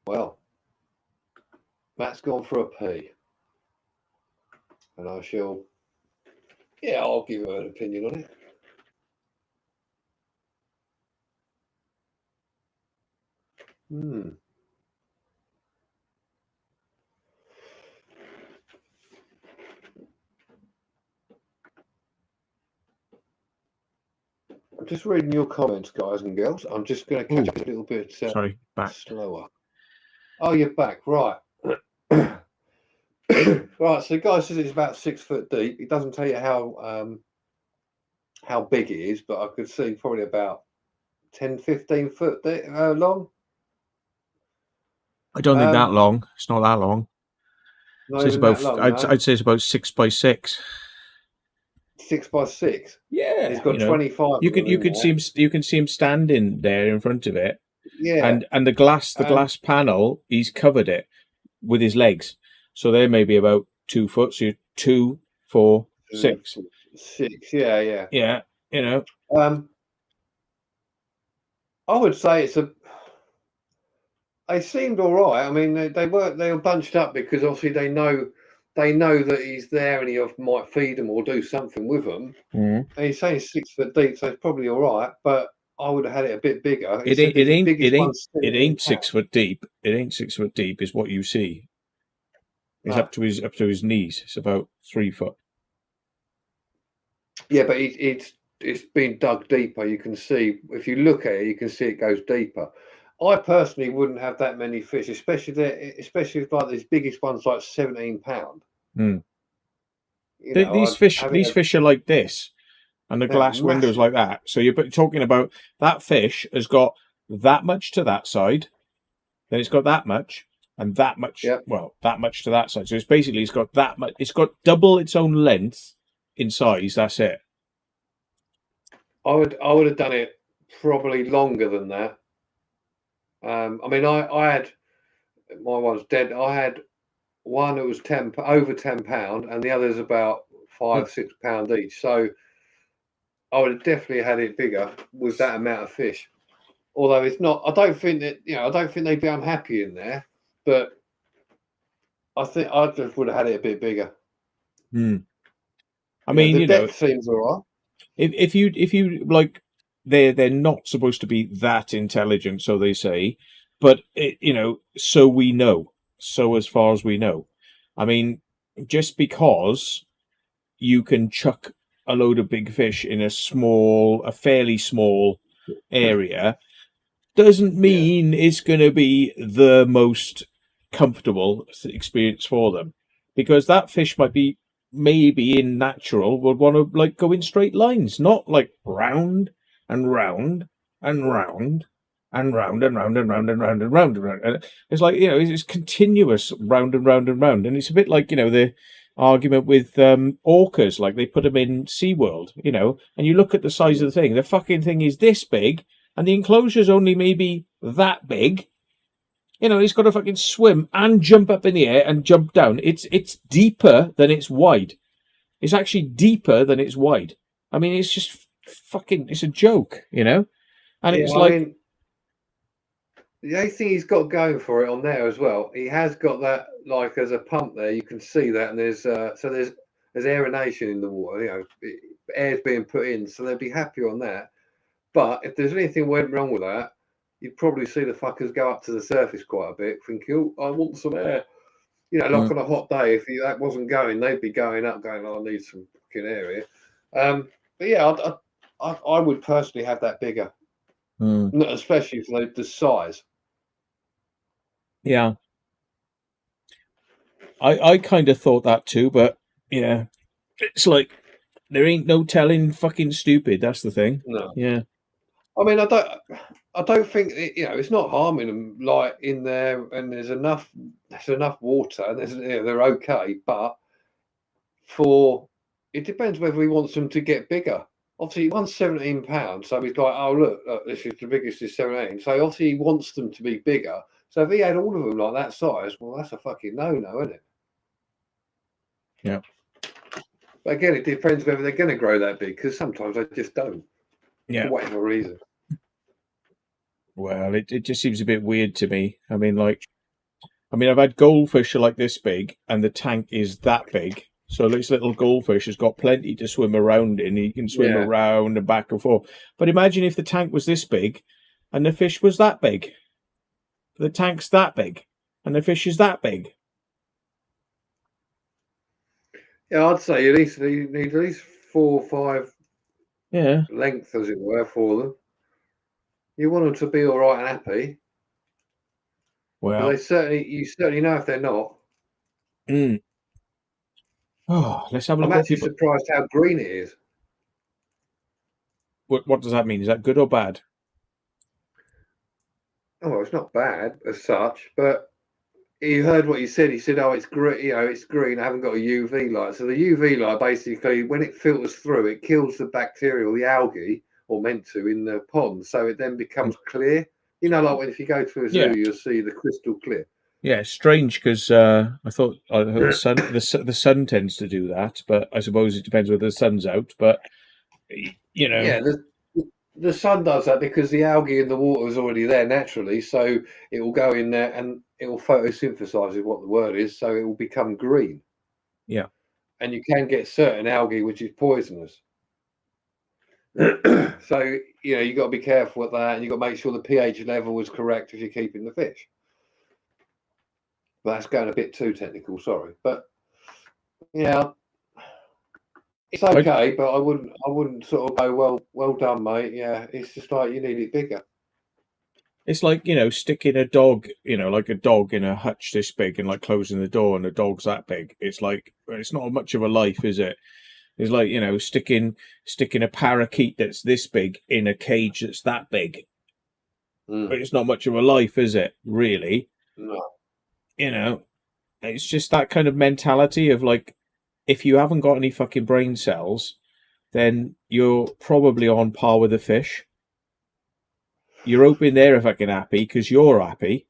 Well, Matt's gone for a pee. And I shall, I'll give her an opinion on it. I'm just reading your comments, guys and girls. I'm just going to catch up a little bit Sorry, back. slower. Oh, you're back, right. Right, so the guy says it's about 6 foot deep. He doesn't tell you how big it is, but I could see probably about 10, 15 foot long. I don't think that long. It's not that long. Not So it's even about. that long, I'd say it's about 6 by 6. 6 by 6. Yeah, He's got 25. You can see him standing there in front of it. Yeah, and the glass panel, he's covered it with his legs, so they may be about 2 foot. So you're 2, 4, 6. 6. Yeah. Yeah, I would say they seemed all right. I mean, they were bunched up because obviously they know that he's there and he might feed them or do something with them. And he's saying 6 foot deep, so it's probably all right. But I would have had it a bit bigger. It ain't 6 foot deep. It ain't 6 foot deep. Is what you see. It's up to his knees. It's about 3 foot. Yeah, but it's been dug deeper. You can see, if you look at it, you can see it goes deeper. I personally wouldn't have that many fish, especially like these biggest ones, like 17 pound. These fish are like this, and the glass windows like that. So you're talking about that fish has got that much to that side, then it's got that much, and that much. Yep. Well, that much to that side. So it's got that much. It's got double its own length in size. That's it. I would have done it probably longer than that. I mean, I had, my one's dead. I had one that was over 10 pound, and the other's about 5, 6 pound each. So I would have definitely had it bigger with that amount of fish. Although it's not, I don't think they'd be unhappy in there, but I think I just would have had it a bit bigger. I mean, the depth seems all right. If you like, they're not supposed to be that intelligent, so they say, but so we know. So as far as we know, I mean, just because you can chuck a load of big fish in a fairly small area, doesn't mean it's going to be the most comfortable experience for them, because that fish maybe in natural would want to go in straight lines, not like round and round and round and round and round and round and round and round and round. And it's like, it's continuous round and round and round. And it's a bit like, the argument with orcas, like they put them in SeaWorld, and you look at the size of the thing, the fucking thing is this big, and the enclosure's only maybe that big. It's got to fucking swim and jump up in the air and jump down. It's deeper than it's wide. It's actually deeper than it's wide. I mean, it's just fucking, it's a joke, And it's like... The only thing he's got going for it on there as well, he has got that, like, as a pump there, you can see that, and there's aeration in the water, air's being put in, so they'd be happy on that. But if there's anything went wrong with that, you'd probably see the fuckers go up to the surface quite a bit, thinking, oh, I want some air. Like on a hot day, if that wasn't going, they'd be going up, going, oh, I need some fucking air here. But yeah, I would personally have that bigger, especially for the size. Yeah. I kind of thought that too, but yeah, it's like there ain't no telling fucking stupid. That's the thing. No. Yeah. I mean, I don't think it's not harming them like in there, and there's enough water, and they're okay. But it depends whether he wants them to get bigger. Obviously, one's 17 pounds, so he's like, oh look, this is the biggest is 17. So obviously he wants them to be bigger. So if he had all of them like that size, well, that's a fucking no-no, isn't it? Yeah. But again, it depends whether they're going to grow that big, because sometimes they just don't. Yeah. For whatever reason. Well, it just seems a bit weird to me. I mean, I've had goldfish are like this big, and the tank is that big. So this little goldfish has got plenty to swim around in. He can swim around and back and forth. But imagine if the tank was this big, and the fish was that big. The tank's that big, and the fish is that big. Yeah, I'd say you need at least 4 or 5 length, as it were, for them. You want them to be all right and happy. Well, you certainly know if they're not. Oh, let's have a look. I'm actually surprised how green it is. What does that mean? Is that good or bad? Oh, well, it's not bad as such, but you heard what he said. He said, "Oh, it's green. It's green. I haven't got a UV light." So the UV light, basically, when it filters through, it kills the bacteria or the algae, or meant to, in the pond. So it then becomes clear. Like when if you go to a zoo, you'll see the crystal clear. Yeah, it's strange because I thought the sun tends to do that, but I suppose it depends whether the sun's out. But yeah, the sun does that because the algae in the water is already there naturally, so it will go in there and it will photosynthesize, is what the word is, so it will become green. Yeah, and you can get certain algae which is poisonous. So you got to be careful with that, and you got to make sure the pH level is correct if you're keeping the fish. But that's going a bit too technical, sorry, but yeah. It's okay, but I wouldn't sort of go, well done, mate. Yeah, it's just like you need it bigger. It's like, sticking a dog, like a dog in a hutch this big and like closing the door and the dog's that big. It's like, it's not much of a life, is it? It's like, sticking a parakeet that's this big in a cage that's that big. But it's not much of a life, is it? Really? No. It's just that kind of mentality of like, if you haven't got any fucking brain cells, then you're probably on par with a fish. You're hoping they're fucking happy because you're happy.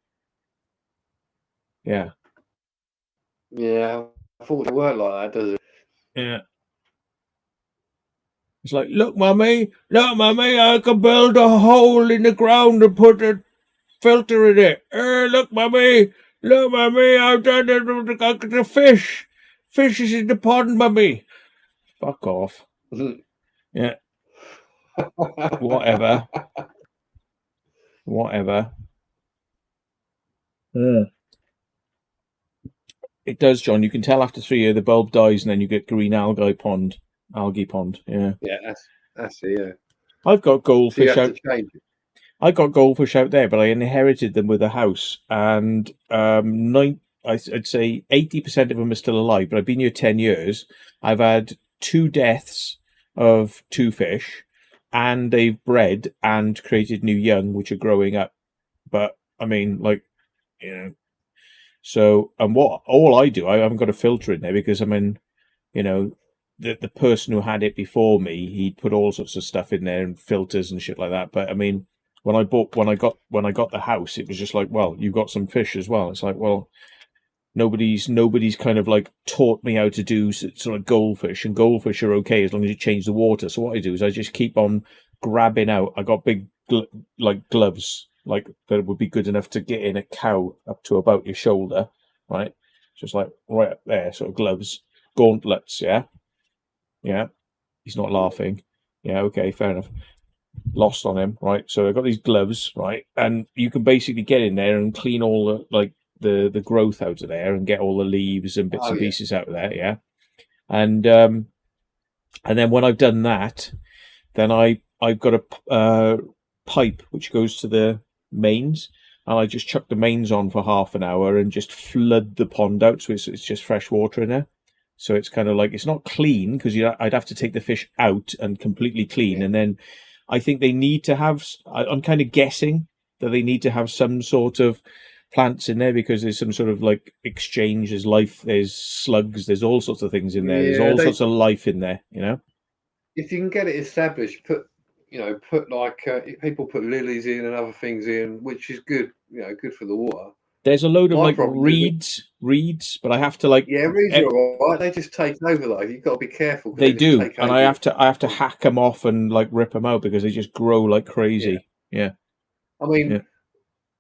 Yeah. Yeah, I thought it worked like that, does it? Yeah. It's like, look, mummy, I can build a hole in the ground and put a filter in it. Look, mummy, I've done it. I got a fish. Fish is in the pond, mummy. Fuck off. Yeah. Whatever. Yeah. It does, John. You can tell after 3 years the bulb dies and then you get green algae pond. Yeah. Yeah, that's it, yeah. I've got goldfish out. I got goldfish out there, but I inherited them with a house, and I'd say 80% of them are still alive. But I've been here 10 years. I've had 2 deaths of 2 fish, and they've bred and created new young, which are growing up. But I mean, like, you know, so, and what all I do, I haven't got a filter in there because I mean, you know, the person who had it before me, he put all sorts of stuff in there and filters and shit like that. But I mean, when I got the house, it was just like, well, you've got some fish as well. It's like, well, nobody's kind of like taught me how to do sort of goldfish, and goldfish are okay as long as you change the water. So what I do is I just keep on grabbing out. I got big like gloves, like that would be good enough to get in a cow up to about your shoulder, right? Just like right up there, sort of gloves, gauntlets, yeah. He's not laughing. Yeah, okay, fair enough. Lost on him, right? So I've got these gloves, right, and you can basically get in there and clean all the like the growth out of there and get all the leaves and bits and pieces out of there, yeah. And then when I've done that, then I've got a pipe which goes to the mains, and I just chuck the mains on for half an hour and just flood the pond out, so it's just fresh water in there. So it's kind of like, it's not clean because I'd have to take the fish out and completely clean, and then I think they need to have. I'm kind of guessing that they need to have some sort of plants in there because there's some sort of like exchange. There's life. There's slugs. There's all sorts of things in there. There's all sorts of life in there. You know. If you can get it established, put like people put lilies in and other things in, which is good. Good for the water. There's a load of like reeds, but I have to like reeds are all right. They just take over though. You've got to be careful. They do, and I have to hack them off and like rip them out because they just grow like crazy. Yeah. I mean,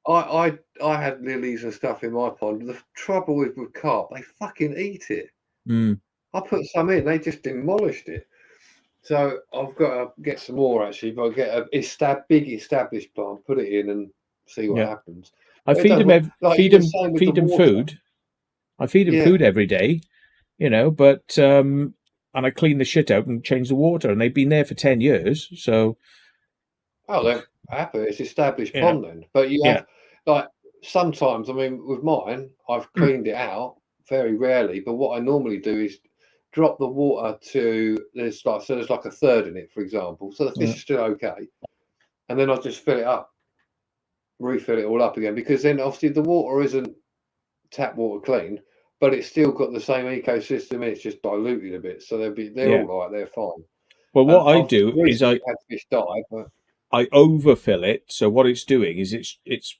I had lilies and stuff in my pond. The trouble with carp, they fucking eat it. I put some in, they just demolished it. So I've got to get some more actually, but I'll get a big established plant, put it in, and see what happens. I feed them food. I feed them food every day, but and I clean the shit out and change the water, and they've been there for 10 years. So, they're happy. It's established pond then. But you have like sometimes. I mean, with mine, I've cleaned it out very rarely. But what I normally do is drop the water to there's like a third in it, for example. So the fish is still okay, and then I just fill it up. Refill it all up again, because then obviously the water isn't tap water clean, but it's still got the same ecosystem. It's just diluted a bit, so they're all right. They're fine. Well, what I do is I had fish die, but I overfill it. So what it's doing is it's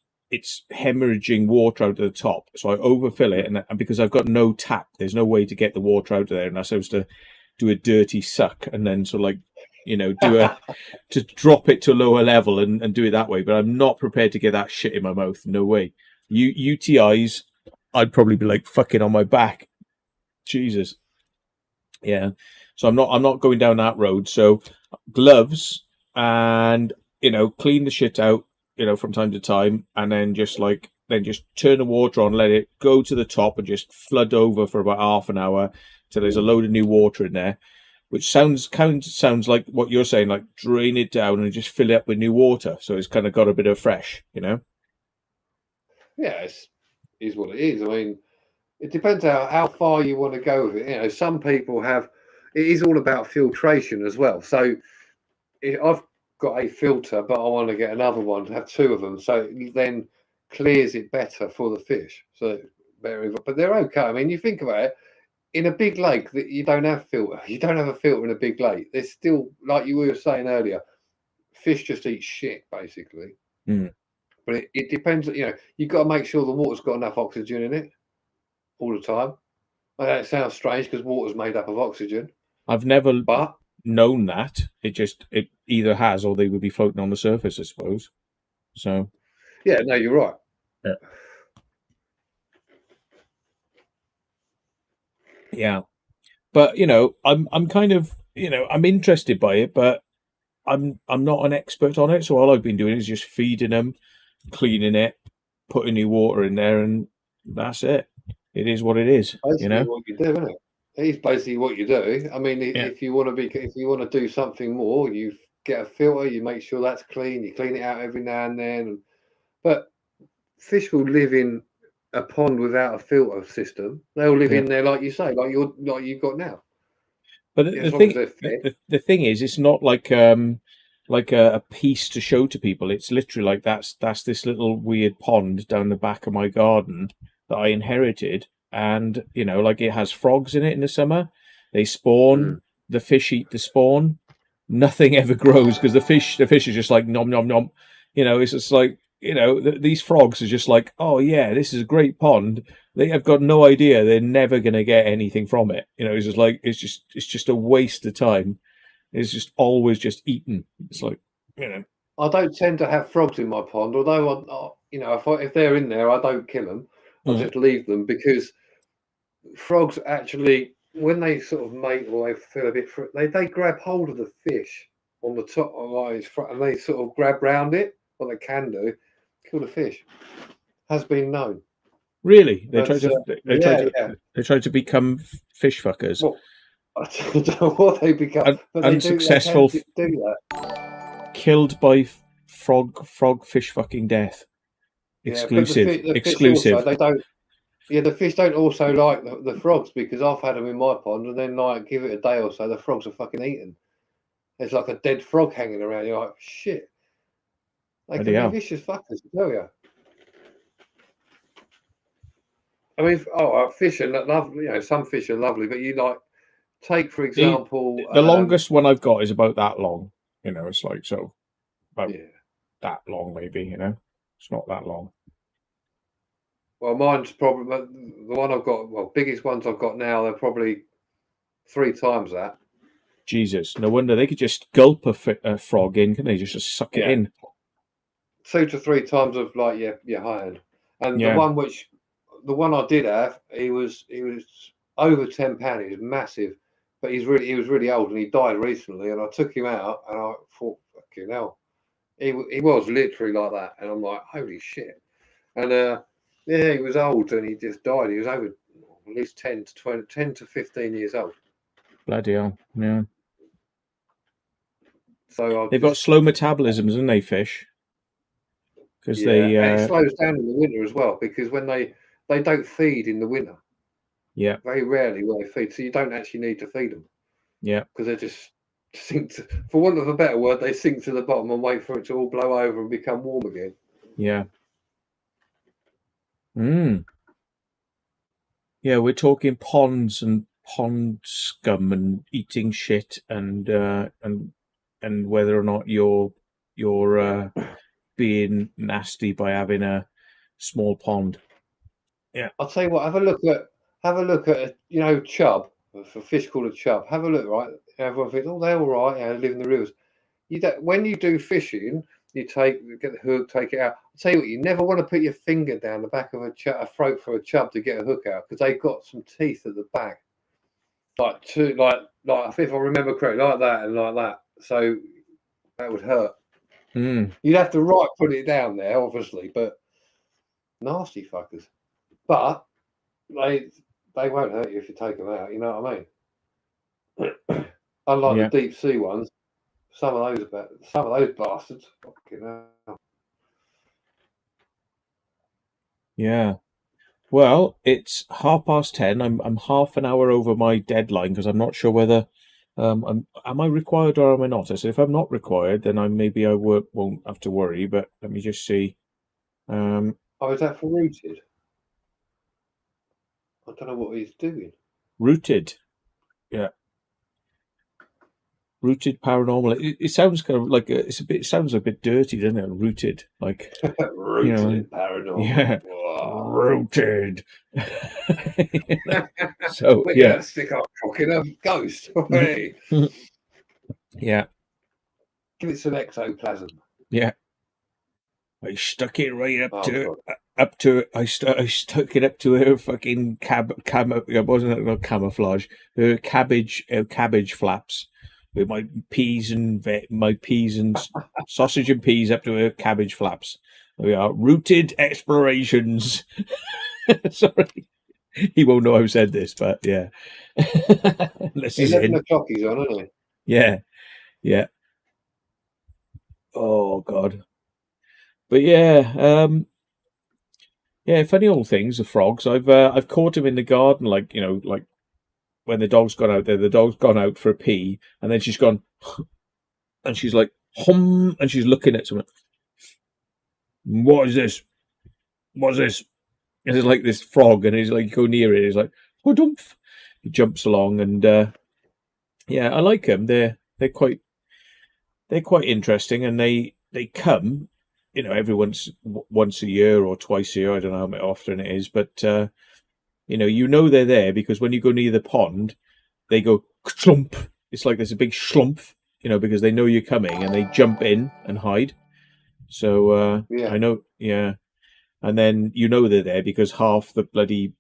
hemorrhaging water out of the top. So I overfill it, and because I've got no tap, there's no way to get the water out of there, and I'm supposed to do a dirty suck and then sort of like to drop it to a lower level and do it that way. But I'm not prepared to get that shit in my mouth. No way. UTIs, I'd probably be like fucking on my back. Jesus. Yeah. So I'm not going down that road. So gloves and clean the shit out, from time to time, and then just turn the water on, let it go to the top, and just flood over for about half an hour till there's a load of new water in there. Which sounds like what you're saying, like drain it down and just fill it up with new water, so it's kind of got a bit of fresh, Yeah, it is what it is. I mean, it depends how far you want to go with it. Some people it is all about filtration as well. So I've got a filter, but I want to get another one to have two of them, so it then clears it better for the fish. So but they're okay. I mean, you think about it. In a big lake that you don't have filter, you don't have a filter in a big lake. There's still, like you were saying earlier, fish just eat shit basically. But it depends. You've got to make sure the water's got enough oxygen in it all the time. I know it sounds strange because water's made up of oxygen. I've never known that. It either has or they would be floating on the surface, I suppose. So yeah, no, you're right. Yeah, but I'm kind of I'm interested by it, but I'm not an expert on it. So all I've been doing is just feeding them, cleaning it, putting new water in there, and that's it. It is what it is. Basically what you do, isn't it? It is basically what you do. I mean, if you want to do something more, you get a filter, you make sure that's clean, you clean it out every now and then. But fish will live in a pond without a filter system. They'll live in there, like you say, like you've got now. But the thing is, it's not like a piece to show to people. It's literally like that's this little weird pond down the back of my garden that I inherited, and like it has frogs in it in the summer. They spawn. The fish eat the spawn. Nothing ever grows because the fish is just like nom nom nom. It's just like these frogs are just like, oh yeah, this is a great pond. They have got no idea they're never going to get anything from it. It's just like it's just a waste of time. It's just always just eaten. It's like I don't tend to have frogs in my pond, although if they're in there, I don't kill them. I just leave them because frogs actually, when they sort of mate or they feel a bit, they grab hold of the fish on the top of his front, and they sort of grab round it. What they can do, kill the fish. Has been known. Really, they try to become fish fuckers. Well, I don't know what they become, but unsuccessful. They do that. Killed by frog fish fucking death. Exclusive. The exclusive. Also, they don't. Yeah, the fish don't also like the frogs, because I've had them in my pond, and then like give it a day or so, the frogs are fucking eaten. There's like a dead frog hanging around. You're like, shit. They can be vicious fuckers, I tell you. I mean, fish are lovely. Some fish are lovely, but you like take, for example, the longest one I've got is about that long. It's like about that long, maybe. It's not that long. Well, mine's probably the one I've got. Well, biggest ones I've got now, they're probably 3 times that. Jesus, no wonder they could just gulp a frog in, can they? Just suck it in. 2 to 3 times of like your high end, and the one I did have, he was over £10. He was massive, but he was really old, and he died recently. And I took him out, and I thought, fucking hell, he was literally like that, and I'm like, holy shit. And he was old, and he just died. He was over at least 10 to 15 years old. Bloody hell, yeah. So they've got slow metabolisms, haven't they, fish? Because and it slows down in the winter as well, because when they don't feed in the winter. Yeah. Very rarely will they feed, so you don't actually need to feed them. Yeah. Because they just sink to, for want of a better word, they sink to the bottom and wait for it to all blow over and become warm again. Yeah. Yeah, we're talking ponds and pond scum and eating shit and whether or not you're being nasty by having a small pond. Yeah, I'll tell you what. Have a look at chub. A fish called a chub. Have a look, right? Everyone thinks, oh, they're all right. They live in the rivers. When you do fishing, you get the hook, take it out. I'll tell you what. You never want to put your finger down the back of a throat for a chub to get a hook out, because they've got some teeth at the back, like if I remember correctly, like that and like that. So that would hurt. You'd have to put it down there, obviously, but nasty fuckers. But they won't hurt you if you take them out. You know what I mean? Unlike the deep sea ones, some of those bastards. Fucking hell. Yeah. Well, it's 10:30. I'm half an hour over my deadline because I'm not sure whether am I required or am I not? I said if I'm not required, then I won't have to worry. But let me just see. Is that for Rooted? I don't know what he's doing. Rooted, yeah. Rooted paranormal. It sounds kind of like it sounds a bit dirty, doesn't it? Rooted, like rooted paranormal. Yeah, wow. Rooted. So we're gonna stick our cock in a ghost. Yeah. Give it some ectoplasm. Yeah. I stuck it right up to I stuck it up to her fucking it wasn't camouflage, her cabbage flaps with my peas and sausage and peas up to her cabbage flaps. There we are. Rooted explorations. Sorry. He won't know I've said this, but yeah. Unless he's 11 o'clock he's on, isn't he? Yeah. Yeah. Oh God. But yeah, funny old things. The frogs. I've caught him in the garden, like when the dog's gone out there. The dog's gone out for a pee, and then she's gone, and she's like hum, and she's looking at someone. What is this? What's this? And it's like this frog, and he's like, go near it. He's like, oh, dumph. He jumps along, and yeah, I like them. They're quite interesting, and they come, every once a year or twice a year. I don't know how often it is, but they're there because when you go near the pond, they go clump. It's like there's a big schlumph, because they know you're coming, and they jump in and hide. So I know, yeah. And then they're there because half the bloody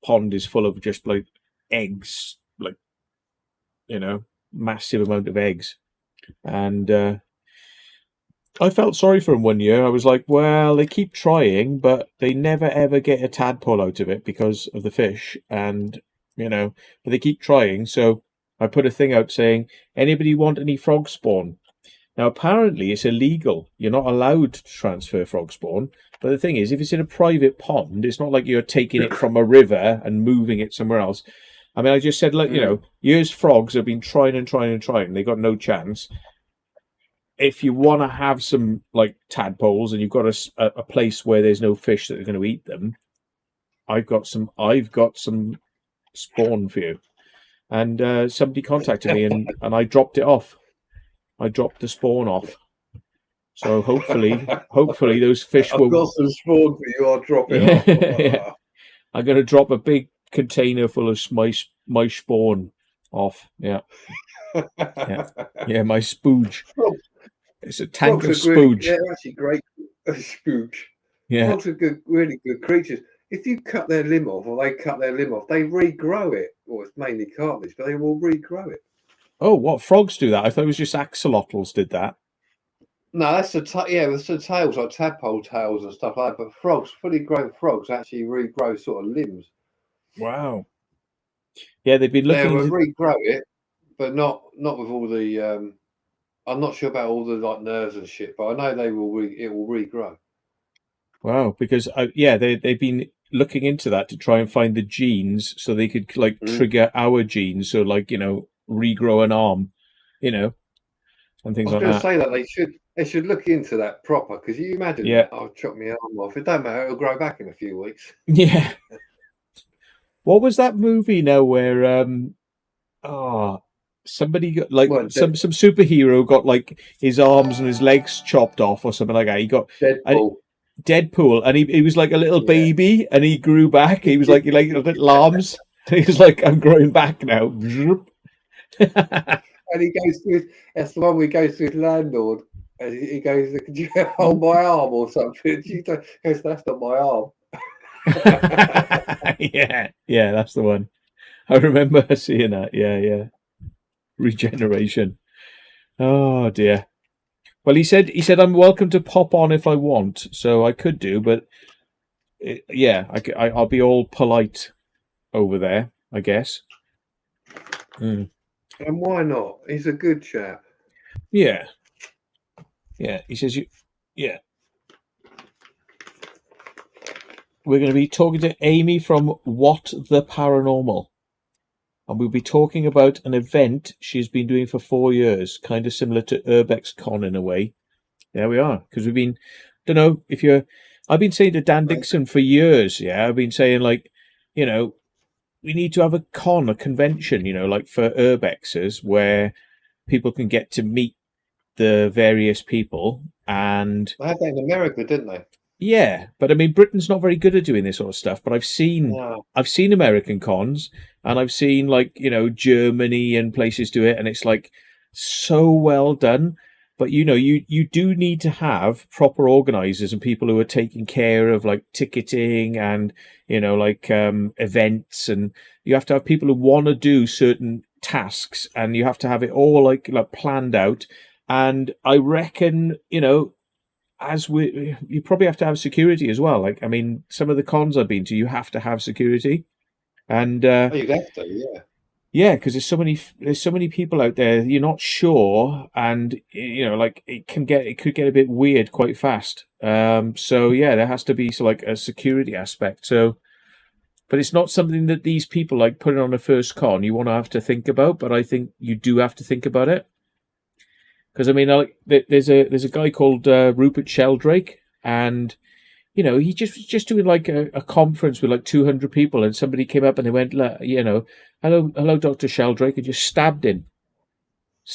pond is full of just like eggs, like, massive amount of eggs. And I felt sorry for them one year. I was like, well, they keep trying, but they never ever get a tadpole out of it because of the fish. And, but they keep trying. So I put a thing out saying, anybody want any frog spawn? Now, apparently it's illegal. You're not allowed to transfer frog spawn. But the thing is, if it's in a private pond, it's not like you're taking it from a river and moving it somewhere else. I mean, I just said, like, years frogs have been trying and trying and trying. They got no chance. If you want to have some, like, tadpoles and you've got a place where there's no fish that are going to eat them, I've got some spawn for you. And somebody contacted me and I dropped it off. I dropped the spawn off. So hopefully those fish will. I've got some spawn for you. I'll drop it off. Yeah. I'm going to drop a big container full of my spawn off. Yeah. Yeah, my spooge. It's a tank of spooge. Yeah, they're actually great. Spooge. Yeah. Frogs are good, really good creatures. If you cut their limb off, or they cut their limb off, they regrow it. Well, it's mainly cartilage, but they will regrow it. Oh, what, frogs do that? I thought it was just axolotls did that. No, that's it's the tails, like tadpole tails and stuff like that. But frogs, fully grown frogs, actually regrow sort of limbs. Wow. Yeah, they've been looking. They will regrow it, but not with all the. I'm not sure about all the like nerves and shit, but I know they will. It will regrow. Wow, because they've been looking into that to try and find the genes so they could like trigger our genes, so like regrow an arm, and things like that. I was going to say that they should look into that proper, because you imagine I'll chop my arm off. It don't matter; it'll grow back in a few weeks. Yeah. What was that movie now where somebody got like some superhero got like his arms and his legs chopped off or something like that? He got Deadpool, and he was like a little baby, and he grew back. He was like little arms. He was like, I'm growing back now. And he goes to that's the one where he goes to his landlord, and he goes, "Could you hold my arm or something?" She goes, "That's not my arm." yeah, that's the one. I remember seeing that. Yeah. Regeneration. Oh dear. Well, he said I'm welcome to pop on if I want, so I could do, but I'll be all polite over there, I guess. And why not? He's a good chap. Yeah. He says yeah. We're going to be talking to Amy from What the Paranormal. And we'll be talking about an event she's been doing for 4 years, kind of similar to Urbex Con in a way. There we are. Because we've been, I've been saying to Dan Dixon for years, I've been saying like, we need to have a convention, like for Urbexers where people can get to meet the various people. And they had that in America, didn't they? Yeah, but I mean, Britain's not very good at doing this sort of stuff. But I've seen American cons, and I've seen like Germany and places do it, and it's like so well done. But you do need to have proper organisers and people who are taking care of like ticketing and events, and you have to have people who want to do certain tasks, and you have to have it all like planned out. And I reckon you probably have to have security as well. Like, I mean, some of the cons I've been to, you have to have security, and you'd have to, because there's so many people out there. You're not sure, and it could get a bit weird quite fast. So there has to be like a security aspect. So, but it's not something that these people like putting on a first con you want to have to think about. But I think you do have to think about it. Because I mean, there's a guy called Rupert Sheldrake, and he just doing like a conference with like 200 people, and somebody came up and they went, hello, Dr. Sheldrake, and just stabbed him,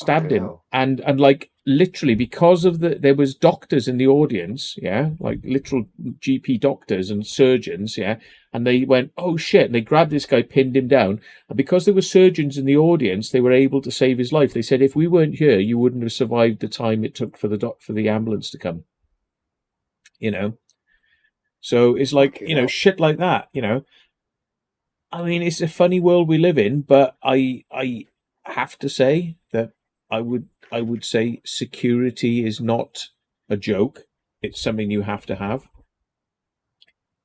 Hell. and like literally because of there was doctors in the audience, like literal GP doctors and surgeons, and they went, oh shit, and they grabbed this guy, pinned him down, and because there were surgeons in the audience, they were able to save his life. They said, if we weren't here, you wouldn't have survived the time it took for the ambulance to come. So it's like, shit like that, I mean, it's a funny world we live in, but I have to say that I would say security is not a joke. It's something you have to have.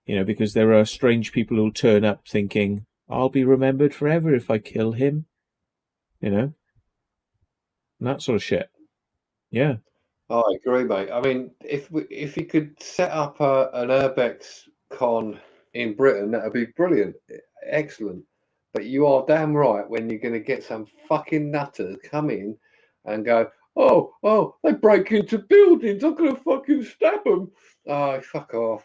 Because there are strange people who'll turn up thinking, I'll be remembered forever if I kill him. And that sort of shit. Yeah. I agree, mate. I mean, if you could set up an Urbex con in Britain, that would be brilliant, excellent. But you are damn right when you're going to get some fucking nutters come in and go, oh, they break into buildings, I'm going to fucking stab them. Oh, fuck off.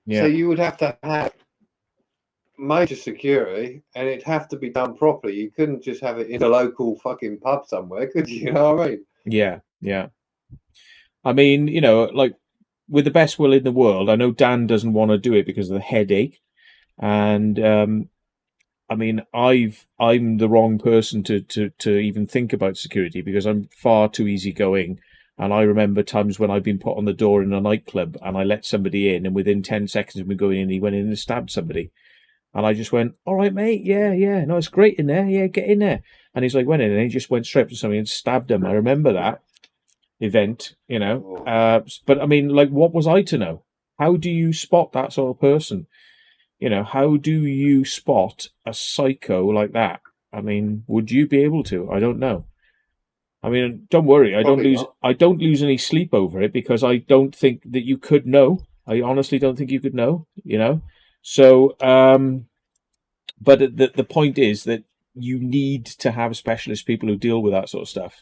Yeah. So you would have to have major security, and it'd have to be done properly. You couldn't just have it in a local fucking pub somewhere, could you? You know what I mean? Yeah. I mean, like with the best will in the world, I know Dan doesn't want to do it because of the headache, and I mean, I'm the wrong person to even think about security because I'm far too easygoing. And I remember times when I've been put on the door in a nightclub and I let somebody in, and within 10 seconds of me going in, he went in and stabbed somebody. And I just went, all right, mate, yeah, no, it's great in there, yeah, get in there. And he's like, went in and he just went straight up to somebody and stabbed him. I remember that event, but I mean, like, what was I to know? How do you spot that sort of person? How do you spot a psycho like that? I mean, would you be able to? I don't know. I mean, don't worry, I don't lose any sleep over it because I don't think that you could know. I honestly don't think you could know, So, but the point is that you need to have specialist people who deal with that sort of stuff,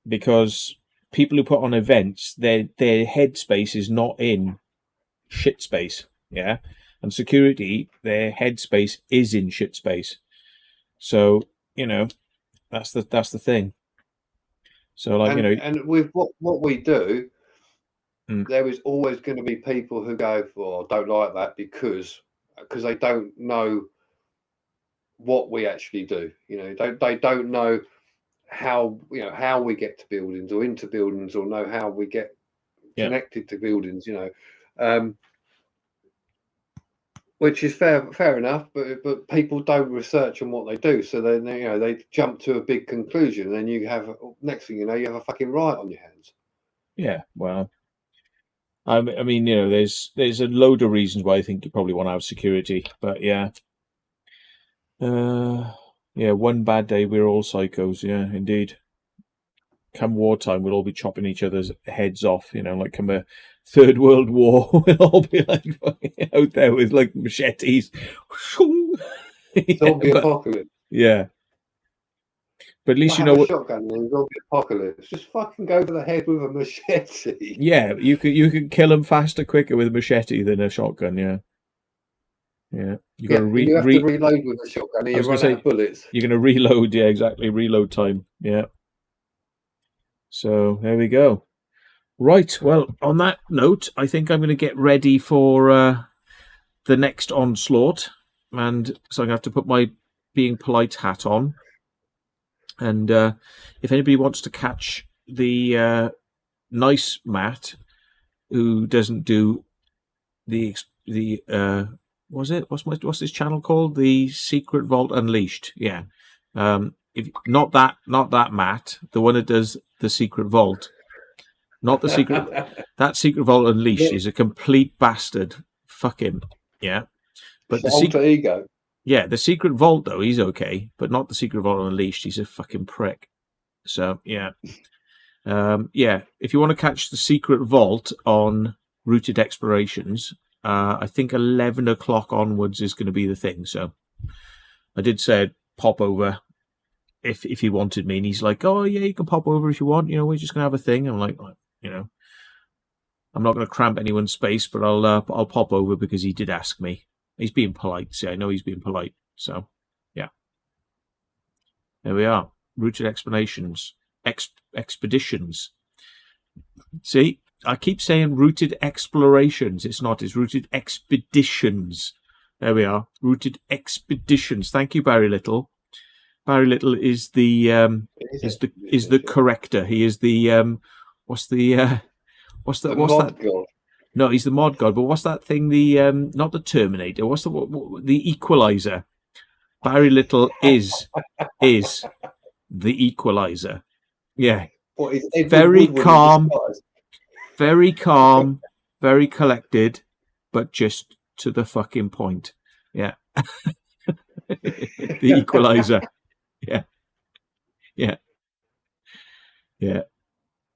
because people who put on events, their headspace is not in shit space, and security, their headspace is in shit space. So that's the thing. So like and with what we do, there is always going to be people who go, "Oh, I don't like that," because they don't know what we actually do. They don't know how how we get to buildings or into buildings, or know how we get connected to buildings. Which is fair enough, but people don't research on what they do, so then they jump to a big conclusion, and then you have, next thing you know, you have a fucking riot on your hands. Yeah, well, I mean, there's a load of reasons why I think you probably want to have security, but one bad day we're all psychos, indeed. Come wartime, we'll all be chopping each other's heads off, like come a third world war, we'll all be like out there with like machetes. Zombie apocalypse. Yeah. But at least you know what shotgun in zombie apocalypse. Just fucking go for the head with a machete. Yeah, you can kill them faster, quicker with a machete than a shotgun, yeah. You got to you have to reload with a shotgun and you run out of bullets. You're gonna reload, yeah, exactly. Reload time. Yeah. So there we go. Right, well, on that note, I think I'm going to get ready for the next onslaught. And so I'm going to have to put my being polite hat on. And if anybody wants to catch the nice Matt, who doesn't do the what's this channel called? The Secret Vault Unleashed. Yeah. If not that Matt, the one that does the Secret Vault. Not the secret. That Secret Vault Unleashed is a complete bastard. Fuck him. Yeah. But the alter ego. Yeah, the Secret Vault though, he's okay, but not the Secret Vault Unleashed. He's a fucking prick. So yeah. If you want to catch the Secret Vault on Rooted Explorations, I think 11 o'clock onwards is going to be the thing. So I did say I'd pop over if he wanted me, and he's like, "Oh yeah, you can pop over if you want. You know, we're just gonna have a thing." I'm like, you know, I'm not gonna cramp anyone's space, but I'll pop over because he did ask me. He's being polite. See, I know he's being polite. So yeah, there we are. Rooted explanations, expeditions. See, I keep saying rooted explorations. It's not. It's rooted expeditions. There we are. Rooted expeditions. Thank you, Barry Little. Barry Little is the corrector. He is the what's that? God. No, he's the mod god. But what's that thing? The not the Terminator. What's the Equalizer? Barry Little is the Equalizer. Yeah. Very calm, very collected, but just to the fucking point. Yeah. The Equalizer. Yeah.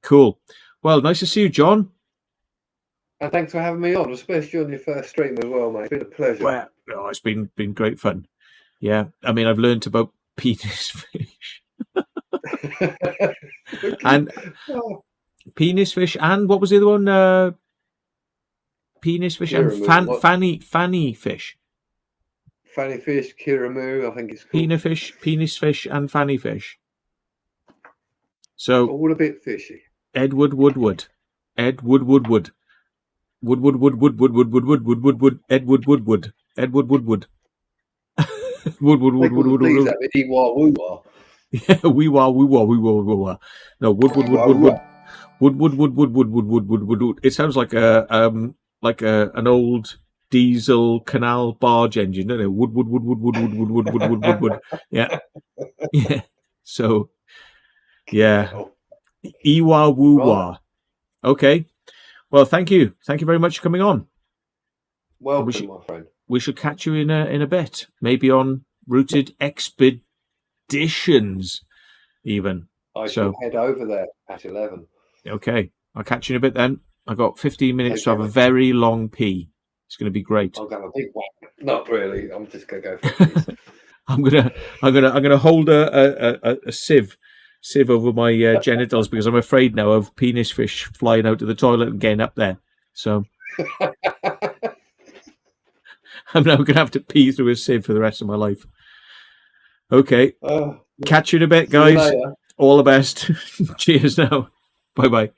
Cool. Well, nice to see you, John. And thanks for having me on, especially on your first stream as well, mate. It's been a pleasure. Well, it's been great fun. Yeah. I mean, I've learned about penis fish. And penis fish, and what was the other one? Penis fish and fanny fish. Fanny fish, kiramu, I think it's called. Penis fish, and fanny fish. So all a bit fishy. Woodwood. Ed Woodwood. Yeah, wee wah. No, wood. It sounds like an old diesel canal barge engine, doesn't it? Wood. Yeah. So, yeah. Ewa woo wah. Okay. Well, thank you very much for coming on. Welcome, my friend. We should catch you in a bit, maybe on Rooted Expeditions, even. I shall head over there at 11. Okay, I'll catch you in a bit then. I've got 15 minutes to have a very long pee. It's going to be great. I'll have a big one. Not really. I'm just going to go for it. I'm gonna hold a sieve over my genitals because I'm afraid now of penis fish flying out of the toilet and getting up there. So I'm now going to have to pee through a sieve for the rest of my life. Okay. Catch you in a bit, guys. All the best. Cheers now. Bye-bye.